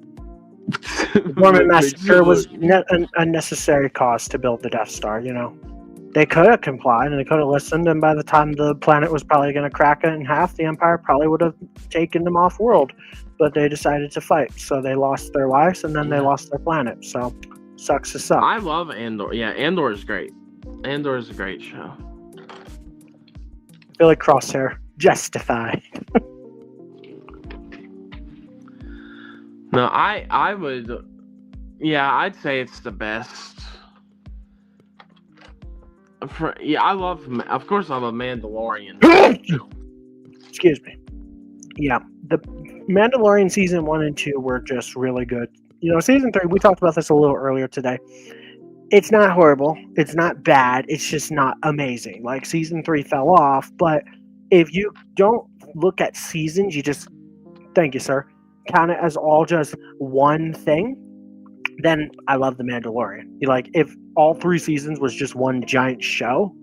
S3: The Gorman Massacre was an unnecessary cause to build the Death Star, They could have complied and they could have listened, and by the time the planet was probably going to crack it in half, the Empire probably would have taken them off world. But they decided to fight, so they lost their lives and then they lost their planet. So, sucks to suck.
S4: I love Andor. Yeah, Andor is great. Andor is a great show.
S3: I feel like Crosshair justified.
S4: No, I would. Yeah, I'd say it's the best. I love. Of course, I'm a Mandalorian.
S3: Excuse me. Yeah, the Mandalorian season 1 and 2 were just really good. Season 3, we talked about this a little earlier today. It's not horrible. It's not bad. It's just not amazing. Like, season 3 fell off, but if you don't look at seasons, you just, thank you, sir, count it as all just one thing, then I love The Mandalorian. If all 3 seasons was just one giant show,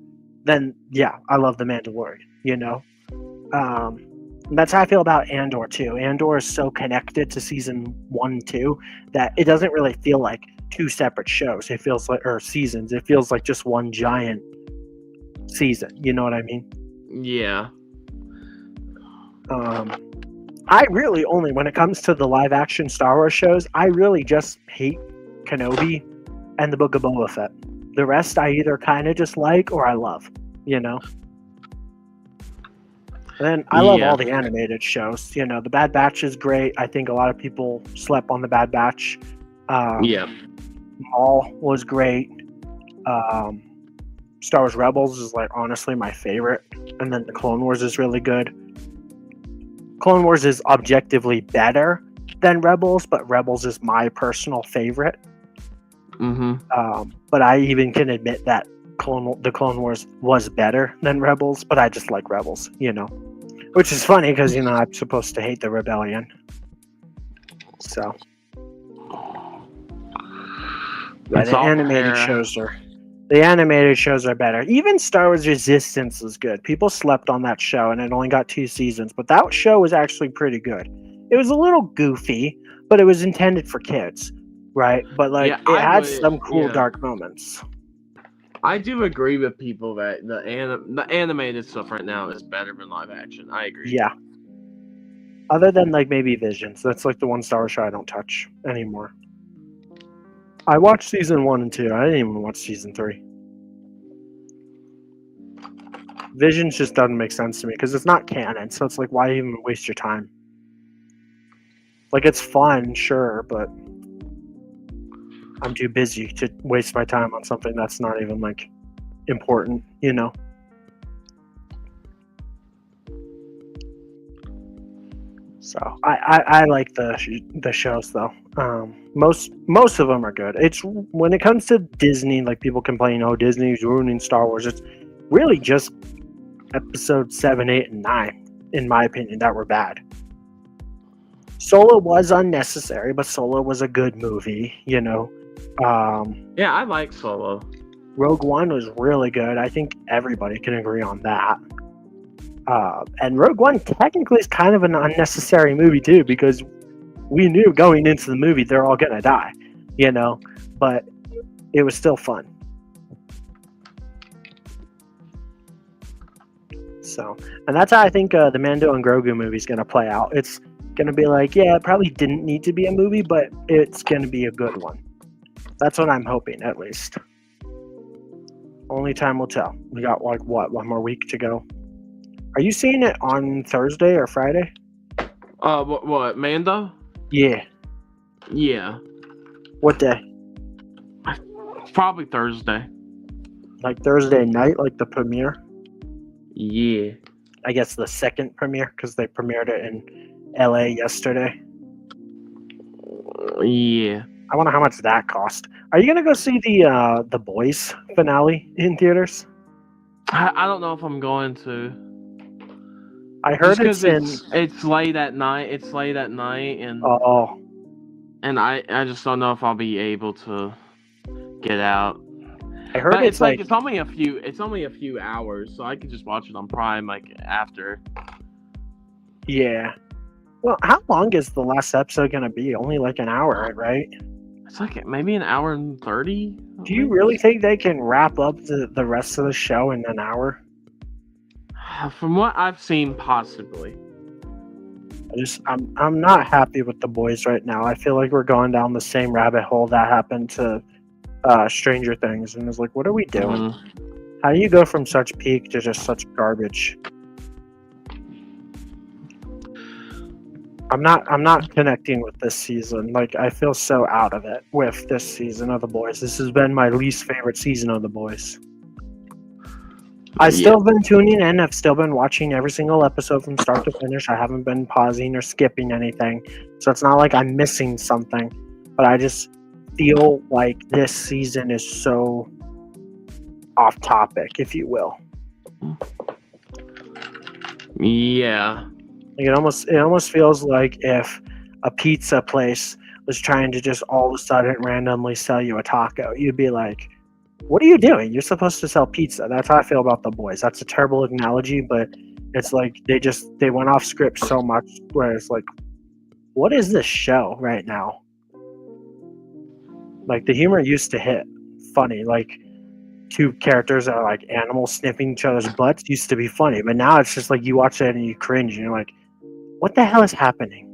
S3: then yeah, I love The Mandalorian, That's how I feel about Andor too. Andor is so connected to season 1, 2 that it doesn't really feel like two separate shows. It feels like, or seasons. It feels like just one giant season. You know what I mean?
S4: Yeah.
S3: I really only, when it comes to the live action Star Wars shows, I really just hate Kenobi and the Book of Boba Fett. The rest I either kind of just like or I love, you know? And then I love all the animated shows. The Bad Batch is great. I think a lot of people slept on the Bad Batch. Maul was great. Star Wars Rebels is like honestly my favorite. And then the Clone Wars is really good. Clone Wars is objectively better than Rebels, but Rebels is my personal favorite. But I even can admit that the Clone Wars was better than Rebels, but I just like Rebels, which is funny because I'm supposed to hate the Rebellion. So the animated shows are better. Even Star Wars Resistance was good. People slept on that show, and it only got 2 seasons, but that show was actually pretty good. It was a little goofy, but it was intended for kids, right? But it had some cool dark moments.
S4: I do agree with people that the animated stuff right now is better than live action. I agree.
S3: Yeah. Other than maybe Visions. That's the one Star Wars show I don't touch anymore. I watched season 1 and 2. I didn't even watch season 3. Visions just doesn't make sense to me because it's not canon. So it's why even waste your time? It's fun, sure, but I'm too busy to waste my time on something that's not even important, So I like the shows though. Most of them are good. It's when it comes to Disney, people complain, oh, Disney's ruining Star Wars. It's really just episode 7, 8, and 9, in my opinion, that were bad. Solo was unnecessary, but Solo was a good movie,
S4: I like Solo.
S3: Rogue One was really good. I think everybody can agree on that. And Rogue One technically is kind of an unnecessary movie too, because we knew going into the movie they're all gonna die, but it was still fun. So, and that's how I think the Mando and Grogu movie is gonna play out. It's gonna be it probably didn't need to be a movie, but it's gonna be a good one. That's what I'm hoping, at least. Only time will tell. We got one more week to go. Are you seeing it on Thursday or Friday?
S4: What, Mando?
S3: Yeah.
S4: Yeah.
S3: What day?
S4: Probably Thursday.
S3: Thursday night, the premiere?
S4: Yeah.
S3: I guess the second premiere, because they premiered it in LA yesterday.
S4: Yeah.
S3: I wonder how much that cost. Are you gonna go see the Boys finale in theaters?
S4: I don't know if I'm going to.
S3: I heard
S4: it's late at night. It's late at night, and I just don't know if I'll be able to get out.
S3: I heard
S4: it's only a few hours, so I could just watch it on Prime after.
S3: Yeah. Well, how long is the last episode gonna be? Only an hour, right?
S4: It's maybe an hour and 30.
S3: Do you really think they can wrap up the rest of the show in an hour?
S4: From what I've seen, possibly.
S3: I'm not happy with the Boys right now. I feel like we're going down the same rabbit hole that happened to Stranger Things, and it's what are we doing? How do you go from such peak to just such garbage? I'm not connecting with this season. I feel so out of it with this season of The Boys. This has been my least favorite season of The Boys. I've still been tuning in. I've still been watching every single episode from start to finish. I haven't been pausing or skipping anything. So it's not like I'm missing something. But I just feel like this season is so off topic, if you will.
S4: Yeah.
S3: It almost feels like if a pizza place was trying to just all of a sudden randomly sell you a taco, you'd be like, what are you doing? You're supposed to sell pizza. That's how I feel about The Boys. That's a terrible analogy, but it's they went off script so much where it's what is this show right now? Like, the humor used to hit funny. Like, two characters that are like animals sniffing each other's butts used to be funny, but now it's just like you watch that and you cringe and you're like, what the hell is happening?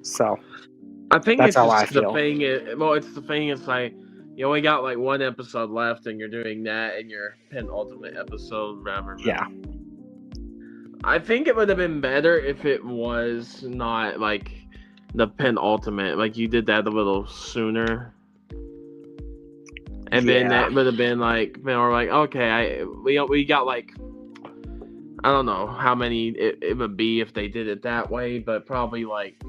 S3: So
S4: I think
S3: that's
S4: it's
S3: how I
S4: just the
S3: feel.
S4: thing. It's the thing. It's like you only got like one episode left, and you're doing that in your penultimate episode, rather.
S3: Yeah.
S4: I think it would have been better if it was not like the penultimate. Like you did that a little sooner, and then that would have been like, or like, okay, we got like, I don't know how many it would be if they did it that way, but probably like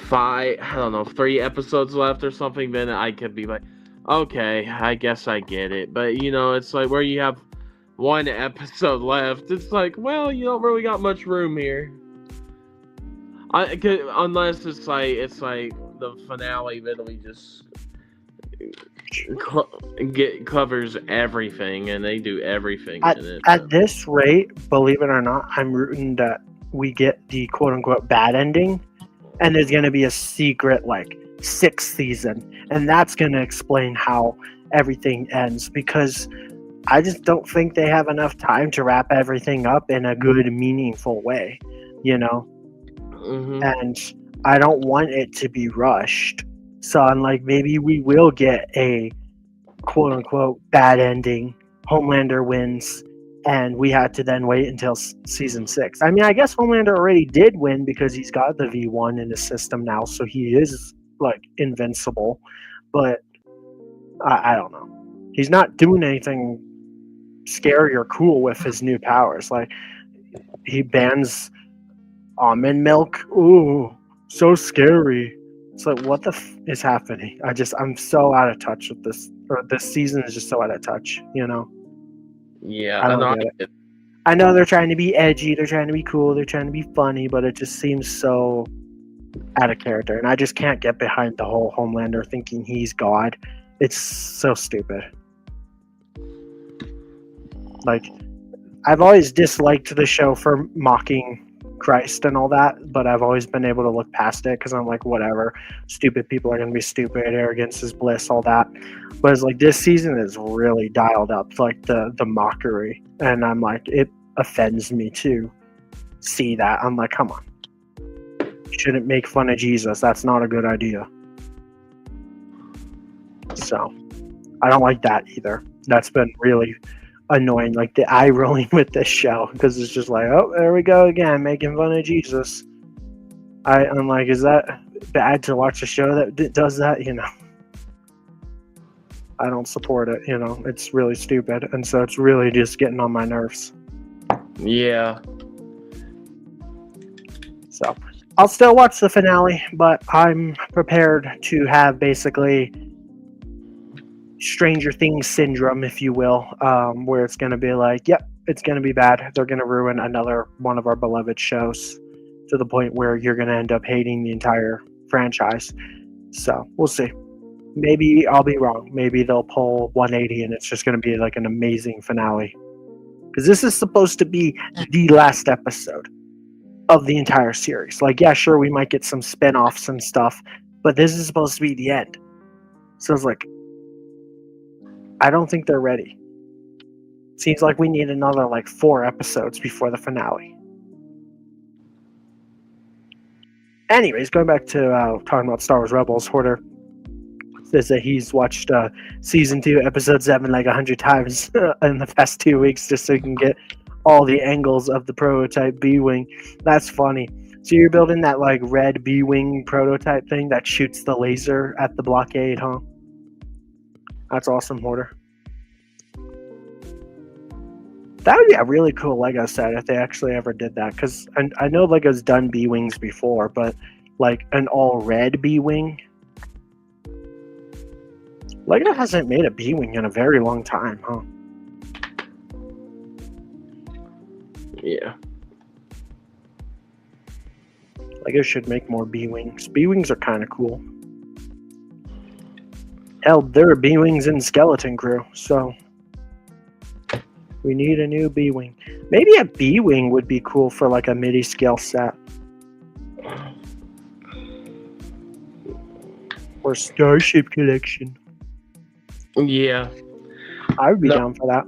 S4: 3 episodes left or something. Then I could be like, okay, I guess I get it. But it's like where you have 1 episode left. It's like, well, you don't really got much room here. Unless it's like the finale literally just covers everything, and they do everything in it.
S3: At this rate, believe it or not, I'm rooting that we get the quote-unquote bad ending, and there's going to be a secret, like, 6th season, and that's going to explain how everything ends, because I just don't think they have enough time to wrap everything up in a good, meaningful way,
S4: Mm-hmm.
S3: And I don't want it to be rushed. So I'm like, maybe we will get a quote-unquote bad ending. Homelander wins, and we had to then wait until season 6. I mean, I guess Homelander already did win because he's got the V1 in his system now, so he is, like, invincible. But I don't know. He's not doing anything scary or cool with his new powers. Like, he bans almond milk. Ooh, so scary. It's like, what the is happening? I'm so out of touch with this. Or this season is just so out of touch,
S4: Yeah,
S3: I don't get it. I know they're trying to be edgy, they're trying to be cool, they're trying to be funny, but it just seems so out of character. And I just can't get behind the whole Homelander thinking he's God. It's so stupid. Like, I've always disliked the show for mocking Christ and all that, but I've always been able to look past it because I'm like, whatever, stupid people are going to be stupid, arrogance is bliss, all that. But it's like, this season is really dialed up, like the mockery, and I'm like, it offends me to see that. I'm like, come on, you shouldn't make fun of Jesus, that's not a good idea. So I don't like that either. That's been really annoying, like the eye rolling with this show, because it's just like, oh, there we go again, making fun of Jesus. I'm like, is that bad to watch a show that does that? I don't support it. It's really stupid, and so it's really just getting on my nerves.
S4: Yeah.
S3: So I'll still watch the finale, but I'm prepared to have basically Stranger Things syndrome, if you will, where it's going to be like, yep, it's going to be bad. They're going to ruin another one of our beloved shows to the point where you're going to end up hating the entire franchise. So we'll see. Maybe I'll be wrong. Maybe they'll pull 180 and it's just going to be like an amazing finale. Because this is supposed to be the last episode of the entire series. Like, yeah, sure, we might get some spin-offs and stuff, but this is supposed to be the end. So it's like, I don't think they're ready. Seems like we need another 4 episodes before the finale. Anyways, going back to talking about Star Wars Rebels, Horder says that he's watched season 2, episode 7 like 100 times in the past 2 weeks just so he can get all the angles of the prototype B-Wing. That's funny. So you're building that red B-Wing prototype thing that shoots the laser at the blockade, huh? That's awesome, Horder. That would be a really cool Lego set if they actually ever did that. Because I know Lego's done B-Wings before, but an all-red B-Wing? Lego hasn't made a B-Wing in a very long time, huh?
S4: Yeah.
S3: Lego should make more B-Wings. B-Wings are kind of cool. Hell, there are B-Wings in Skeleton Crew, so we need a new B-Wing. Maybe a B-Wing would be cool for a midi-scale set. or Starship collection.
S4: Yeah.
S3: I would be down for that.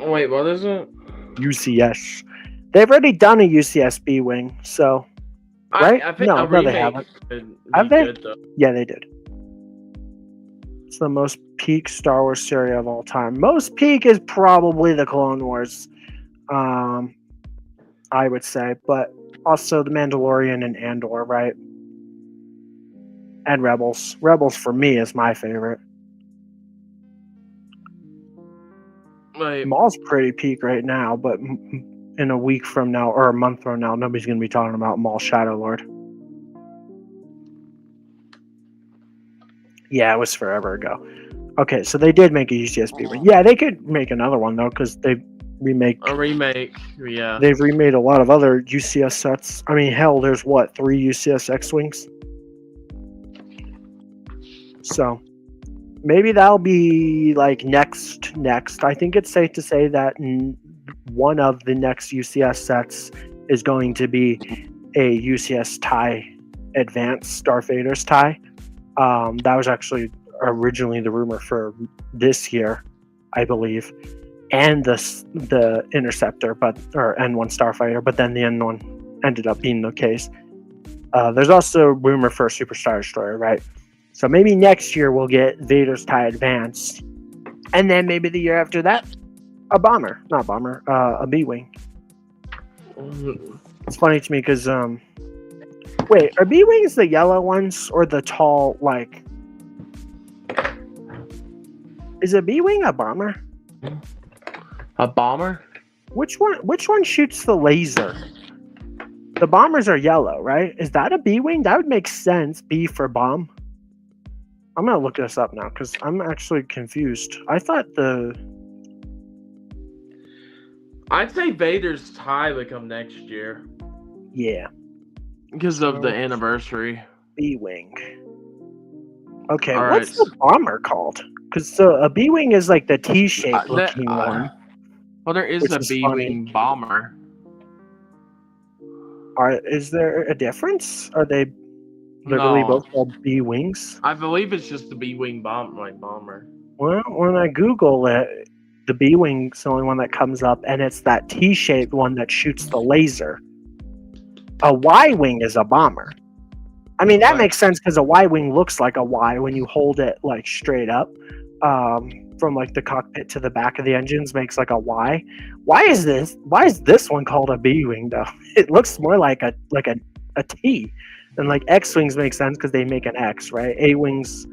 S4: Wait, what is it?
S3: UCS. They've already done a UCS B-Wing, so... Right?
S4: I think
S3: No, they haven't. Have they?
S4: Good, though.
S3: Yeah, they did. It's the most peak Star Wars series of all time. Most peak is probably the Clone Wars, I would say, but also the Mandalorian and Andor, right? And Rebels. Rebels for me is my favorite.
S4: Right.
S3: Maul's pretty peak right now, but in a week from now or a month from now, nobody's going to be talking about Maul Shadow Lord. Yeah, it was forever ago. Okay, so they did make a UCSB one. Yeah, they could make another one though, because they remake.
S4: A remake, yeah.
S3: They've remade a lot of other UCS sets. I mean, hell, there's what, 3 UCS X-wings. So maybe that'll be like next. I think it's safe to say that one of the next UCS sets is going to be a UCS TIE Advanced Starfighter's TIE. That was actually originally the rumor for this year, I believe, and the Interceptor, or N1 Starfighter, but then the N1 ended up being the case. There's also rumor for a Super Star Destroyer, right? So maybe next year we'll get Vader's TIE Advanced, and then maybe the year after that, a B-Wing. It's funny to me because wait, are B-Wings the yellow ones or the tall, like... Is a B-Wing a bomber?
S4: A bomber?
S3: Which one shoots the laser? The bombers are yellow, right? Is that a B-Wing? That would make sense. B for bomb. I'm going to look this up now because I'm actually confused. I thought
S4: I'd say Vader's TIE would come next year.
S3: Yeah.
S4: Because of the anniversary.
S3: B-Wing. Okay,
S4: all
S3: what's
S4: right.
S3: the bomber called? Because a B-Wing is like the T-shaped looking one.
S4: Well, there is a B-Wing bomber.
S3: Is there a difference? Are they literally both called B-Wings?
S4: I believe it's just the B-Wing bomber.
S3: Well, when I Google it, the B-Wing's the only one that comes up, and it's that T-shaped one that shoots the laser. A Y-Wing is a bomber. I mean, that makes sense because a Y-Wing looks like a Y when you hold it like straight up. From like the cockpit to the back of the engines makes like a Y. Why is this one called a B-Wing though? It looks more like a T. And like X-Wings make sense because they make an X, right? A-Wings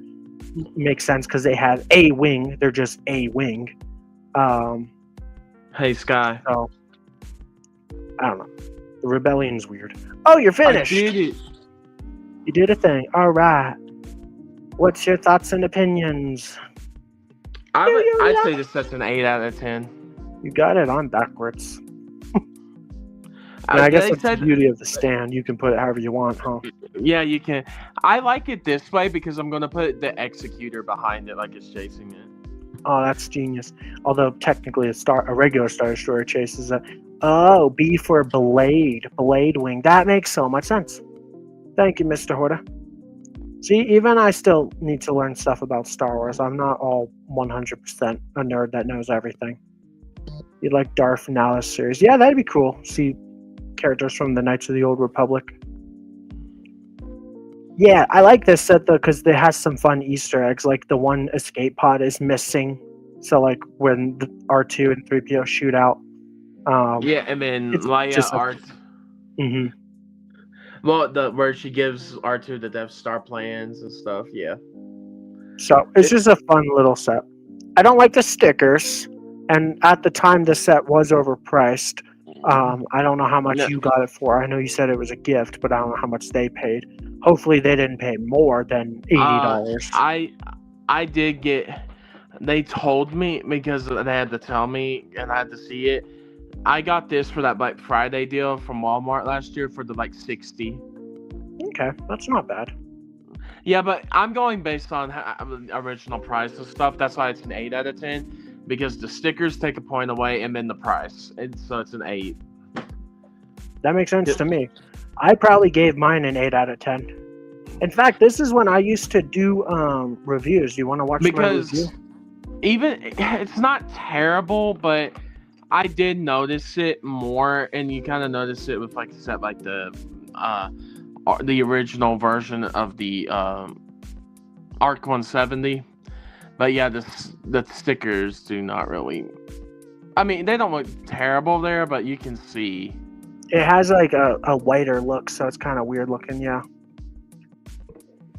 S3: make sense because they have a wing. They're just a wing.
S4: Hey, Sky.
S3: So, I don't know. The rebellion's weird. Oh, you're finished.
S4: I did it.
S3: You did a thing. All right. What's your thoughts and opinions?
S4: I'd say this set's an 8 out of 10.
S3: You got it on backwards. I guess that's the beauty of the stand. You can put it however you want, huh?
S4: Yeah, you can. I like it this way because I'm going to put the executor behind it like it's chasing it.
S3: Oh, that's genius. Although technically a regular Star Destroyer chases it. Oh, B for Blade Wing. That makes so much sense. Thank you, Mr. Horta. See, even I still need to learn stuff about Star Wars. I'm not all 100% a nerd that knows everything. You like Darth Nihilus series. Yeah, that'd be cool. See characters from the Knights of the Old Republic. Yeah, I like this set though because it has some fun Easter eggs. Like the one escape pod is missing. So like when the R2 and 3PO shoot out.
S4: Yeah, and then Leia art.
S3: Mm-hmm.
S4: Well, where she gives R2 the Death Star plans and stuff, yeah.
S3: So it's just a fun little set. I don't like the stickers, and at the time the set was overpriced. I don't know how much you got it for. I know you said it was a gift, but I don't know how much they paid. Hopefully they didn't pay more than $80.
S4: I did get. They told me because they had to tell me, and I had to see it. I got this for that Black Friday deal from Walmart last year for the $60.
S3: Okay, that's not bad.
S4: Yeah, but I'm going based on original price and stuff. That's why it's an 8 out of 10 because the stickers take a point away and then the price, and so it's an 8.
S3: That makes sense to me. I probably gave mine an 8 out of 10. In fact, this is when I used to do reviews. Do you want to watch my review?
S4: Even it's not terrible, but I did notice it more, and you kind of notice it with like set like the original version of the Arc 170. But yeah, the stickers do not really. I mean, they don't look terrible there, but you can see
S3: it has like a whiter look, so it's kind of weird looking. Yeah.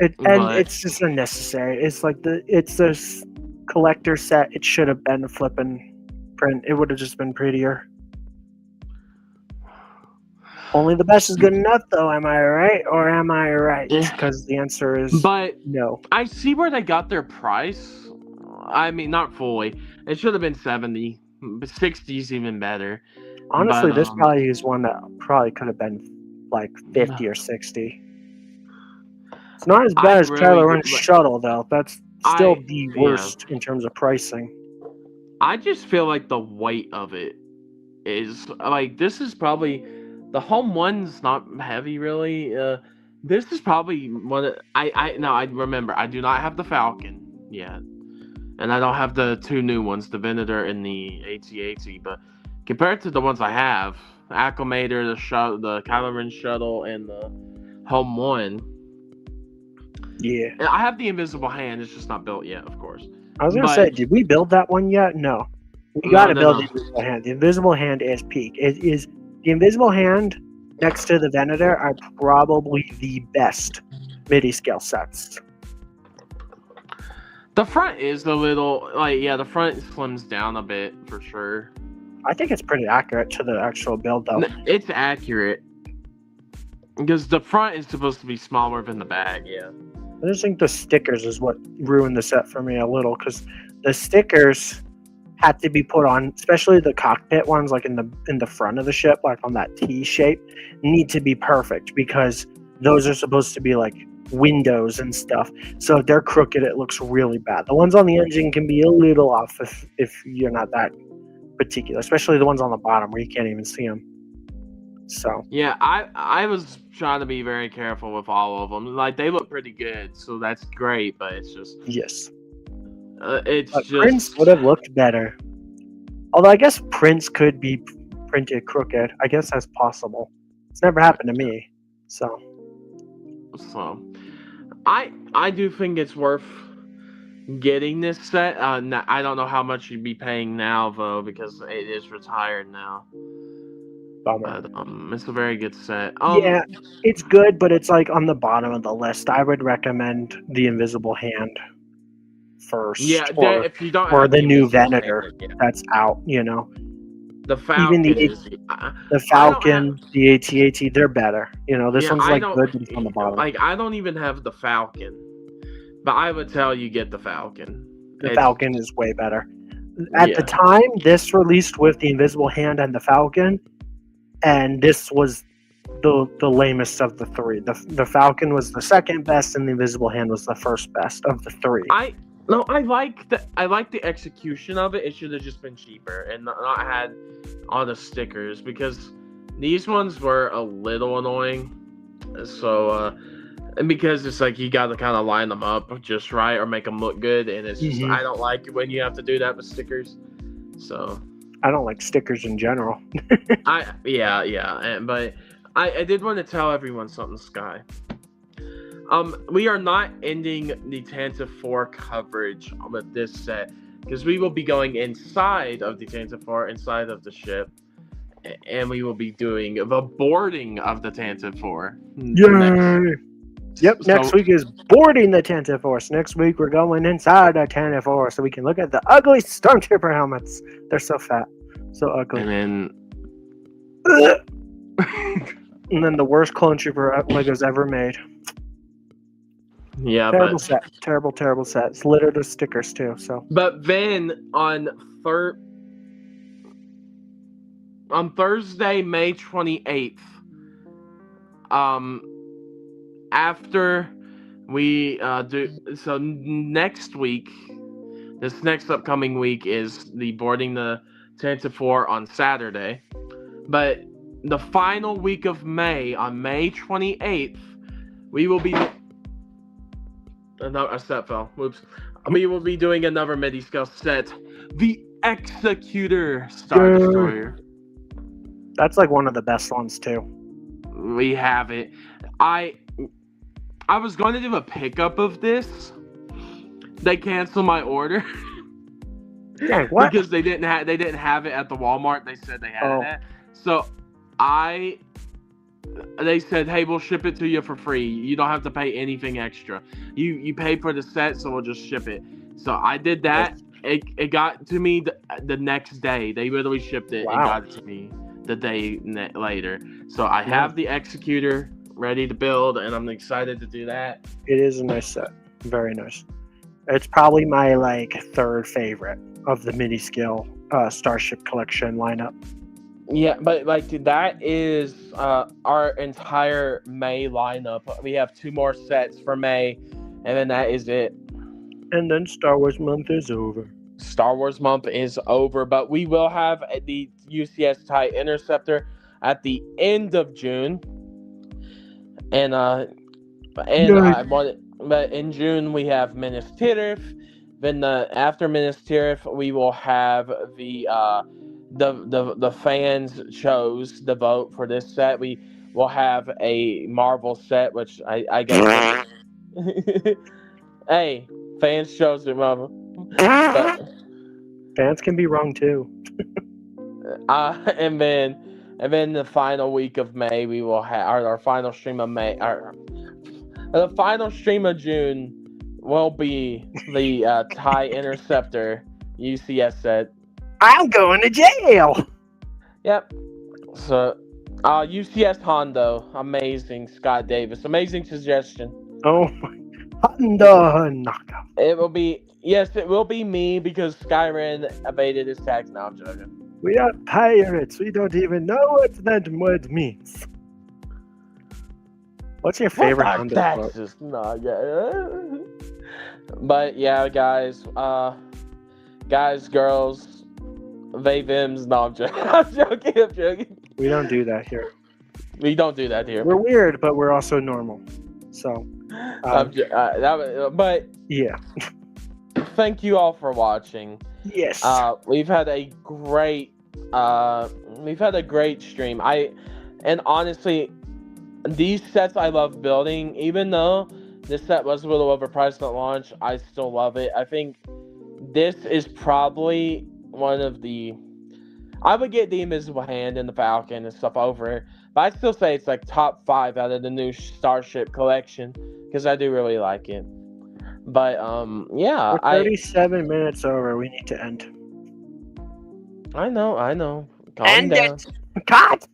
S3: It's just unnecessary. It's like it's this collector set. It should have been a flipping print. It would have just been prettier. Only the best is good enough, though. Am I right, or am I right? Because the answer is no.
S4: I see where they got their price. I mean, not fully. It should have been 70, but 60 is even better.
S3: Honestly, this probably is one that probably could have been like 50 or 60. It's not as bad as Kylo Ren's shuttle, though. That's still the worst in terms of pricing.
S4: I just feel like the weight of it is like this is probably the home one's not heavy really. This is probably one. I remember I do not have the Falcon yet, and I don't have the two new ones, the Venator and the AT-AT. But compared to the ones I have, the Acclimator, the Kylo Ren shuttle, and the home one.
S3: Yeah.
S4: I have the invisible hand. It's just not built yet, of course.
S3: I was gonna say, did we build that one yet? No. We gotta build the invisible hand. The invisible hand is peak. It is the invisible hand next to the Venator are probably the best midi-scale sets.
S4: The front is a little the front slims down a bit for sure.
S3: I think it's pretty accurate to the actual build though.
S4: It's accurate. Because the front is supposed to be smaller than the back, yeah.
S3: I just think the stickers is what ruined the set for me a little, because the stickers had to be put on, especially the cockpit ones, like in the front of the ship, like on that T shape, need to be perfect because those are supposed to be like windows and stuff. So if they're crooked, it looks really bad. The ones on the engine can be a little off if you're not that particular, especially the ones on the bottom where you can't even see them. So
S4: yeah, I was trying to be very careful with all of them. Like they look pretty good, so that's great. But it's just
S3: Prince would have looked better. Although I guess Prince could be printed crooked. I guess that's possible. It's never happened to me. So
S4: I do think it's worth getting this set. I don't know how much you'd be paying now though, because it is retired now. But, it's a very good set.
S3: Yeah, it's good, but it's like on the bottom of the list. I would recommend the Invisible Hand first.
S4: Yeah, if you don't
S3: or
S4: have
S3: the new Venator that's out, you know.
S4: The Falcon,
S3: the Falcon, the AT-AT, they're better. You know, this one's like good, but it's on the bottom.
S4: Like I don't even have the Falcon, but I would tell you get the Falcon.
S3: The Falcon is way better. At the time, this released with the Invisible Hand and the Falcon. And this was the lamest of the three. The Falcon was the second best, and the Invisible Hand was the first best of the three.
S4: I like the execution of it. It should have just been cheaper and not had all the stickers, because these ones were a little annoying. So and because it's like you got to kind of line them up just right or make them look good, and it's just I don't like it when you have to do that with stickers. So.
S3: I don't like stickers in general.
S4: But I did want to tell everyone something, Sky. We are not ending the Tantive 4 coverage with this set, because we will be going inside of the Tantive 4, inside of the ship, and we will be doing the boarding of the Tantive 4.
S3: Yay! Next week is boarding the Tantive 4. Next week we're going inside the Tantive 4 so we can look at the ugly Stormtrooper helmets. They're so fat. So ugly.
S4: And
S3: then the worst clone trooper Legos ever made.
S4: Yeah,
S3: terrible set. Terrible set. It's littered with stickers too. So.
S4: But then on Thursday, May 28th, after we next week, this next upcoming week is the boarding the Tantive 4 on Saturday, but the final week of May, on May 28th, we will be A set fell. Whoops. We will be doing another midi-scale set. The Executor Star Destroyer.
S3: That's like one of the best ones too.
S4: We have it. I was going to do a pickup of this. They canceled my order.
S3: Dang, what?
S4: Because they didn't have it at the Walmart. They said they had it at. So they said, hey, we'll ship it to you for free. You don't have to pay anything extra. You pay for the set, so we'll just ship it. So I did that. It got to me the next day. They literally shipped it.
S3: Wow.
S4: It got to me the day later. So I have the Executor ready to build, and I'm excited to do that.
S3: It is a nice set. Very nice. It's probably my third favorite of the midi-scale Starship collection lineup.
S4: Yeah, but that is our entire May lineup. We have 2 more sets for May, and then that is it.
S3: And then Star Wars month is over.
S4: Star Wars month is over, but we will have the UCS TIE Interceptor at the end of June, but in June we have Minas Tirith. Then after Minas Tirith, we will have the fans chose the vote for this set. We will have a Marvel set, which I guess. Hey, fans chose it, Marvel. But,
S3: fans can be wrong too.
S4: and then the final week of May, we will have our final stream of May. The final stream of June will be the TIE Interceptor UCS set.
S3: I'm going to jail.
S4: Yep. So, UCS Hondo, amazing. Scott Davis, amazing suggestion.
S3: Oh my, Honda knockout.
S4: It will be me because Skyrim evaded his tax. Now I'm joking.
S3: We are pirates. We don't even know what that word means. What's your favorite Honda
S4: taxes? No, yeah. But yeah, guys, girls, they thems. No, I'm joking. I'm joking.
S3: We don't do that here.
S4: We're
S3: weird, but we're also normal. So,
S4: but
S3: yeah.
S4: Thank you all for watching.
S3: Yes.
S4: We've had a great stream. And honestly, these sets I love building. Even though this set was a little overpriced at launch, I still love it. I think this is probably one of the. I would get the Invisible Hand and the Falcon and stuff over it, but I'd still say it's top 5 out of the new Starship collection because I do really like it. But yeah,
S3: we're 37 minutes over. We need to end.
S4: I know. Calm down.
S3: Cut.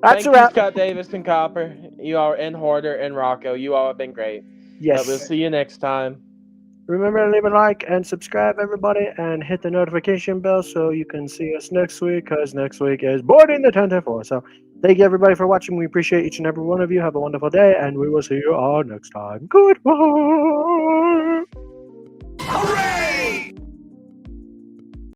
S3: That's
S4: Thank you, Scott Davis and Copper. You all, and Hoarder and Rocco. You all have been great.
S3: Yes.
S4: But we'll see you next time.
S3: Remember to leave a like and subscribe, everybody, and hit the notification bell so you can see us next week, because next week is boarding the Tantive. So thank you, everybody, for watching. We appreciate each and every one of you. Have a wonderful day, and we will see you all next time. Goodbye.
S2: Hooray!